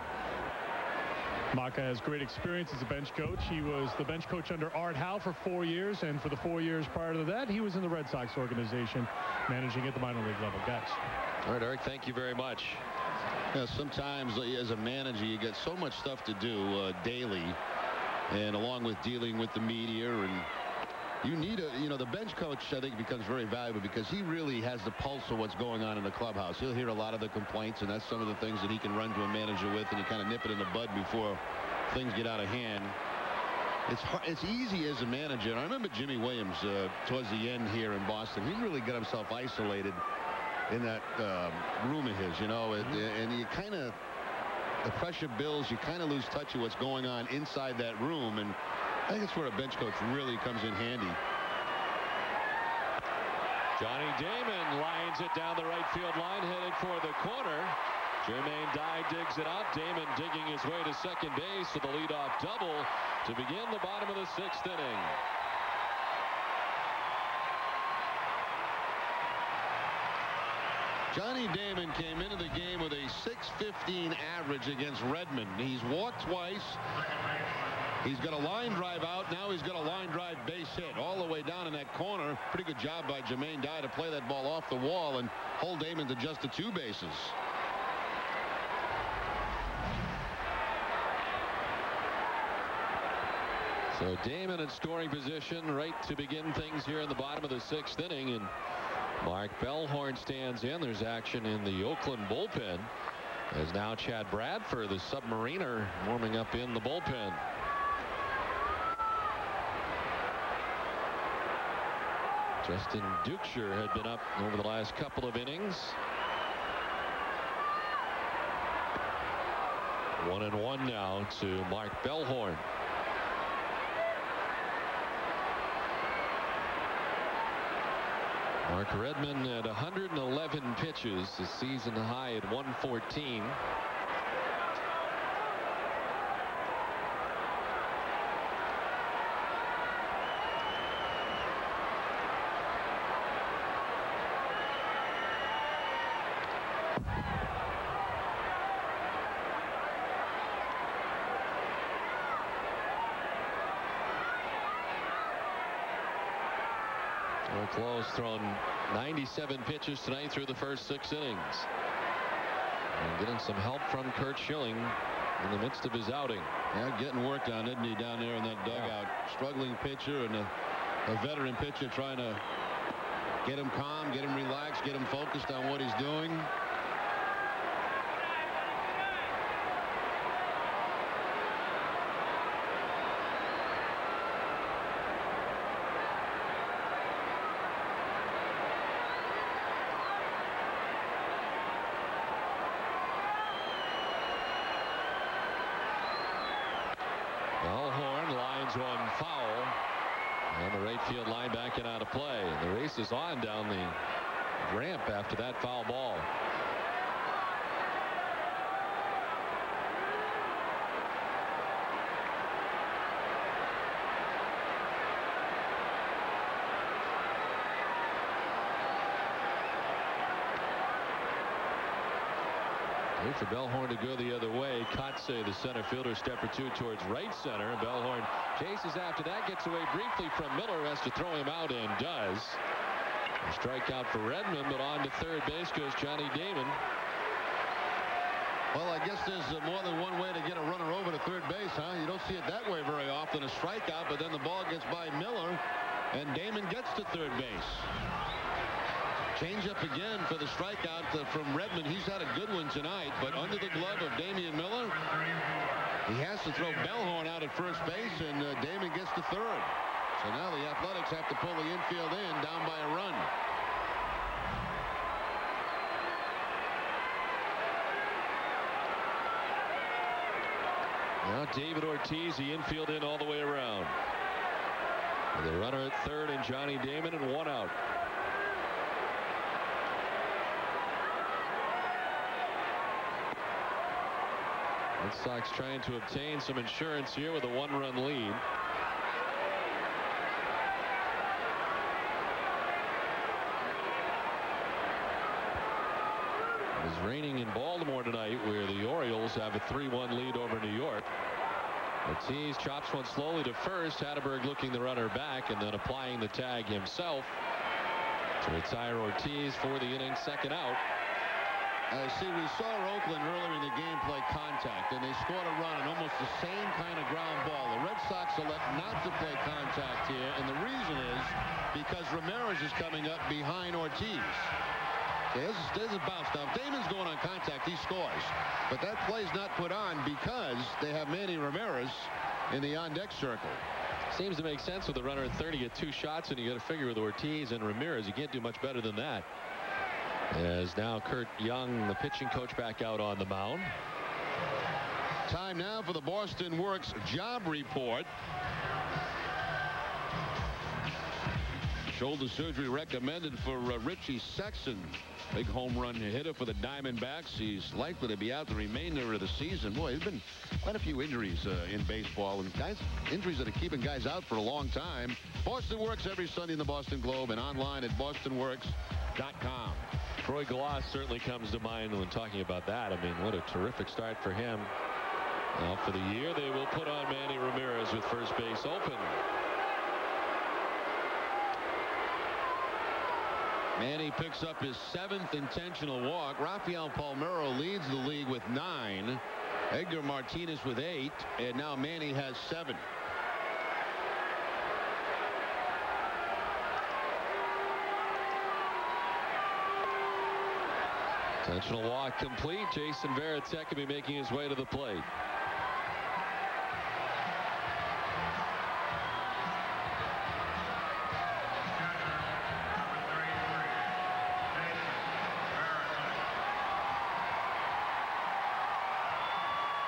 Maka has great experience as a bench coach. He was the bench coach under Art Howe for 4 years, and for the 4 years prior to that, he was in the Red Sox organization, managing at the minor league level. Guys. All right, Eric, thank you very much. Sometimes as a manager, you get so much stuff to do daily, and along with dealing with the media, and you need the bench coach, I think, becomes very valuable because he really has the pulse of what's going on in the clubhouse. He'll hear a lot of the complaints, and that's some of the things that he can run to a manager with, and you kind of nip it in the bud before things get out of hand. It's easy as a manager. And I remember Jimmy Williams towards the end here in Boston. He really got himself isolated in that room of his, and you kind of, the pressure builds, you kind of lose touch of what's going on inside that room, and I think it's where a bench coach really comes in handy. Johnny Damon lines it down the right field line, headed for the corner. Jermaine Dye digs it out. Damon digging his way to second base with a leadoff double to begin the bottom of the 6th inning. Johnny Damon came into the game with a .615 average against Redman. He's walked twice. He's got a line drive out. Now he's got a line drive base hit all the way down in that corner. pretty good job by Jermaine Dye to play that ball off the wall and hold Damon to just the 2 bases. So Damon in scoring position right to begin things here in the bottom of the 6th inning, and Mark Bellhorn stands in. There's action in the Oakland bullpen as now Chad Bradford, the Submariner, warming up in the bullpen. Justin Duchscher had been up over the last couple of innings. 1-1 now to Mark Bellhorn. Mark Redman at 111 pitches, the season high at 114. Lowe's thrown 97 pitches tonight through the first 6 innings. And getting some help from Curt Schilling in the midst of his outing. Yeah, getting work done, isn't he, down there in that dugout? Struggling pitcher and a veteran pitcher trying to get him calm, get him relaxed, get him focused on what he's doing. One foul, and the right field line backing out of play. And the race is on down the ramp after that foul ball. Wait for Bellhorn to go the other way. Kotze, the center fielder, step or 2 towards right center. Bellhorn chases after that, gets away briefly from Miller, has to throw him out and does. A strikeout for Redman, but on to third base goes Johnny Damon. Well, I guess there's more than one way to get a runner over to third base, huh? You don't see it that way very often, a strikeout, but then the ball gets by Miller, and Damon gets to third base. Change up again for the strikeout from Redman. He's had a good one tonight, but under the glove of Damian Miller, he has to throw Bellhorn out at first base, and Damon gets to third. So now the Athletics have to pull the infield in, down by a run. Now David Ortiz, the infield in all the way around. The runner at third and Johnny Damon, and 1 out. Red Sox trying to obtain some insurance here with a 1-run lead. It is raining in Baltimore tonight, where the Orioles have a 3-1 lead over New York. Ortiz chops one slowly to first. Hatteberg looking the runner back and then applying the tag himself to retire Ortiz for the inning, 2nd out. See, we saw Oakland earlier in the game play contact, and they scored a run on almost the same kind of ground ball. The Red Sox elect not to play contact here, and the reason is because Ramirez is coming up behind Ortiz. Okay, there's a bounce. Now, if Damon's going on contact, he scores. But that play's not put on because they have Manny Ramirez in the on-deck circle. Seems to make sense with the runner at third. You get 2 shots, and you got to figure with Ortiz and Ramirez, you can't do much better than that. As now Curt Young, the pitching coach, back out on the mound. Time now for the Boston Works job report. Shoulder surgery recommended for Richie Sexson. Big home run hitter for the Diamondbacks. He's likely to be out the remainder of the season. Boy, there's been quite a few injuries in baseball, and injuries that are keeping guys out for a long time. Boston Works every Sunday in the Boston Globe and online at bostonworks.com. Troy Glaus certainly comes to mind when talking about that. I mean, what a terrific start for him. Now for the year, they will put on Manny Ramirez with first base open. Manny picks up his 7th intentional walk. Rafael Palmeiro leads the league with 9. Edgar Martinez with 8. And now Manny has 7. Intentional walk complete. Jason Varitek will be making his way to the plate.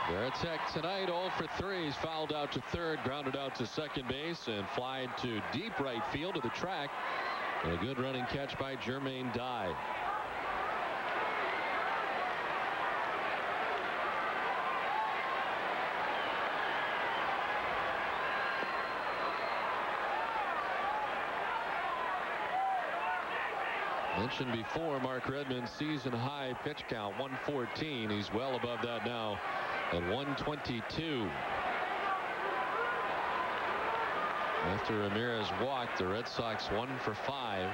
Varitek tonight 0 for 3. He's fouled out to third, grounded out to second base, and flied to deep right field to the track. And a good running catch by Jermaine Dye. Mentioned before, Mark Redman's season high pitch count 114. He's well above that now at 122. After Ramirez walked, the Red Sox 1 for 5.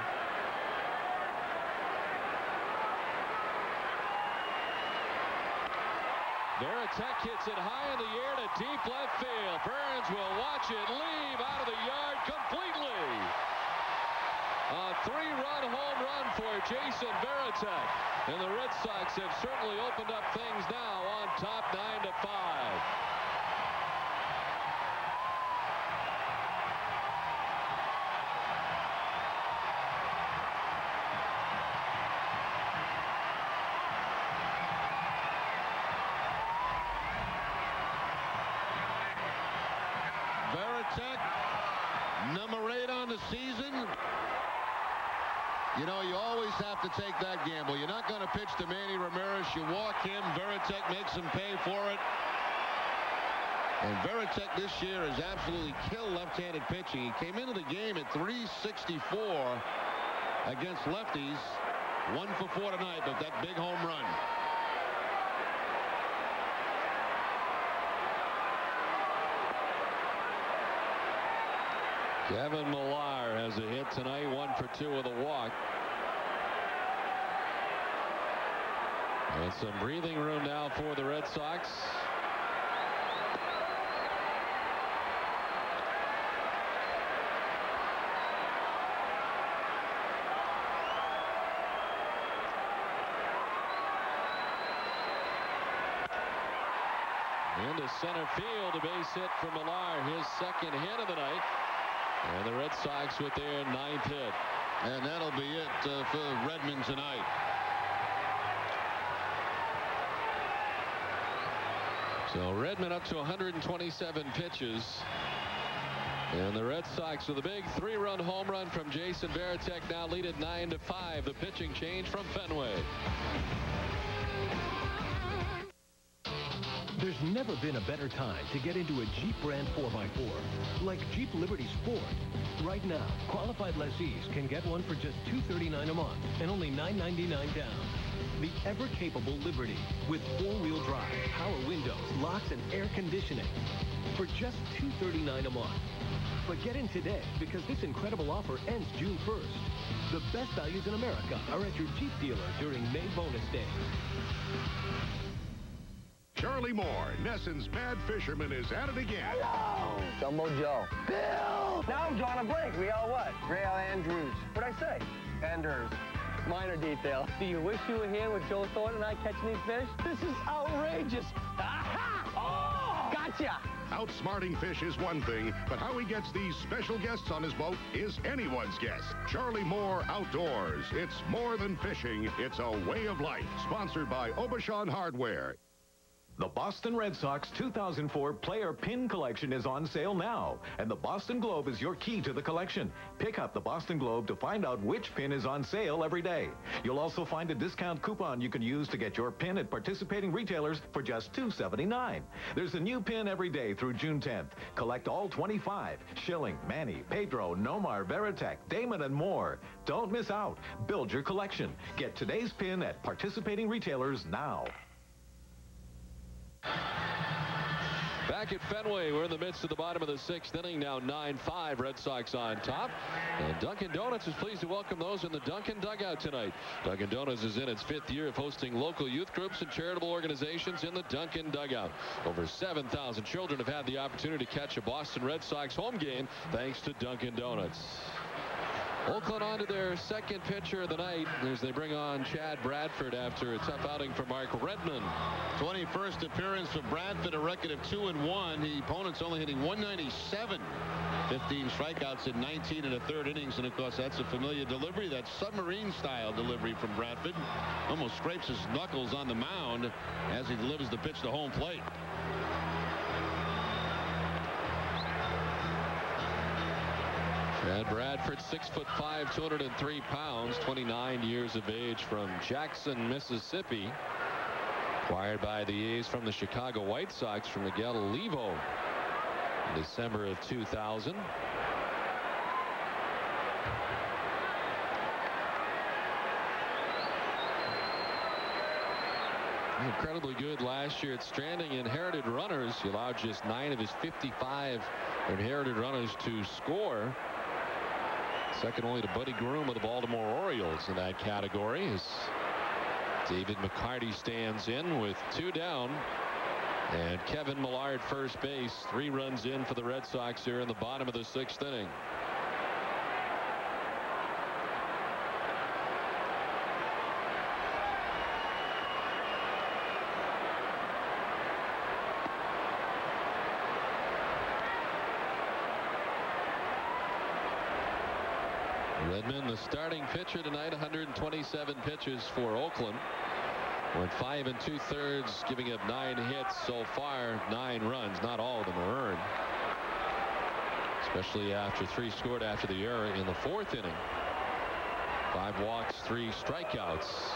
Varitek hits it high in the air to deep left field. Burns will watch it leave out of the yard completely. A 3-run home run for Jason Varitek. And the Red Sox have certainly opened up things now on top 9-5. Varitek, number 8 on the season. You know, you always have to take that gamble. You're not going to pitch to Manny Ramirez. You walk him. Varitek makes him pay for it. And Varitek this year has absolutely killed left-handed pitching. He came into the game at 364 against lefties. 1 for 4 tonight, but that big home run. Kevin Millar has a hit tonight, 1 for 2 with a walk. And some breathing room now for the Red Sox. Into center field, a base hit for Millar, his 2nd hit of the night. And the Red Sox with their 9th hit. And that'll be it for Redman tonight. So Redman up to 127 pitches. And the Red Sox with a big 3-run home run from Jason Varitek now lead it 9-5. The pitching change from Fenway. There's never been a better time to get into a Jeep brand 4x4, like Jeep Liberty Sport. Right now, qualified lessees can get one for just $239 a month and only $999 down. The ever-capable Liberty with 4-wheel drive, power windows, locks, and air conditioning for just $239 a month. But get in today because this incredible offer ends June 1st. The best values in America are at your Jeep dealer during May bonus day. Charlie Moore, Nesson's Bad Fisherman, is at it again. Hello! Jumbo Joe. Bill! Now I'm drawing a blank. We all what? Rail Andrews. What'd I say? Anders. Minor detail. Do you wish you were here with Joe Thornton and I catching these fish? This is outrageous. Aha! Oh! Gotcha! Outsmarting fish is one thing, but how he gets these special guests on his boat is anyone's guess. Charlie Moore Outdoors. It's more than fishing. It's a way of life. Sponsored by Obashan Hardware. The Boston Red Sox 2004 Player Pin Collection is on sale now, and the Boston Globe is your key to the collection. Pick up the Boston Globe to find out which pin is on sale every day. You'll also find a discount coupon you can use to get your pin at participating retailers for just $2.79. There's a new pin every day through June 10th. Collect all 25. Schilling, Manny, Pedro, Nomar, Varitek, Damon, and more. Don't miss out. Build your collection. Get today's pin at participating retailers now. Back at Fenway, we're in the midst of the bottom of the 6th inning. Now 9-5, Red Sox on top. And Dunkin' Donuts is pleased to welcome those in the Dunkin' Dugout tonight. Dunkin' Donuts is in its 5th year of hosting local youth groups and charitable organizations in the Dunkin' Dugout. Over 7,000 children have had the opportunity to catch a Boston Red Sox home game thanks to Dunkin' Donuts. Oakland on to their second pitcher of the night as they bring on Chad Bradford after a tough outing for Mark Redman. 21st appearance for Bradford, a record of 2-1. The opponent's only hitting 197. 15 strikeouts in 19 and a third innings, and of course that's a familiar delivery, that submarine style delivery from Bradford. Almost scrapes his knuckles on the mound as he delivers the pitch to home plate. Chad Bradford, 6'5", 203 pounds, 29 years of age, from Jackson, Mississippi. Acquired by the A's from the Chicago White Sox from Miguel Olivo in December of 2000. Incredibly good last year at stranding inherited runners. He allowed just 9 of his 55 inherited runners to score. Second only to Buddy Groom of the Baltimore Orioles in that category, as David McCarty stands in with 2 down. And Kevin Millard first base, 3 runs in for the Red Sox here in the bottom of the 6th inning. Redman, the starting pitcher tonight, 127 pitches for Oakland. Went 5 2/3, giving up 9 hits so far, 9 runs. Not all of them are earned, especially after 3 scored after the error in the 4th inning. 5 walks, 3 strikeouts.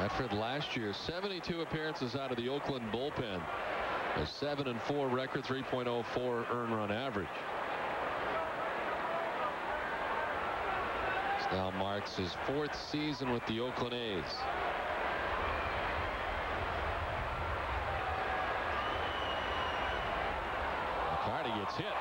Bradford last year, 72 appearances out of the Oakland bullpen. A 7-4 record, 3.04 earned run average. This now marks his 4th season with the Oakland A's. McCarty gets hit.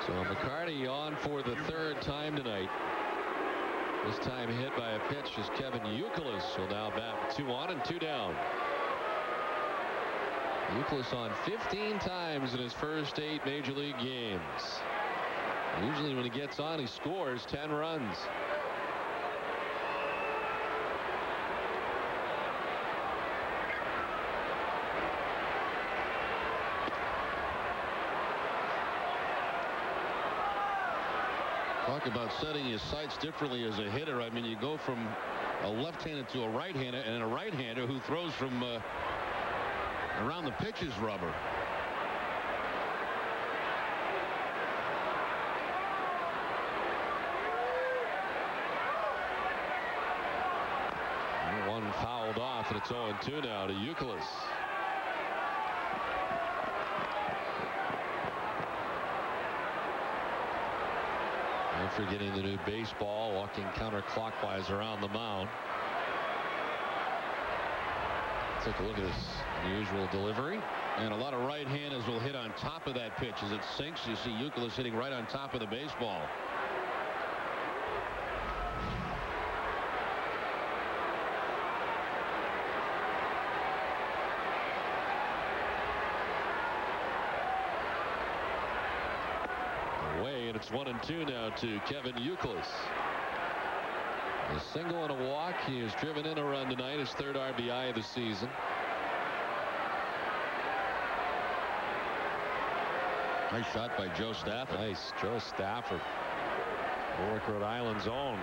So McCarty on for the 3rd time tonight. This time hit by a pitch as Kevin Youkilis will now bat with 2 on and 2 down. Youkilis on 15 times in his first 8 major league games. Usually when he gets on, he scores 10 runs. Talk about setting your sights differently as a hitter. I mean, you go from a left-hander to a right-hander, and a right-hander who throws from around the pitcher's rubber. One fouled off, and it's 0-2 now to Youkilis. After getting the new baseball, walking counterclockwise around the mound. Take a look at this unusual delivery. And a lot of right-handers will hit on top of that pitch as it sinks. You see Youkilis hitting right on top of the baseball. And it's 1-2 now to Kevin Youkilis. A single and a walk. He has driven in a run tonight, his 3rd RBI of the season. Nice shot by Joe Stafford. Nice, Joe Stafford, Warwick, Rhode Island's own.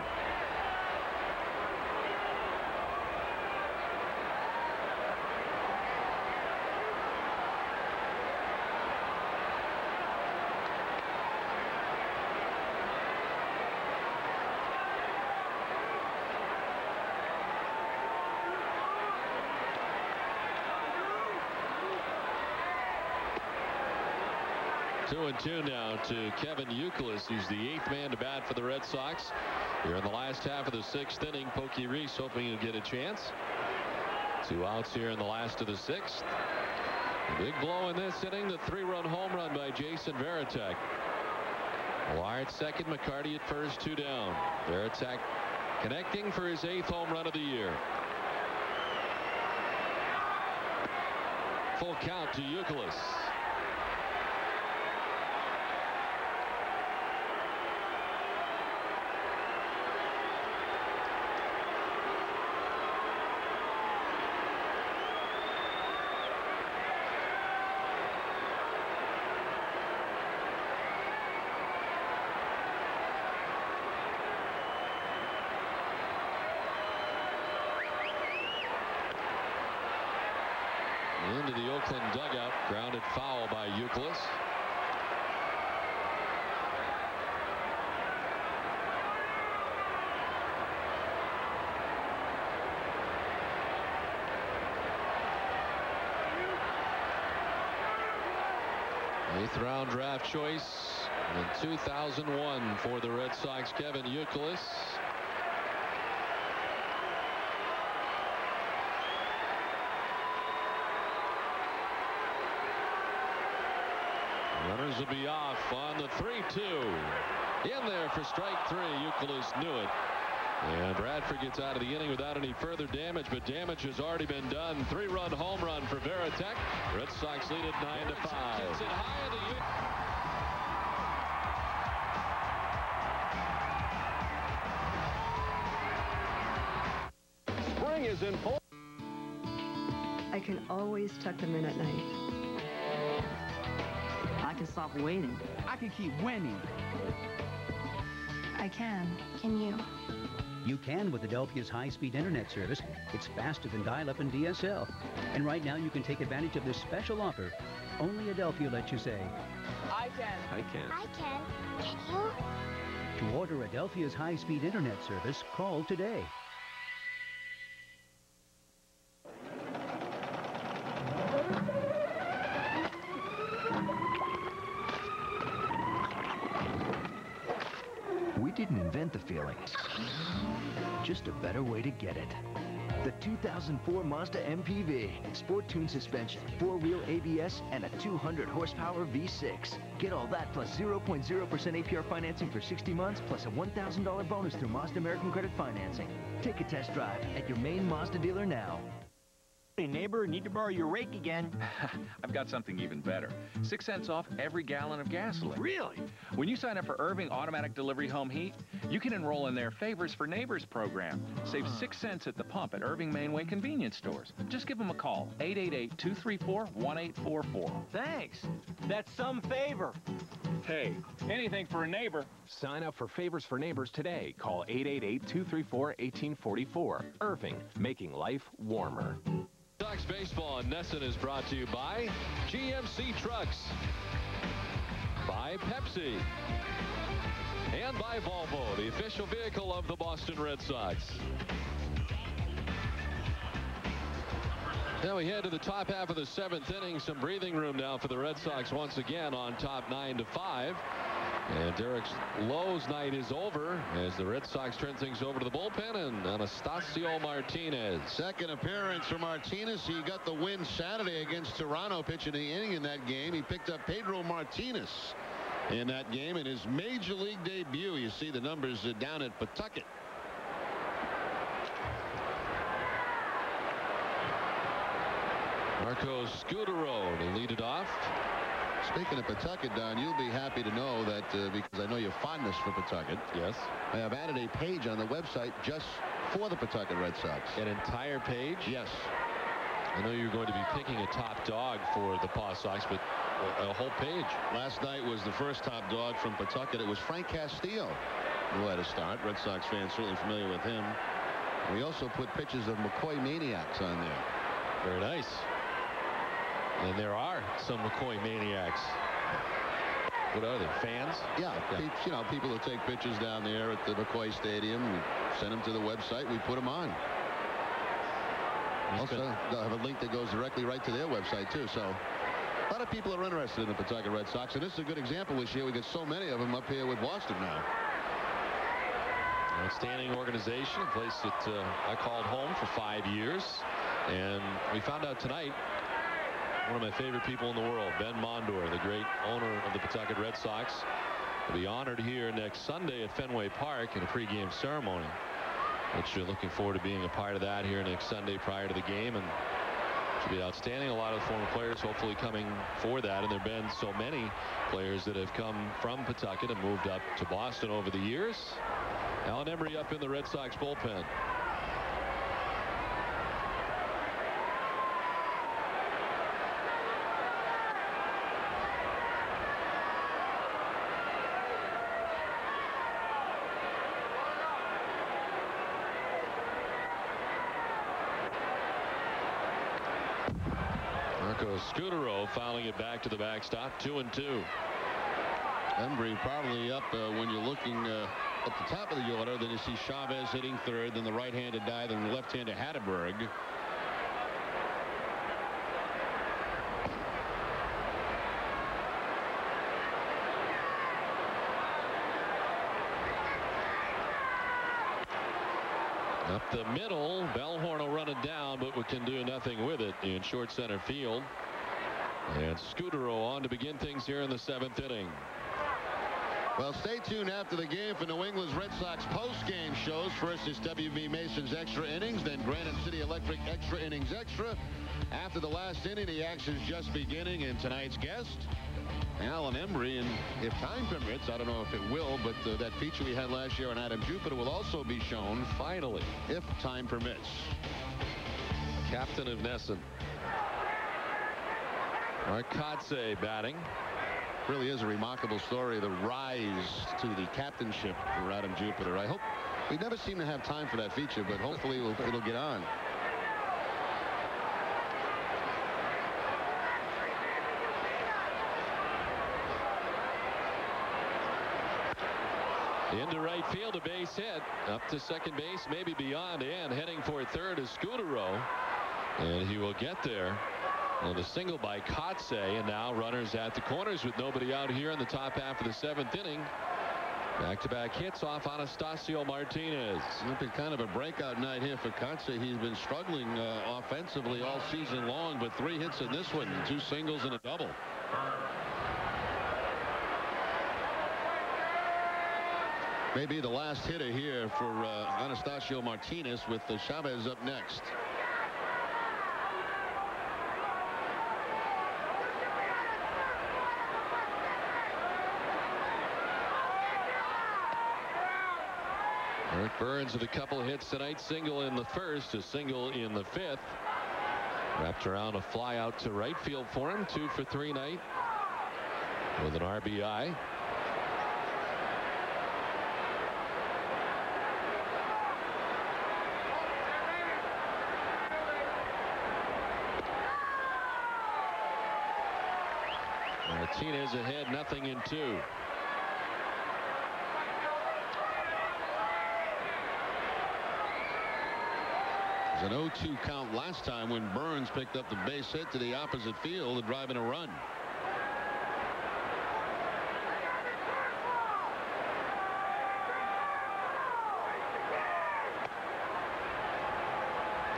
2-2 now to Kevin Youkilis. He's the 8th man to bat for the Red Sox. Here in the last half of the 6th inning, Pokey Reese hoping he'll get a chance. 2 outs here in the last of the 6th. A big blow in this inning, the 3-run home run by Jason Varitek. Wire at second, McCarty at first, 2 down. Varitek connecting for his 8th home run of the year. Full count to Youkilis. Into the Oakland dugout, grounded foul by Youkilis. Eighth round draft choice in 2001 for the Red Sox, Kevin Youkilis. Runners will be off on the 3-2. In there for strike 3. Youkilis knew it. And Bradford gets out of the inning without any further damage, but damage has already been done. 3-run home run for Varitek. Red Sox lead it 9-5. Gets it high in the Spring is in full. I can always tuck them in at night. I can stop waiting. I can keep winning. I can. Can you? You can with Adelphia's high-speed internet service. It's faster than dial-up and DSL. And right now you can take advantage of this special offer. Only Adelphia lets you say, I can. I can. I can. Can you? To order Adelphia's high-speed internet service, call today. We didn't invent the feeling, just a better way to get it. The 2004 Mazda MPV, sport tune suspension, 4-wheel ABS, and a 200 horsepower V6. Get all that plus 0.0% APR financing for 60 months, plus a $1,000 bonus through Mazda American Credit Financing. Take a test drive at your main Mazda dealer now. Hey neighbor, need to borrow your rake again. I've got something even better. 6 cents off every gallon of gasoline. Really? When you sign up for Irving Automatic Delivery Home Heat, you can enroll in their Favors for Neighbors program. Save 6 cents at the pump at Irving Mainway convenience stores. Just give them a call, 888-234-1844. Thanks. That's some favor. Hey, anything for a neighbor. Sign up for Favors for Neighbors today. Call 888-234-1844. Irving, making life warmer. Sox baseball in Nesson is brought to you by GMC Trucks, by Pepsi, and by Volvo, the official vehicle of the Boston Red Sox. Now we head to the top half of the 7th inning. Some breathing room now for the Red Sox once again on top 9-5. And Derek Lowe's night is over as the Red Sox turn things over to the bullpen and Anastasio Martinez. Second appearance for Martinez. He got the win Saturday against Toronto, pitching the inning in that game. He picked up Pedro Martinez in that game in his major league debut. You see the numbers down at Pawtucket. Marco Scudero to lead it off. Speaking of Pawtucket, Don, you'll be happy to know that because I know your fondness for Pawtucket. Yes. I have added a page on the website just for the Pawtucket Red Sox. An entire page? Yes. I know you're going to be picking a top dog for the Paw Sox, but a whole page. Last night was the first top dog from Pawtucket. It was Frank Castillo who had a start. Red Sox fans certainly familiar with him. We also put pictures of McCoy Maniacs on there. Very nice. And there are some McCoy Maniacs. What are they, fans? Yeah, you know, people who take pictures down there at the McCoy Stadium. We send them to the website. We put them on. Also, they'll have a link that goes directly right to their website, too. So A lot of people are interested in the Pawtucket Red Sox, and this is a good example this year. We get so many of them up here with Boston now. Outstanding organization, a place that I called home for 5 years. And we found out tonight, one of my favorite people in the world, Ben Mondor, the great owner of the Pawtucket Red Sox, will be honored here next Sunday at Fenway Park in a pregame ceremony, which you're looking forward to being a part of that here next Sunday prior to the game. And should be outstanding. A lot of the former players hopefully coming for that, and there have been so many players that have come from Pawtucket and moved up to Boston over the years. Alan Emery up in the Red Sox bullpen. Scudero fouling it back to the backstop. 2-2. Embry probably up when you're looking at the top of the order. Then you see Chavez hitting third, then the right-handed guy, then the left-handed Hatterberg. Up the middle, Bellhorn will run it down, but we can do nothing with it in short center field. And Scudero on to begin things here in the 7th inning. Well, stay tuned after the game for New England's Red Sox post-game shows. First is W.B. Mason's Extra Innings, then Granite City Electric Extra Innings Extra. After the last inning, the action's just beginning, and tonight's guest, Alan Emery. And if time permits, I don't know if it will, but that feature we had last year on Adam Jupiter will also be shown, finally, if time permits. Captain of Nesson. Arcadze batting. Really is a remarkable story, the rise to the captainship for Adam Jupiter. I hope we never seem to have time for that feature, but hopefully it'll get on. Into right field, a base hit. Up to second base, maybe beyond, and heading for third is Scudero. And he will get there on a single by Kotze, and now runners at the corners with nobody out here in the top half of the 7th inning. Back-to-back hits off Anastasio Martinez. It's been kind of a breakout night here for Kotze. He's been struggling offensively all season long, but 3 hits in this one, 2 singles and a double. Maybe the last hitter here for Anastasio Martinez, with Chavez up next. Eric Burns with a couple of hits tonight. Single in the first, a single in the 5th. Wrapped around a fly out to right field for him. 2 for 3 night with an RBI. Martinez ahead, 0-2. It was an 0-2 count last time when Burns picked up the base hit to the opposite field and driving a run.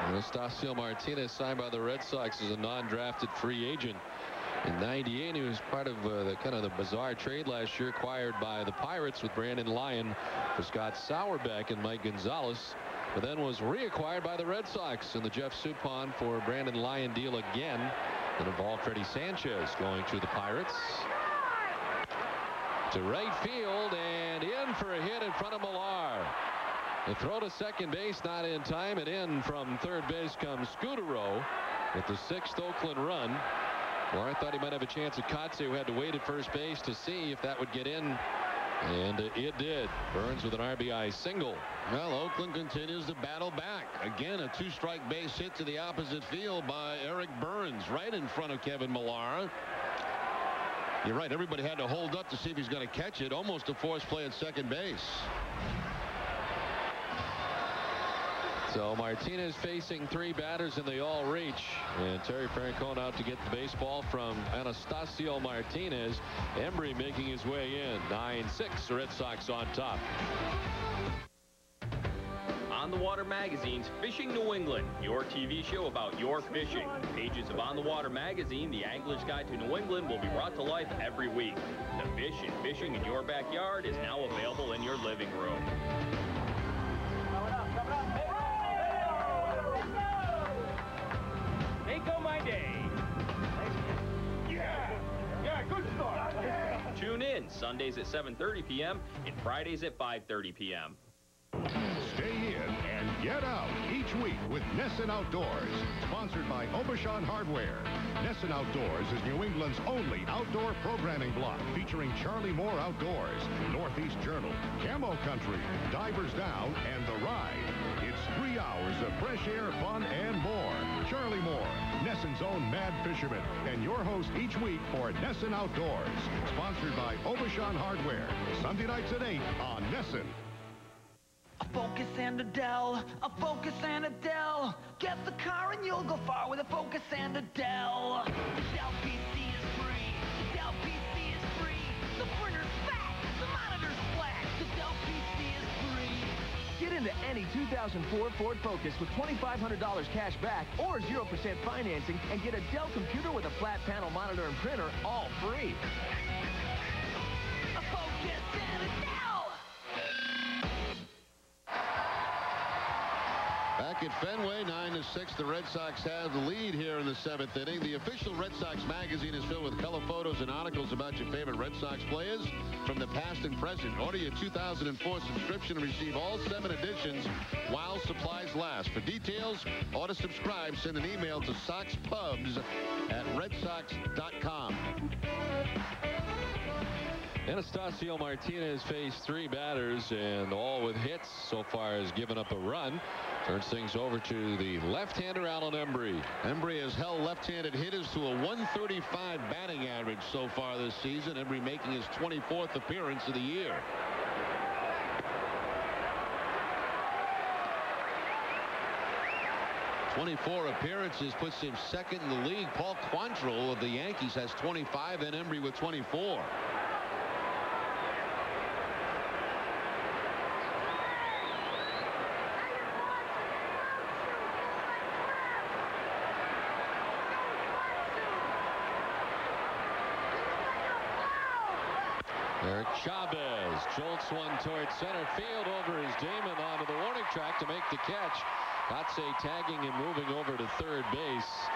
Anastasio Martinez signed by the Red Sox as a non-drafted free agent in '98. He was part of the bizarre trade last year, acquired by the Pirates with Brandon Lyon for Scott Sauerbeck and Mike Gonzalez, but then was reacquired by the Red Sox in the Jeff Suppan for Brandon Lyon deal again. That involved Freddie Sanchez going to the Pirates. To right field and in for a hit in front of Millar. The throw to second base not in time, and in from third base comes Scudero with the 6th Oakland run. Millar thought he might have a chance at Kotze, who had to wait at first base to see if that would get in, and it did. Burns with an RBI single. Well, Oakland continues to battle back. Again, a 2-strike base hit to the opposite field by Eric Burns, right in front of Kevin Millar. You're right, everybody had to hold up to see if he's going to catch it. Almost a forced play at second base. So Martinez facing 3 batters, and they all reach. And Terry Francona out to get the baseball from Anastasio Martinez. Embry making his way in. 9-6, Red Sox on top. On the Water Magazine's Fishing New England, your TV show about your fishing. Pages of On the Water Magazine, the Angler's Guide to New England, will be brought to life every week. The fish and fishing in your backyard is now available in your living room. Make go my day. Yeah, good start. Tune in Sundays at 7:30 p.m. and Fridays at 5:30 p.m. Stay in and get out each week with Nesson Outdoors, sponsored by Obashan Hardware. Nesson Outdoors is New England's only outdoor programming block featuring Charlie Moore Outdoors, Northeast Journal, Camo Country, Divers Down, and The Ride. It's 3 hours of fresh air, fun, and more. Charlie Moore, Nesson's own mad fisherman, and your host each week for Nesson Outdoors, sponsored by Obashan Hardware, Sunday nights at 8 on Nesson. A Focus and a Dell, a Focus and a Dell. Get the car and you'll go far with a Focus and a Dell. The Dell PC is free. The Dell PC is free. The printer's fat. The monitor's flat. The Dell PC is free. Get into any 2004 Ford Focus with $2,500 cash back or 0% financing and get a Dell computer with a flat panel monitor and printer all free. A Focus and a Dell. Back at Fenway, 9-6, the Red Sox have the lead here in the 7th inning. The official Red Sox magazine is filled with color photos and articles about your favorite Red Sox players from the past and present. Order your 2004 subscription and receive all 7 editions while supplies last. For details, or to subscribe, send an email to soxpubs@redsox.com. Anastasio Martinez faced 3 batters, and all with hits so far has given up a run. Turns things over to the left-hander, Alan Embry. Embry has held left-handed hitters to a 135 batting average so far this season. Embry making his 24th appearance of the year. .24 appearances puts him second in the league. Paul Quantrill of the Yankees has 25, and Embry with 24. Eric Chavez jolts one towards center field over his Damon onto the warning track to make the catch. Kotze tagging and moving over to third base.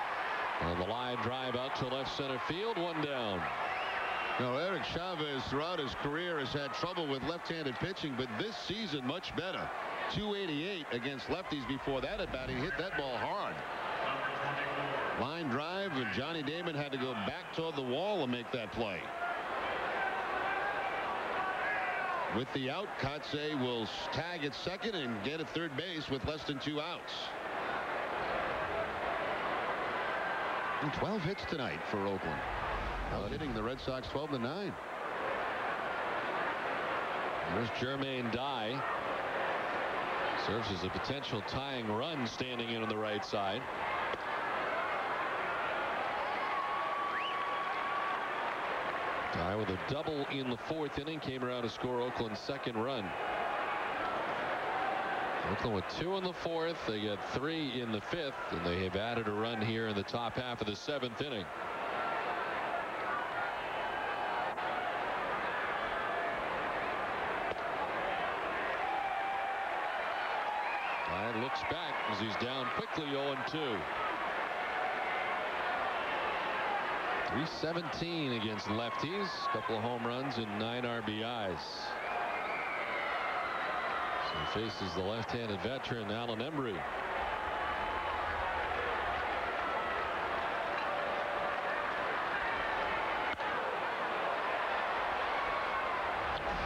On the line drive out to left center field, 1 down. Now, Eric Chavez throughout his career has had trouble with left-handed pitching, but this season much better. 288 against lefties. Before that at bat, he hit that ball hard. Line drive, and Johnny Damon had to go back toward the wall and make that play. With the out, Kotze will tag at second and get at third base with less than 2 outs. And 12 hits tonight for Oakland. Hitting the Red Sox 12-9. There's Jermaine Dye. Serves as a potential tying run standing in on the right side. Dye with a double in the 4th inning came around to score Oakland's 2nd run. Oakland with 2 in the 4th. They got 3 in the 5th, and they have added a run here in the top half of the 7th inning. Dye looks back as he's down quickly, 0-2. 317 against lefties. A couple of home runs and 9 RBIs. So he faces the left-handed veteran, Alan Embry.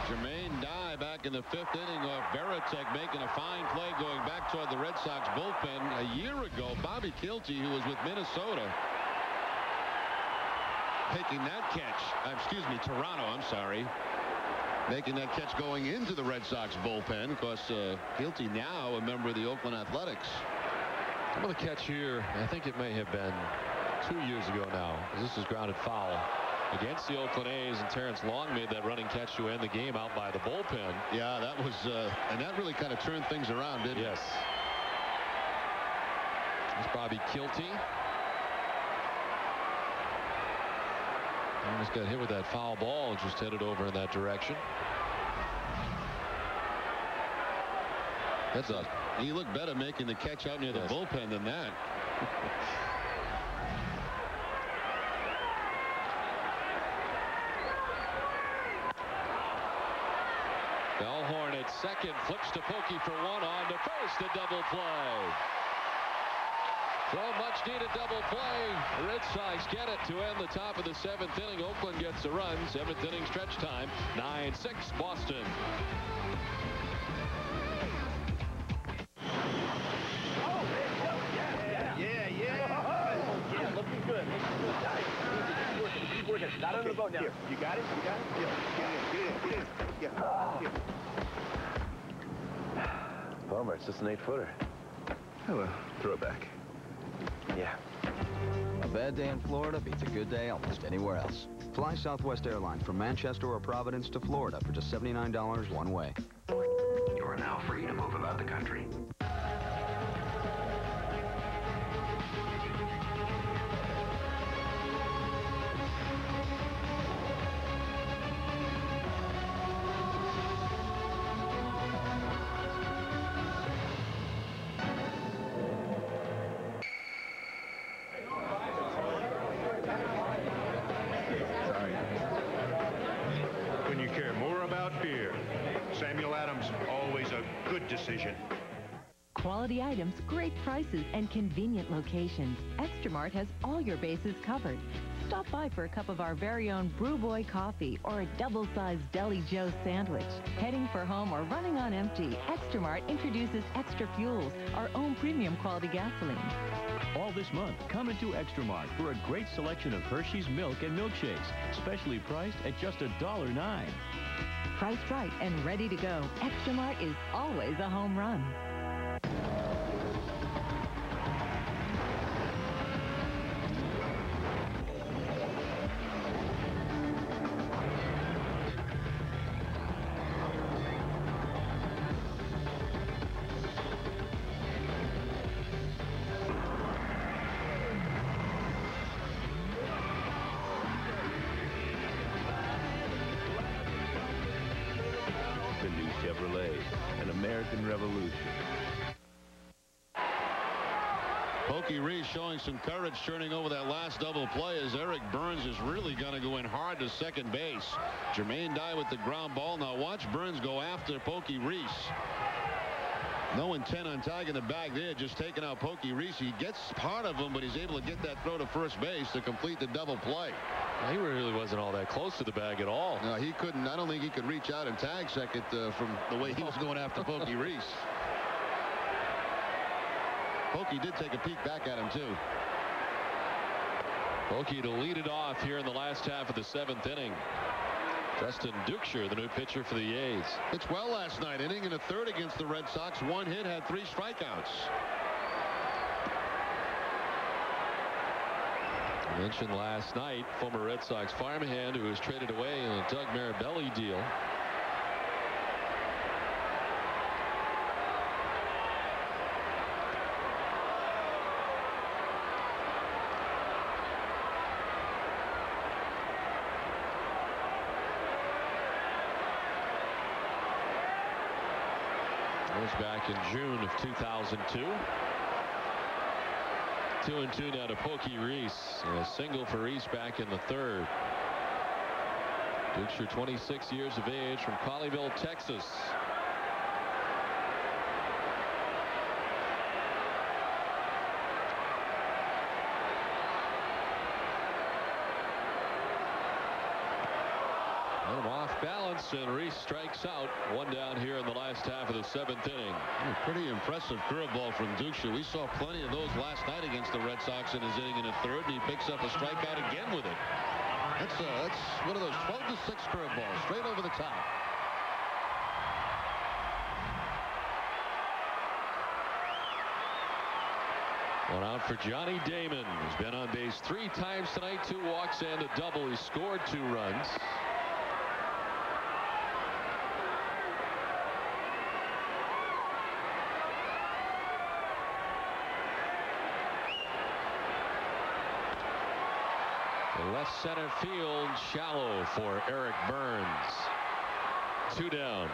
Jermaine Dye back in the 5th inning off Veritek, making a fine play going back toward the Red Sox bullpen. A year ago, Bobby Kilty, who was with Minnesota, taking that catch. Excuse me, Toronto, I'm sorry. Making that catch going into the Red Sox bullpen. Of course, Guilty now a member of the Oakland Athletics. Some of the catch here, I think it may have been 2 years ago now, because this is grounded foul against the Oakland A's, and Terrence Long made that running catch to end the game out by the bullpen. Yeah, that was, and that really kind of turned things around, didn't it? Yes. It's Bobby Kilty. Almost got hit with that foul ball, just headed over in that direction. That's a. He looked better making the catch out near the bullpen than that. Bellhorn at second, flips to Pokey for one, on to first, a double play. So much needed double play. The Red Sox get it to end the top of the 7th inning. Oakland gets a run. 7th inning stretch time. 9-6 Boston. Yeah, looking good. Keep working. Not under the boat now. Here. You got it? You got it? Yeah. Get in. Bummer, it's just an 8-footer. Oh, well, throw it back. Yeah. A bad day in Florida beats a good day almost anywhere else. Fly Southwest Airlines from Manchester or Providence to Florida for just $79 one way. You are now free to move about the country. Decision. Quality items, great prices, and convenient locations. Extramart has all your bases covered. Stop by for a cup of our very own Brew Boy coffee or a double-sized Deli Joe sandwich. Heading for home or running on empty, Extramart introduces Extra Fuels, our own premium quality gasoline. All this month, come into Extramart for a great selection of Hershey's milk and milkshakes, specially priced at just $1.09. Priced right and ready to go, Extramart is always a home run. An American Revolution. Pokey Reese showing some courage, turning over that last double play as Eric Burns is really going to go in hard to second base. Jermaine Dye with the ground ball. Now watch Burns go after Pokey Reese. No intent on tagging the bag there, just taking out Pokey Reese. He gets part of him, but he's able to get that throw to first base to complete the double play. He really wasn't all that close to the bag at all. No, he couldn't. I don't think he could reach out and tag second from the way he was going after Pokey Reese. Pokey did take a peek back at him, too. Pokey to lead it off here in the last half of the 7th inning. Justin Duxer, the new pitcher for the A's. Pitched well last night, inning in the 3rd against the Red Sox. 1 hit, had 3 strikeouts. I mentioned last night, former Red Sox farmhand who was traded away in a Doug Marabelli deal. That was back in June of 2002. 2-2 now to Pokey Reese. A single for Reese back in the 3rd. Duxer, 26 years of age, from Colleyville, Texas. Off balance, and Reese strikes out. 1 down here in the last half of the 7th inning. Pretty impressive curveball from Duxer. We saw plenty of those last night against the Red Sox in his inning in the 3rd, and he picks up a strikeout again with it. That's one of those 12-6 curveballs, straight over the top. One out for Johnny Damon. He's been on base 3 times tonight, 2 walks and a double. He scored 2 runs. Left center field, shallow for Eric Burns. 2 down.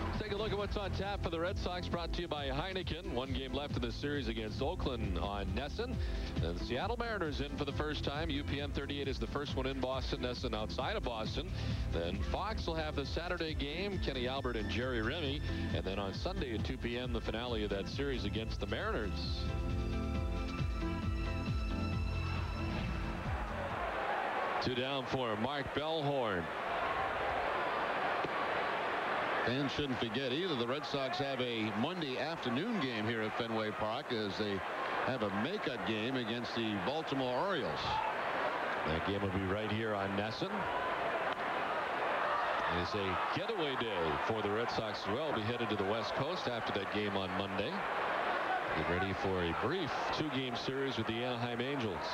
Let's take a look at what's on tap for the Red Sox, brought to you by Heineken. 1 game left in the series against Oakland on Nesson. And the Seattle Mariners in for the first time. UPN 38 is the first one in Boston, Nesson outside of Boston. Then Fox will have the Saturday game, Kenny Albert and Jerry Remy. And then on Sunday at 2 p.m., the finale of that series against the Mariners. Two down for Mark Bellhorn. Fans shouldn't forget either. The Red Sox have a Monday afternoon game here at Fenway Park as they have a makeup game against the Baltimore Orioles. That game will be right here on Nesson. It's a getaway day for the Red Sox as well. Be headed to the West Coast after that game on Monday. Get ready for a brief 2-game series with the Anaheim Angels.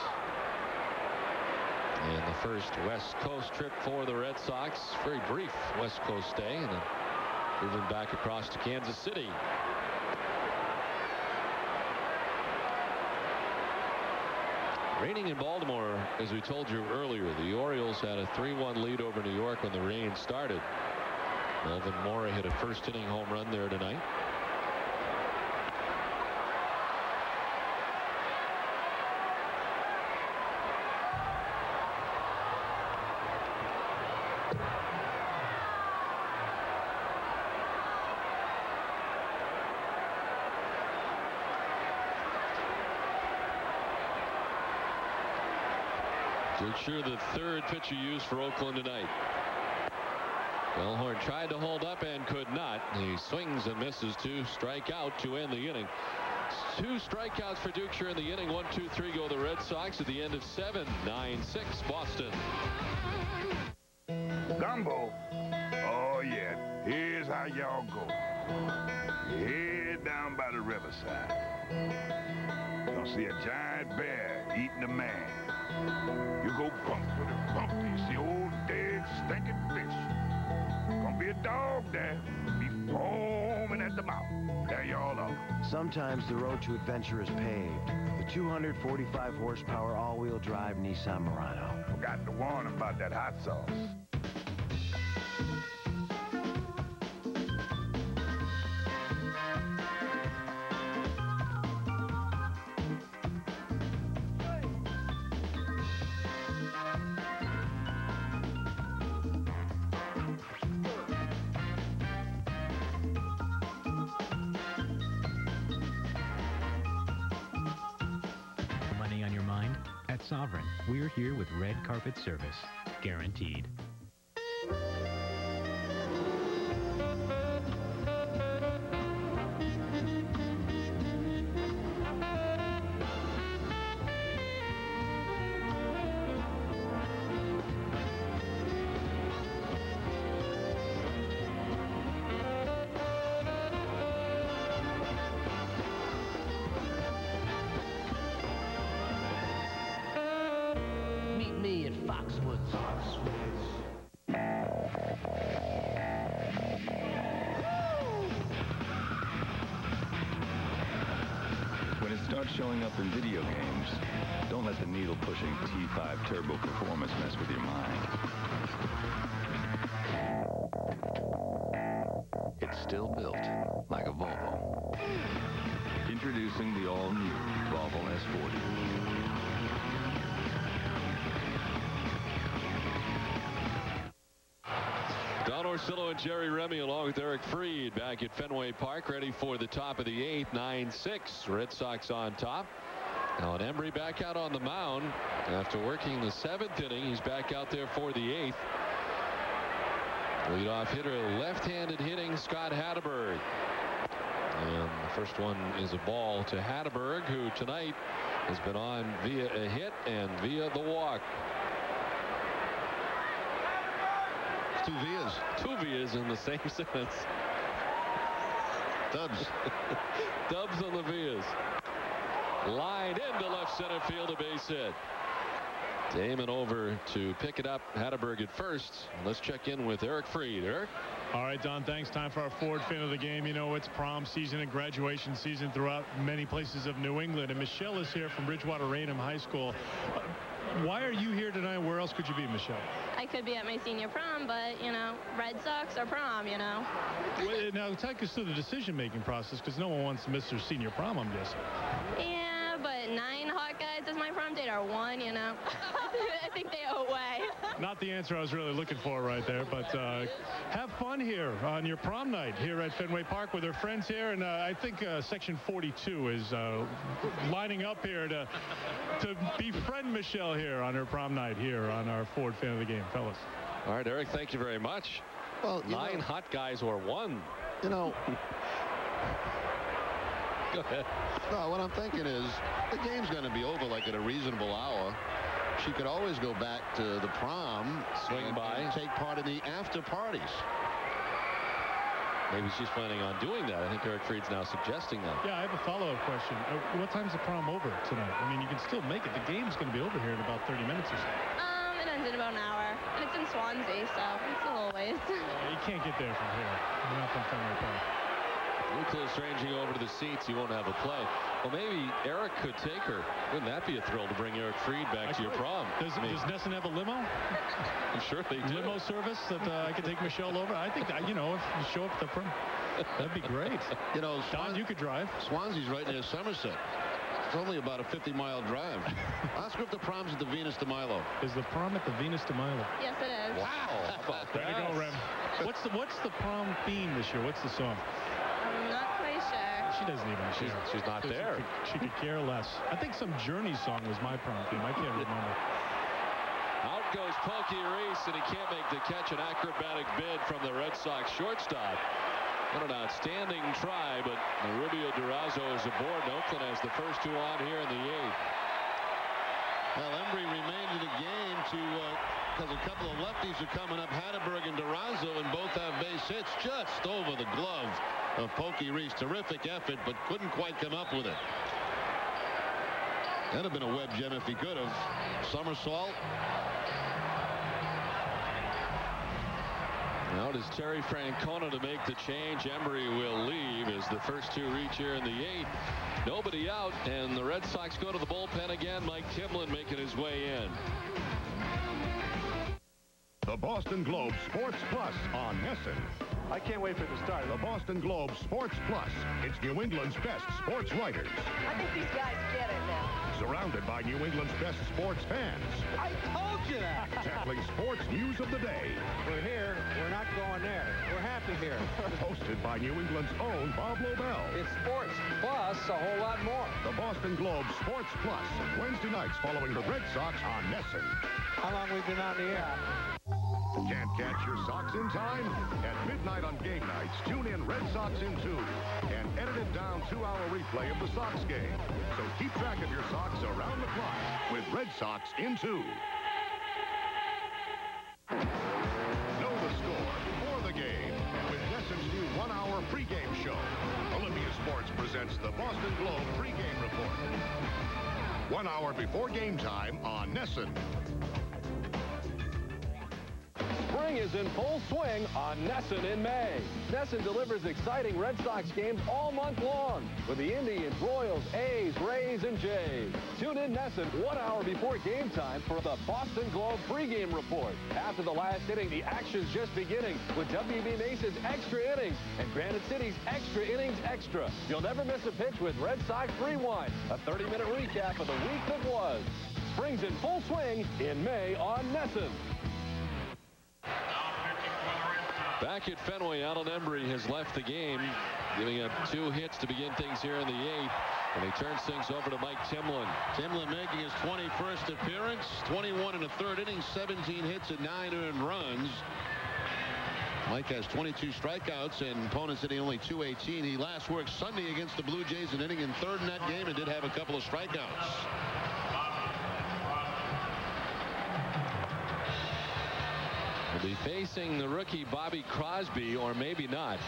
And the first West Coast trip for the Red Sox. Very brief West Coast stay, and then moving back across to Kansas City. Raining in Baltimore, as we told you earlier. The Orioles had a 3-1 lead over New York when the rain started. Melvin Mora hit a first-inning home run there tonight. Jake Sure, the 3rd pitcher used for Oakland tonight. Bellhorn tried to hold up and could not. He swings and misses. 2 strikeout to end the inning. 2 strikeouts for Dukeshire in the inning. 1, 2, 3 go the Red Sox at the end of 7. 9-6 Boston. Gumbo. Oh yeah. Here's how y'all go. Head down by the riverside. You'll see a giant bear eating a man. You go bump with a bump. You see old dead stinking fish. Gonna be a dog there. Be foaming at the mouth. There y'all are. Sometimes the road to adventure is paved. The 245 horsepower all-wheel drive Nissan Murano. Forgot to warn about that hot sauce. Sovereign, we're here with red carpet service, guaranteed. Showing up in video games, don't let the needle-pushing T5 Turbo performance mess with your mind. It's still built like a Volvo. Introducing the all-new Volvo S40. Don Orsillo and Jerry Remy along with Eric Freed back at Fenway Park, ready for the top of the 8th. 9-6 Red Sox on top. Now Embry back out on the mound after working the 7th inning. He's back out there for the 8th. Leadoff hitter, left-handed hitting Scott Hatteberg. And the first one is a ball to Hatteberg, who tonight has been on via a hit and via the walk. 2 vias. 2 vias in the same sentence. Dubs. Dubs on the vias. Line into left center field, a base hit. Damon over to pick it up. Hatteberg at first. Let's check in with Eric Fried. Eric? All right, Don, thanks. Time for our Ford fan of the game. You know, it's prom season and graduation season throughout many places of New England. And Michelle is here from Bridgewater-Raynham High School. Why are you here tonight? Where else could you be, Michelle? I could be at my senior prom, but, you know, Red Sox or prom, you know. Well, now, take us through the decision-making process, because no one wants to miss their senior prom, I'm guessing. Yeah, but 9 hot guys as my prom date are 1, you know. I think they outweigh. Not the answer I was really looking for right there, but have fun here on your prom night here at Fenway Park with her friends here. And I think Section 42 is lining up here to befriend Michelle here on her prom night here on our Ford fan of the game, fellas. All right, Eric, thank you very much. Well, 9 hot guys or 1. You know. Go ahead. No, what I'm thinking is the game's going to be over like at a reasonable hour. She could always go back to the prom, swing by, and take part in the after parties. Maybe she's planning on doing that. I think Eric Fried's now suggesting that. Yeah, I have a follow-up question. What time's the prom over tonight? I mean, you can still make it. The game's going to be over here in about 30 minutes or so. It ends in about an hour. And it's in Swansea, so it's a little ways. You can't get there from here. You're not from Fenway Park. Too close ranging over to the seats. You won't have a play. Well, maybe Eric could take her. Wouldn't that be a thrill to bring Eric Fried back to your prom? Does Nesson have a limo? I'm sure they do. Limo service that I could take Michelle over? I think, you know, if you show up at the prom, that'd be great. You know, Don, you could drive. Swansea's right near Somerset. It's only about a 50-mile drive. Ask her if the prom's at the Venus de Milo. Is the prom at the Venus de Milo? Yes, it is. Wow. How about that? Way to go, Rem. What's the prom theme this year? What's the song? I'm not quite sure. She doesn't even. She's not there. She could care less. I think some Journey song was my prom theme. I can't remember. Out goes Pokey Reese, and he can't make the catch. An acrobatic bid from the Red Sox shortstop. What an outstanding try, but Rubio Durazo is aboard. Oakland has the first 2 on here in the 8th. Well, Embry remained in the game because a couple of lefties are coming up. Hatteberg and Durazo, and both have base hits just over the glove of Pokey Reese. Terrific effort, but couldn't quite come up with it. That'd have been a web gem if he could have. Somersault. Now it is Terry Francona to make the change. Embry will leave as the first 2 reach here in the 8th. Nobody out, and the Red Sox go to the bullpen again. Mike Timlin making his way in. The Boston Globe Sports Plus on Nesson. I can't wait for the start. The Boston Globe Sports Plus. It's New England's best sports writers. I think these guys get it now. Surrounded by New England's best sports fans. I told you that. Tackling sports news of the day. We're here. We're not going there. We're happy here. Hosted by New England's own Bob Lobel. It's sports plus a whole lot more. The Boston Globe Sports Plus. Wednesday nights following the Red Sox on Nesson. How long we been on the air? Can't catch your Sox in time? At midnight on game nights, tune in Red Sox in 2, an edited down 2-hour replay of the Sox game. So keep track of your Sox around the clock with Red Sox in 2. Know the score before the game with Nesson's new 1-hour pregame show. Olympia Sports presents the Boston Globe pregame report. 1 hour before game time on Nesson. Spring is in full swing on Nesson in May. Nesson delivers exciting Red Sox games all month long with the Indians, Royals, A's, Rays, and Jays. Tune in Nesson 1 hour before game time for the Boston Globe pregame report. After the last inning, the action's just beginning with WB Mason's Extra Innings and Granite City's Extra Innings Extra. You'll never miss a pitch with Red Sox Rewind, a 30-minute recap of the week that was. Spring's in full swing in May on Nesson. Back at Fenway, Alan Embry has left the game, giving up 2 hits to begin things here in the 8th. And he turns things over to Mike Timlin. Timlin making his 21st appearance, 21 in the 3rd inning, 17 hits and 9 earned runs. Mike has 22 strikeouts and opponents hitting only .218. He last worked Sunday against the Blue Jays, an inning in 3rd in that game, and did have a couple of strikeouts. Will be facing the rookie Bobby Crosby, or maybe not.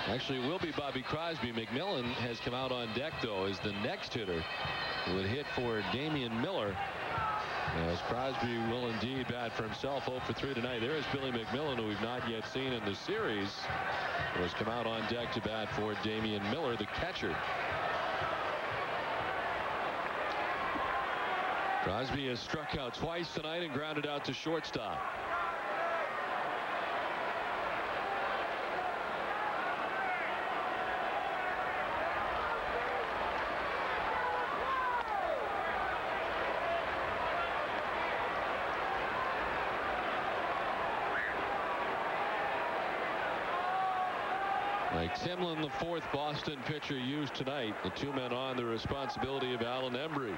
Actually, it will be Bobby Crosby. McMillan has come out on deck, though, as the next hitter who would hit for Damian Miller. As Crosby will indeed bat for himself. 0 for 3 tonight. There is Billy McMillan, who we've not yet seen in the series, who has come out on deck to bat for Damian Miller, the catcher. Crosby has struck out twice tonight and grounded out to shortstop. Like Timlin, the fourth Boston pitcher used tonight. The two men on the responsibility of Alan Embry.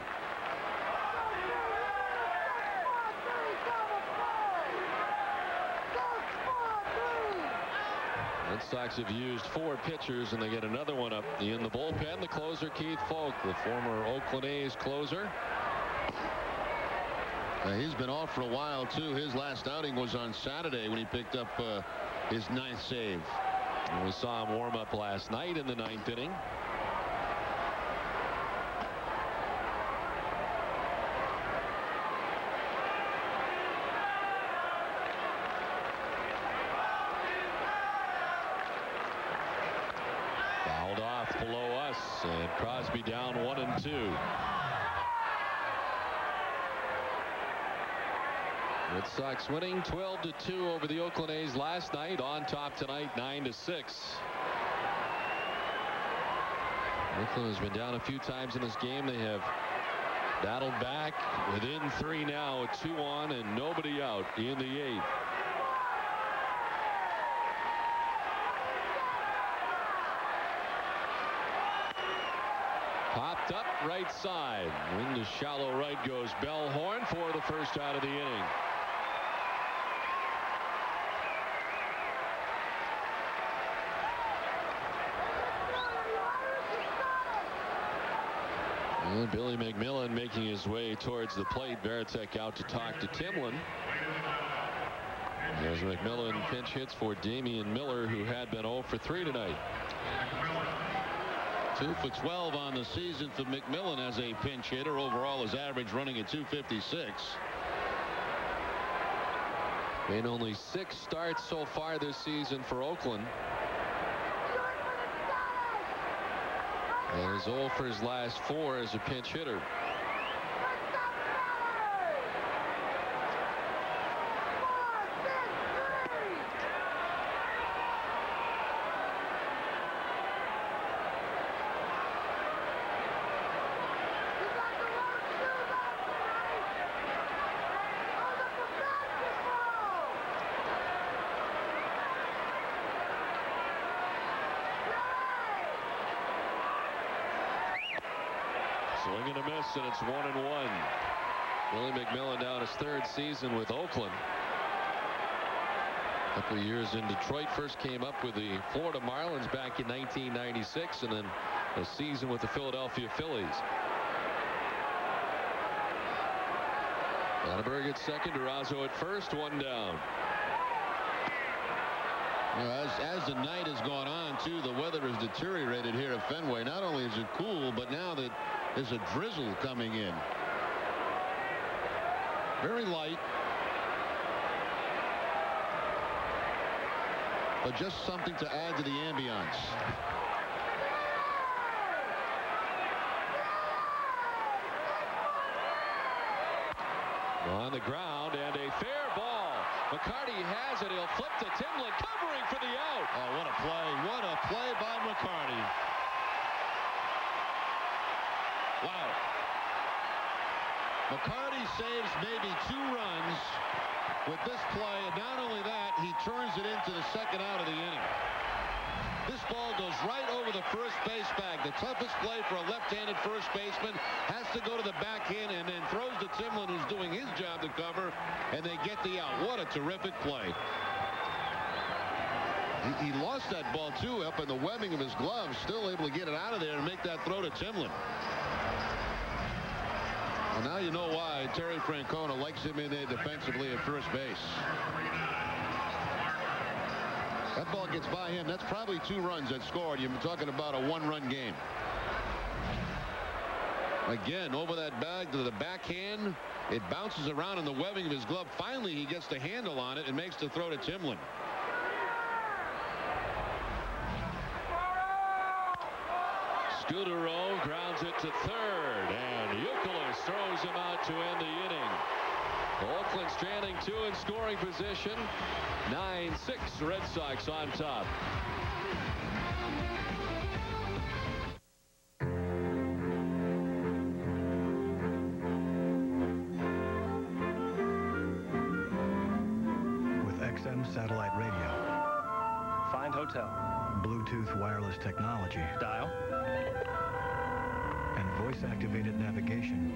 Red Sox have used 4 pitchers, and they get another one up in the bullpen. The closer, Keith Folk, the former Oakland A's closer. He's been off for a while, too. His last outing was on Saturday when he picked up his 9th save. And we saw him warm up last night in the 9th inning. Fouled off below us, and Crosby down 1-2. Red Sox winning 12-2 over the Oakland A's last night. On top tonight, 9-6. Oakland has been down a few times in this game. They have battled back within 3 now, with 2 on and nobody out in the 8th. Popped up right side. Into shallow right goes Bellhorn for the first out of the inning. And Billy McMillan making his way towards the plate. Varitek out to talk to Timlin. As McMillan pinch hits for Damian Miller, who had been 0 for 3 tonight. 2 for 12 on the season for McMillan as a pinch hitter. Overall, his average running at 256. Made only 6 starts so far this season for Oakland. And is 0 for his last 4 as a pinch hitter. Swing and a miss, and it's 1-1. Billy McMillan down his 3rd season with Oakland. A couple of years in Detroit. First came up with the Florida Marlins back in 1996, and then a season with the Philadelphia Phillies. Vandenberg at second, Durazo at first, 1 down. As the night has gone on, too, the weather has deteriorated here at Fenway. Not only is it cool, but now that there's a drizzle coming in. Very light, but just something to add to the ambiance. On the ground, and a fair ball. McCarty has it. He'll flip to Timlin, covering for the out. Oh, what a play. What a play by McCarty. Wow. McCarty saves maybe 2 runs with this play, and not only that, he turns it into the 2nd out of the inning. This ball goes right over the first base bag. The toughest play for a left-handed first baseman has to go to the backhand and then throws to Timlin, who's doing his job to cover, and they get the out. What a terrific play. He lost that ball, too, up in the webbing of his glove, still able to get it out of there and make that throw to Timlin. Well, now you know why Terry Francona likes him in there defensively at first base. That ball gets by him. That's probably 2 runs that scored. You're talking about a 1-run game. Again, over that bag to the backhand. It bounces around in the webbing of his glove. Finally, he gets the handle on it and makes the throw to Timlin. Scudero grounds it to third, and Youkilis throws him out to end the inning. Oakland stranding 2 in scoring position. 9-6 Red Sox on top. With XM satellite radio, find hotel, Bluetooth wireless technology, dial, and voice-activated navigation.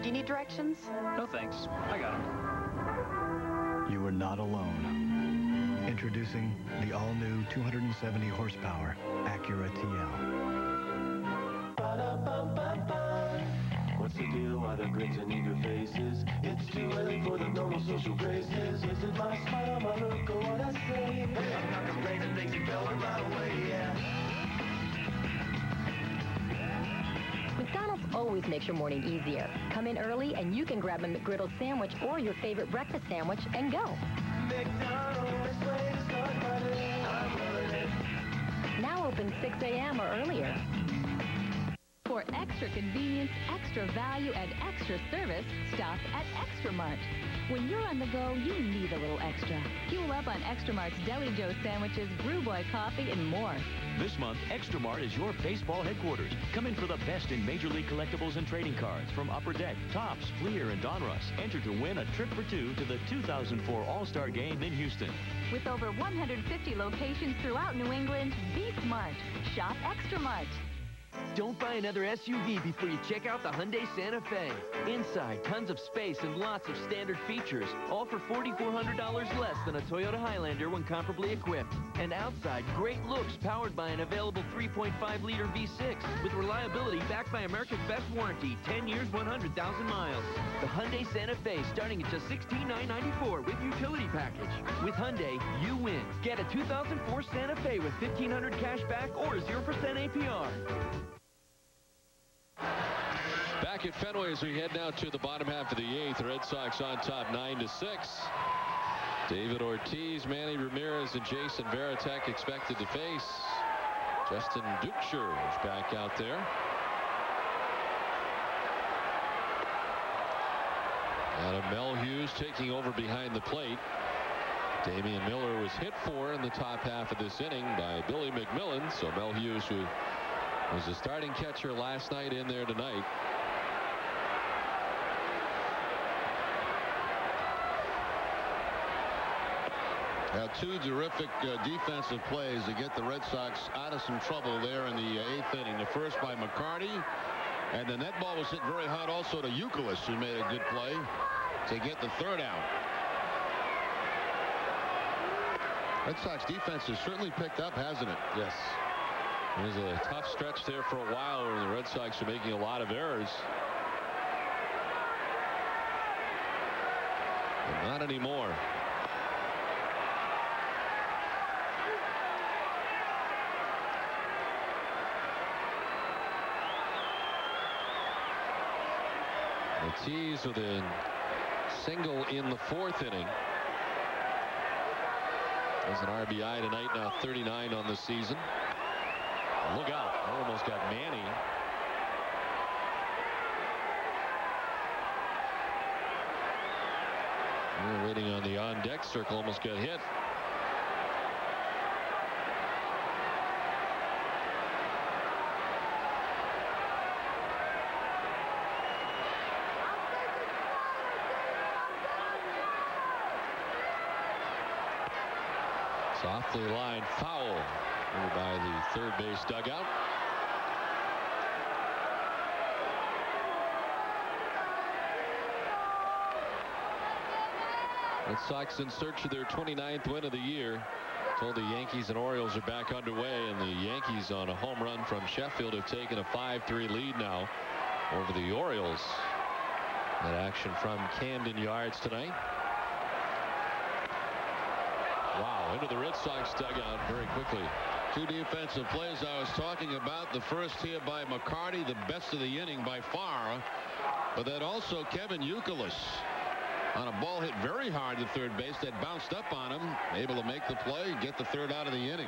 Do you need directions? No thanks. I got them. You are not alone. Introducing the all-new 270 horsepower Acura TL. What's the deal? Why the grins and eager faces? It's too early for the normal social graces. Is it my smile, my look, or what I say? Hey, I'm not complaining, things are going right away, yeah. McDonald's always makes your morning easier. Come in early and you can grab a McGriddle sandwich or your favorite breakfast sandwich and go. McDonald's, best way to start my day. I'm loving it. Now open 6 a.m. or earlier. For extra convenience, extra value, and extra service, stop at Extra Mart. When you're on the go, you need a little extra. Fuel up on Extra Mart's Deli Joe sandwiches, Brew Boy coffee, and more. This month, Extra Mart is your baseball headquarters. Come in for the best in Major League collectibles and trading cards from Upper Deck, Topps, Fleer, and Donruss. Enter to win a trip for 2 to the 2004 All-Star Game in Houston. With over 150 locations throughout New England, be smart. Shop Extra Mart. Don't buy another SUV before you check out the Hyundai Santa Fe. Inside, tons of space and lots of standard features, all for $4,400 less than a Toyota Highlander when comparably equipped. And outside, great looks powered by an available 3.5-liter V6 with reliability backed by America's best warranty, 10 years, 100,000 miles. The Hyundai Santa Fe starting at just $16,994 with utility package. With Hyundai, you win. Get a 2004 Santa Fe with $1,500 cash back or 0% APR. Back at Fenway as we head now to the bottom half of the 8th. Red Sox on top 9-6. David Ortiz, Manny Ramirez, and Jason Varitek expected to face. Justin Duchscher is back out there. Adam Melhuse taking over behind the plate. Damian Miller was hit for in the top half of this inning by Billy McMillan. So Melhuse, who was the starting catcher last night, in there tonight. Now, 2 terrific defensive plays to get the Red Sox out of some trouble there in the 8th inning. The first by McCarty, and then that ball was hit very hard also to Youkilis, who made a good play to get the 3rd out. Red Sox defense has certainly picked up, hasn't it? Yes. It was a tough stretch there for a while where the Red Sox are making a lot of errors. But not anymore. Ortiz with a single in the 4th inning. There's an RBI tonight, now 39 on the season. Look out. Almost got Manny. We're waiting on the on-deck circle. Almost got hit. Softly lined foul over by the 3rd base dugout. Red Sox in search of their 29th win of the year. Told the Yankees and Orioles are back underway, and the Yankees on a home run from Sheffield have taken a 5-3 lead now over the Orioles. That action from Camden Yards tonight. Wow, into the Red Sox dugout very quickly. Two defensive plays I was talking about. The first here by McCarty, the best of the inning by far. But then also Kevin Youkilis on a ball hit very hard to third base that bounced up on him, able to make the play, get the third out of the inning.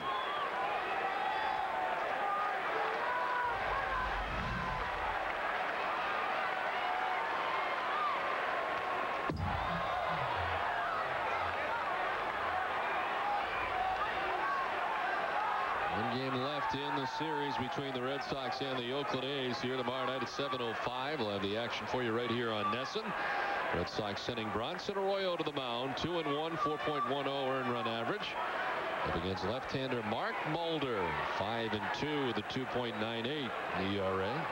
One game left in the series between the Red Sox and the Oakland A's here tomorrow night at 7:05. We'll have the action for you right here on Nesson. Red Sox sending Bronson Arroyo to the mound. 2-1, 4.10 earned run average. Up against left-hander Mark Mulder. 5-2 with a 2.98 ERA.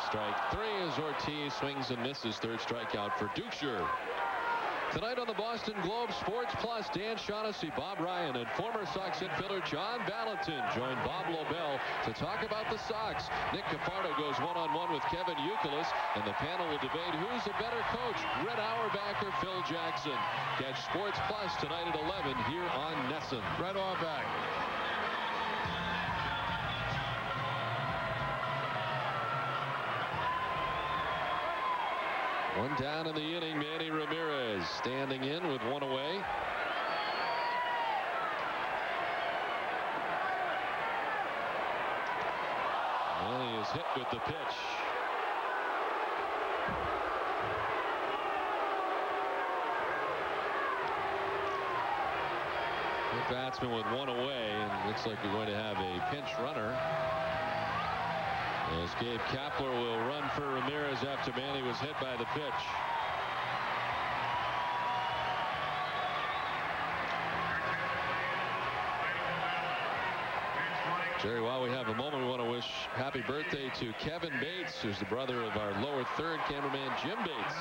Strike 3 as Ortiz swings and misses. Third strikeout for Duchscher. Tonight on the Boston Globe Sports Plus, Dan Shaughnessy, Bob Ryan, and former Sox infielder John Valentin join Bob Lobel to talk about the Sox. Nick Cafardo goes one-on-one with Kevin Youkilis, and the panel will debate who's a better coach, Red Auerbach or Phil Jackson. Catch Sports Plus tonight at 11 here on Nesson. Red Auerbach. One down in the inning. Manny Ramirez standing in with one away. Manny is hit with the pitch. Good batsman with one away, and looks like we're going to have a pinch runner. As Gabe Kapler will run for Ramirez after Manny was hit by the pitch. Jerry, while we have a moment, we want to wish happy birthday to Kevin Bates, who's the brother of our lower third cameraman Jim Bates.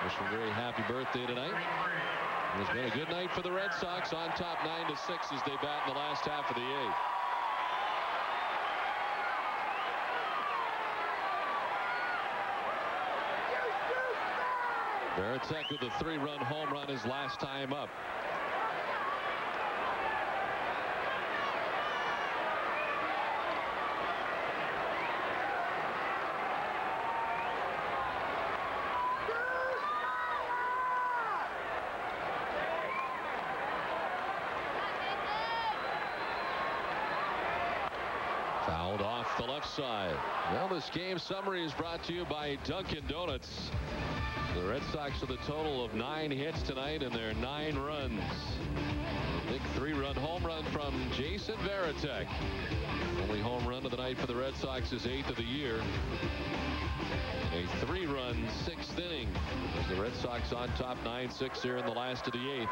Wish him a very happy birthday tonight. It's been a good night for the Red Sox, on top 9-6 as they bat in the last half of the eighth. Veritek with a 3-run home run his last time up. Fouled off the left side. Well, this game summary is brought to you by Dunkin' Donuts. The Red Sox with a total of 9 hits tonight and their 9 runs. A big 3-run home run from Jason Veritek. Only home run of the night for the Red Sox, his 8th of the year. A 3-run 6th inning as the Red Sox on top 9-6 here in the last of the 8th.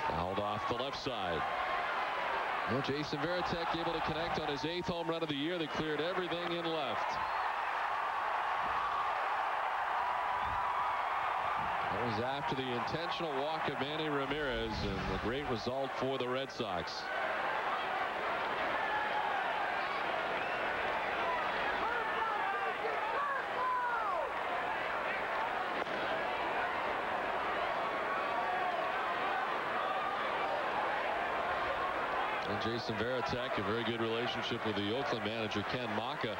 Fouled off the left side. Well, Jason Veritek able to connect on his 8th home run of the year that cleared everything in left. That was after the intentional walk of Manny Ramirez, and a great result for the Red Sox. Jason Veritek, a very good relationship with the Oakland manager Ken Maka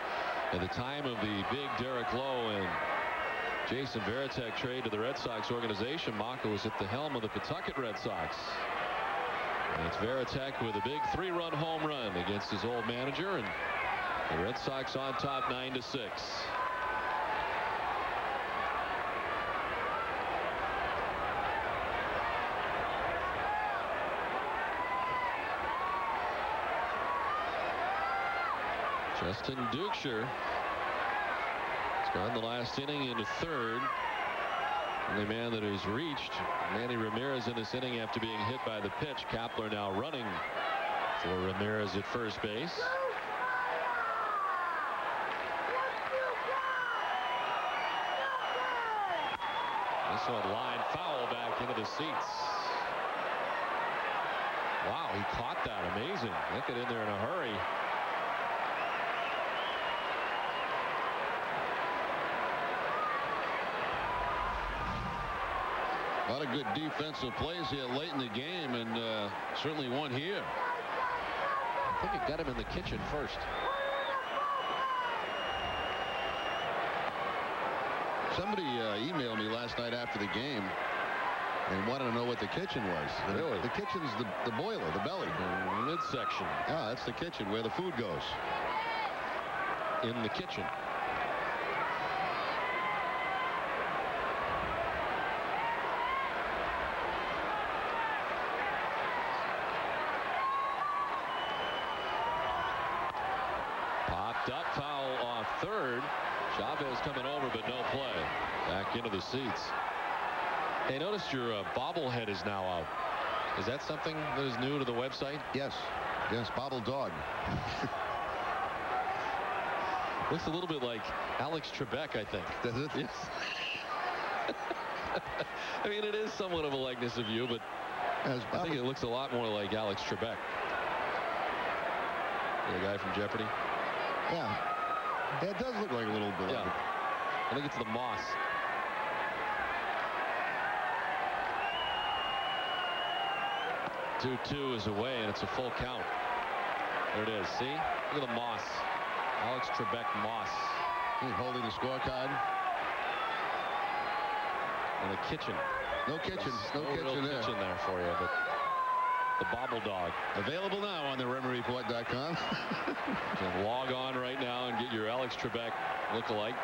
at the time of the big Derek Lowe and Jason Veritek trade to the Red Sox organization. Maka was at the helm of the Pawtucket Red Sox. And it's Veritek with a big 3-run home run against his old manager, and the Red Sox on top 9-6. Justin Duchscher has gone the last inning into third. Only man that has reached Manny Ramirez in this inning after being hit by the pitch. Kapler now running for Ramirez at first base. This one line foul back into the seats. Wow, he caught that. Amazing. They get in there in a hurry. A lot of good defensive plays here late in the game, and certainly one here. I think it got him in the kitchen first. Somebody emailed me last night after the game and wanted to know what the kitchen was. Really? The kitchen's the boiler, the belly. The midsection. Ah, that's the kitchen where the food goes. In the kitchen. Popped up, foul off third. Chavez coming over, but no play. Back into the seats. Hey, notice your bobblehead is now out. Is that something that is new to the website? Yes. Yes, bobble dog. Looks a little bit like Alex Trebek, I think. Does it? Yes. I mean, it is somewhat of a likeness of you, but I think it looks a lot more like Alex Trebek. The guy from Jeopardy. Yeah. Yeah, it does look like a little bit. Yeah. I think it's the moss. Two is away, and it's a full count. There it is. See? Look at the moss. Alex Trebek moss. He's holding the scorecard. In the kitchen. No kitchen. No kitchen there. Kitchen there for you, but the bobble dog. Available now on the RemReport.com. You can log on right now and get your Alex Trebek look-alike.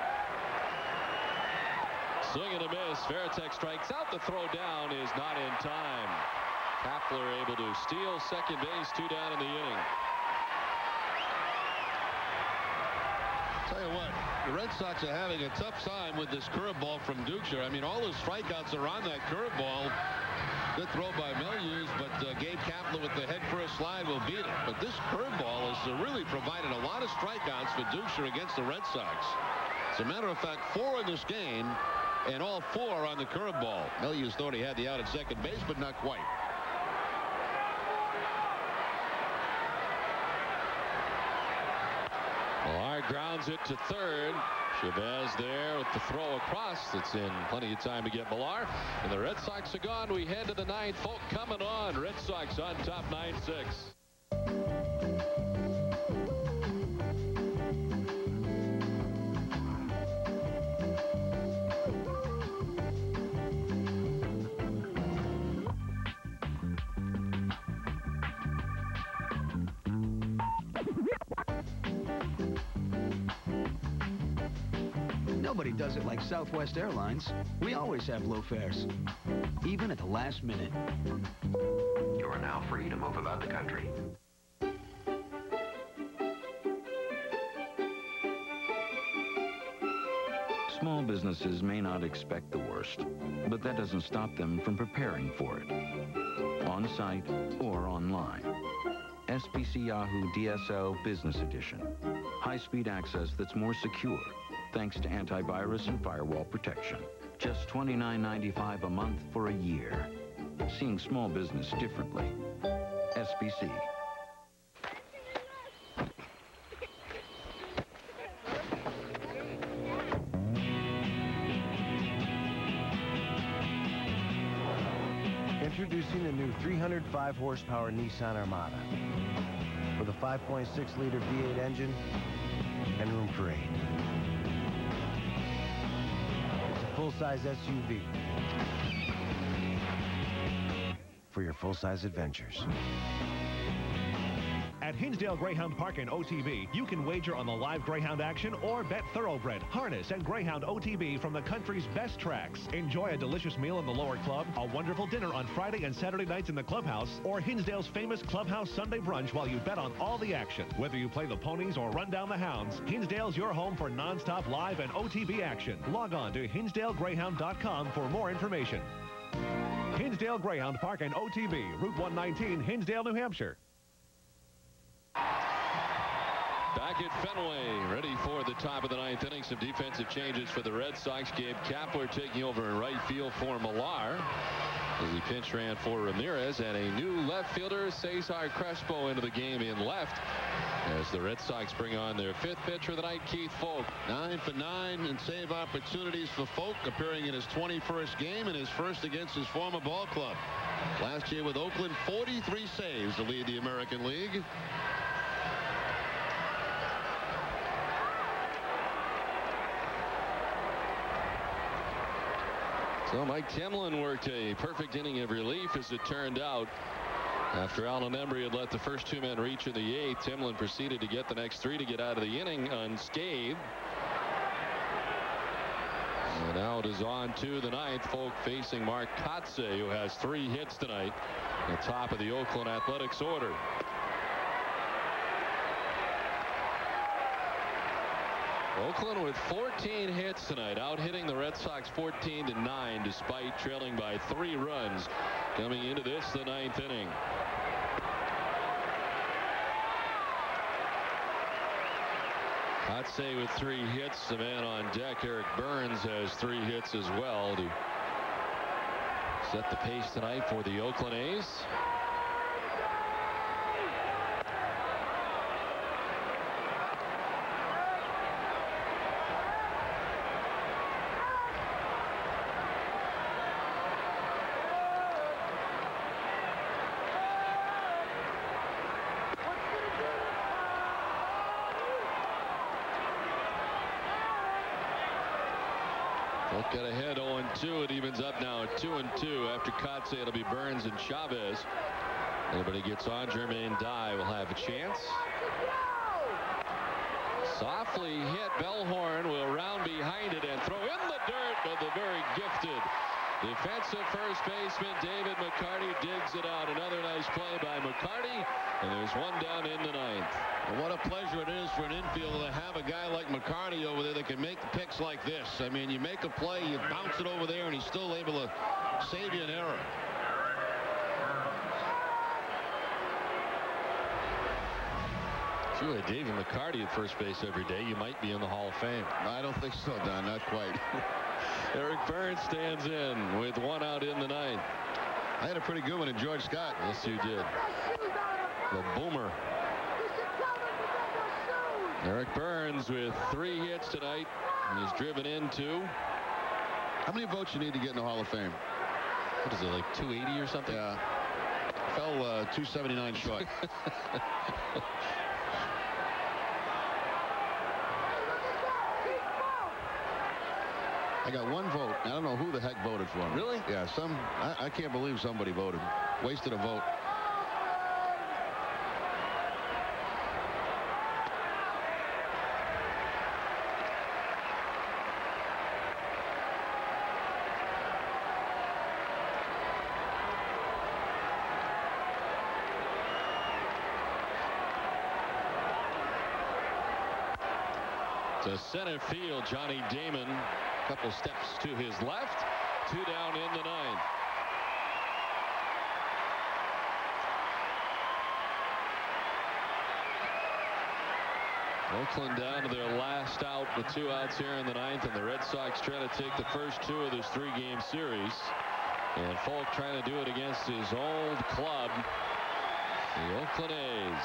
Swing and a miss. Veritek strikes out. The throw down is not in time. Kapler able to steal second base. 2 down in the inning. Tell you what, the Red Sox are having a tough time with this curveball from Duchar. I mean, all those strikeouts are on that curveball. Good throw by Melius, but Gabe Kapler with the head first slide will beat it. But this curveball has really provided a lot of strikeouts for Duchar against the Red Sox. As a matter of fact, 4 in this game, and all 4 on the curveball. Melius thought he had the out at second base, but not quite. Millar grounds it to third. Chavez there with the throw across. It's in plenty of time to get Millar. And the Red Sox are gone. We head to the 9th. Folk coming on. Red Sox on top 9-6. Nobody does it like Southwest Airlines. We always have low fares, even at the last minute. You are now free to move about the country. Small businesses may not expect the worst, but that doesn't stop them from preparing for it, on-site or online. SBC Yahoo DSL Business Edition. High-speed access that's more secure, thanks to antivirus and firewall protection. Just $29.95 a month for a year. Seeing small business differently. SBC. Introducing the new 305 horsepower Nissan Armada with a 5.6-liter V8 engine and room for 8. It's a full-size SUV for your full-size adventures. At Hinsdale Greyhound Park and OTB, you can wager on the live Greyhound action or bet Thoroughbred, Harness, and Greyhound OTB from the country's best tracks. Enjoy a delicious meal in the lower club, a wonderful dinner on Friday and Saturday nights in the clubhouse, or Hinsdale's famous clubhouse Sunday brunch while you bet on all the action. Whether you play the ponies or run down the hounds, Hinsdale's your home for non-stop live and OTB action. Log on to HinsdaleGreyhound.com for more information. Hinsdale Greyhound Park and OTB, Route 119, Hinsdale, New Hampshire. Back at Fenway, ready for the top of the 9th inning. Some defensive changes for the Red Sox. Gabe Kapler taking over in right field for Millar. as he pinch ran for Ramirez, and a new left fielder, Cesar Crespo, into the game in left as the Red Sox bring on their 5th pitcher of the night, Keith Foulke. 9 for 9 in save opportunities for Foulke, appearing in his 21st game and his first against his former ball club. Last year with Oakland, 43 saves to lead the American League. So Mike Timlin worked a perfect inning of relief, as it turned out. After Alan Embry had let the first 2 men reach in the 8th, Timlin proceeded to get the next 3 to get out of the inning unscathed. And now it is on to the 9th. Foulke facing Mark Kotze, who has 3 hits tonight, at the top of the Oakland Athletics order. Oakland with 14 hits tonight, out hitting the Red Sox 14-9, despite trailing by 3 runs coming into this, the 9th inning. Kotze with 3 hits. The man on deck, Eric Burns, has 3 hits as well to set the pace tonight for the Oakland A's. Got ahead 0-2. It evens up now at 2-2. After Kotze, it'll be Burns and Chavez. Anybody gets on, Jermaine Dye will have a chance. Softly hit. Bellhorn will round behind it and throw in the dirt, but the very gifted defensive first baseman David McCarty digs it out. Another nice play by McCarty, and there's 1 down in the 9th. And what a pleasure it is for an infielder to have a guy like McCarty over there that can make picks like this. I mean, you make a play, you bounce it over there, and he's still able to save you an error. If you had David McCarty at first base every day, you might be in the Hall of Fame. I don't think so, Don. Not quite. Eric Burns stands in with 1 out in the 9th. I had a pretty good one in George Scott. Yes, you did. The boomer. Eric Burns with 3 hits tonight. He's driven in 2. How many votes you need to get in the Hall of Fame? What is it, like 280 or something? Yeah. Fell 279 short. I got 1 vote. I don't know who the heck voted for him. Really? Yeah, I can't believe somebody voted. Wasted a vote. To center field, Johnny Damon. Couple steps to his left. 2 down in the 9th. Oakland down to their last out with 2 outs here in the 9th, and the Red Sox trying to take the first 2 of this 3-game series. And Foulke trying to do it against his old club, the Oakland A's.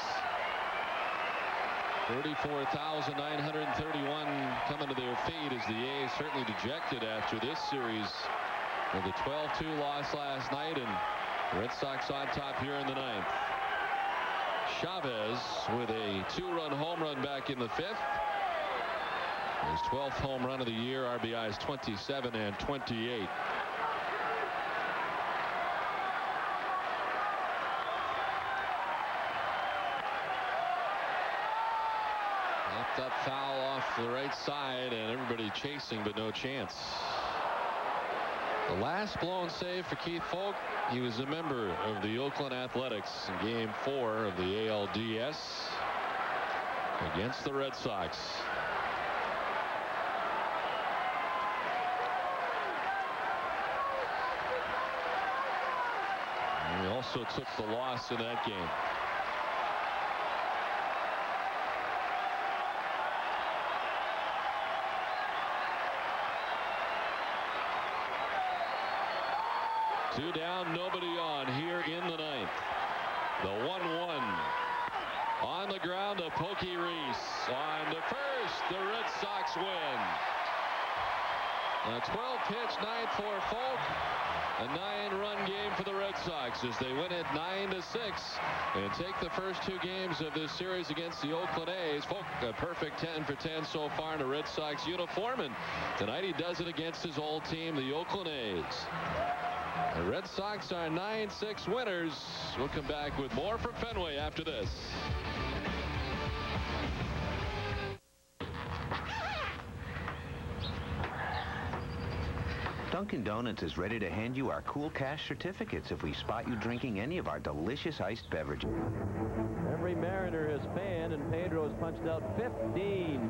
34,931 coming to their feet as the A's certainly dejected after this series with a 12-2 loss last night, and the Red Sox on top here in the 9th. Chavez with a 2-run home run back in the 5th. His 12th home run of the year. RBIs 27 and 28. Up foul off the right side, and everybody chasing, but no chance. The last blown save for Keith Foulke. He was a member of the Oakland Athletics in Game 4 of the ALDS against the Red Sox. And he also took the loss in that game. 2 down, nobody on here in the 9th. The 1-1 on the ground of Pokey Reese. On to first, the Red Sox win. A 12-pitch 9th for Folk. A 9-run game for the Red Sox as they win it 9-6 and take the first 2 games of this series against the Oakland A's. Folk a perfect 10 for 10 so far in a Red Sox uniform, and tonight he does it against his old team, the Oakland A's. The Red Sox are 9-6 winners. We'll come back with more from Fenway after this. Dunkin' Donuts is ready to hand you our cool cash certificates if we spot you drinking any of our delicious iced beverages. Every Mariner has fanned, and Pedro has punched out 15.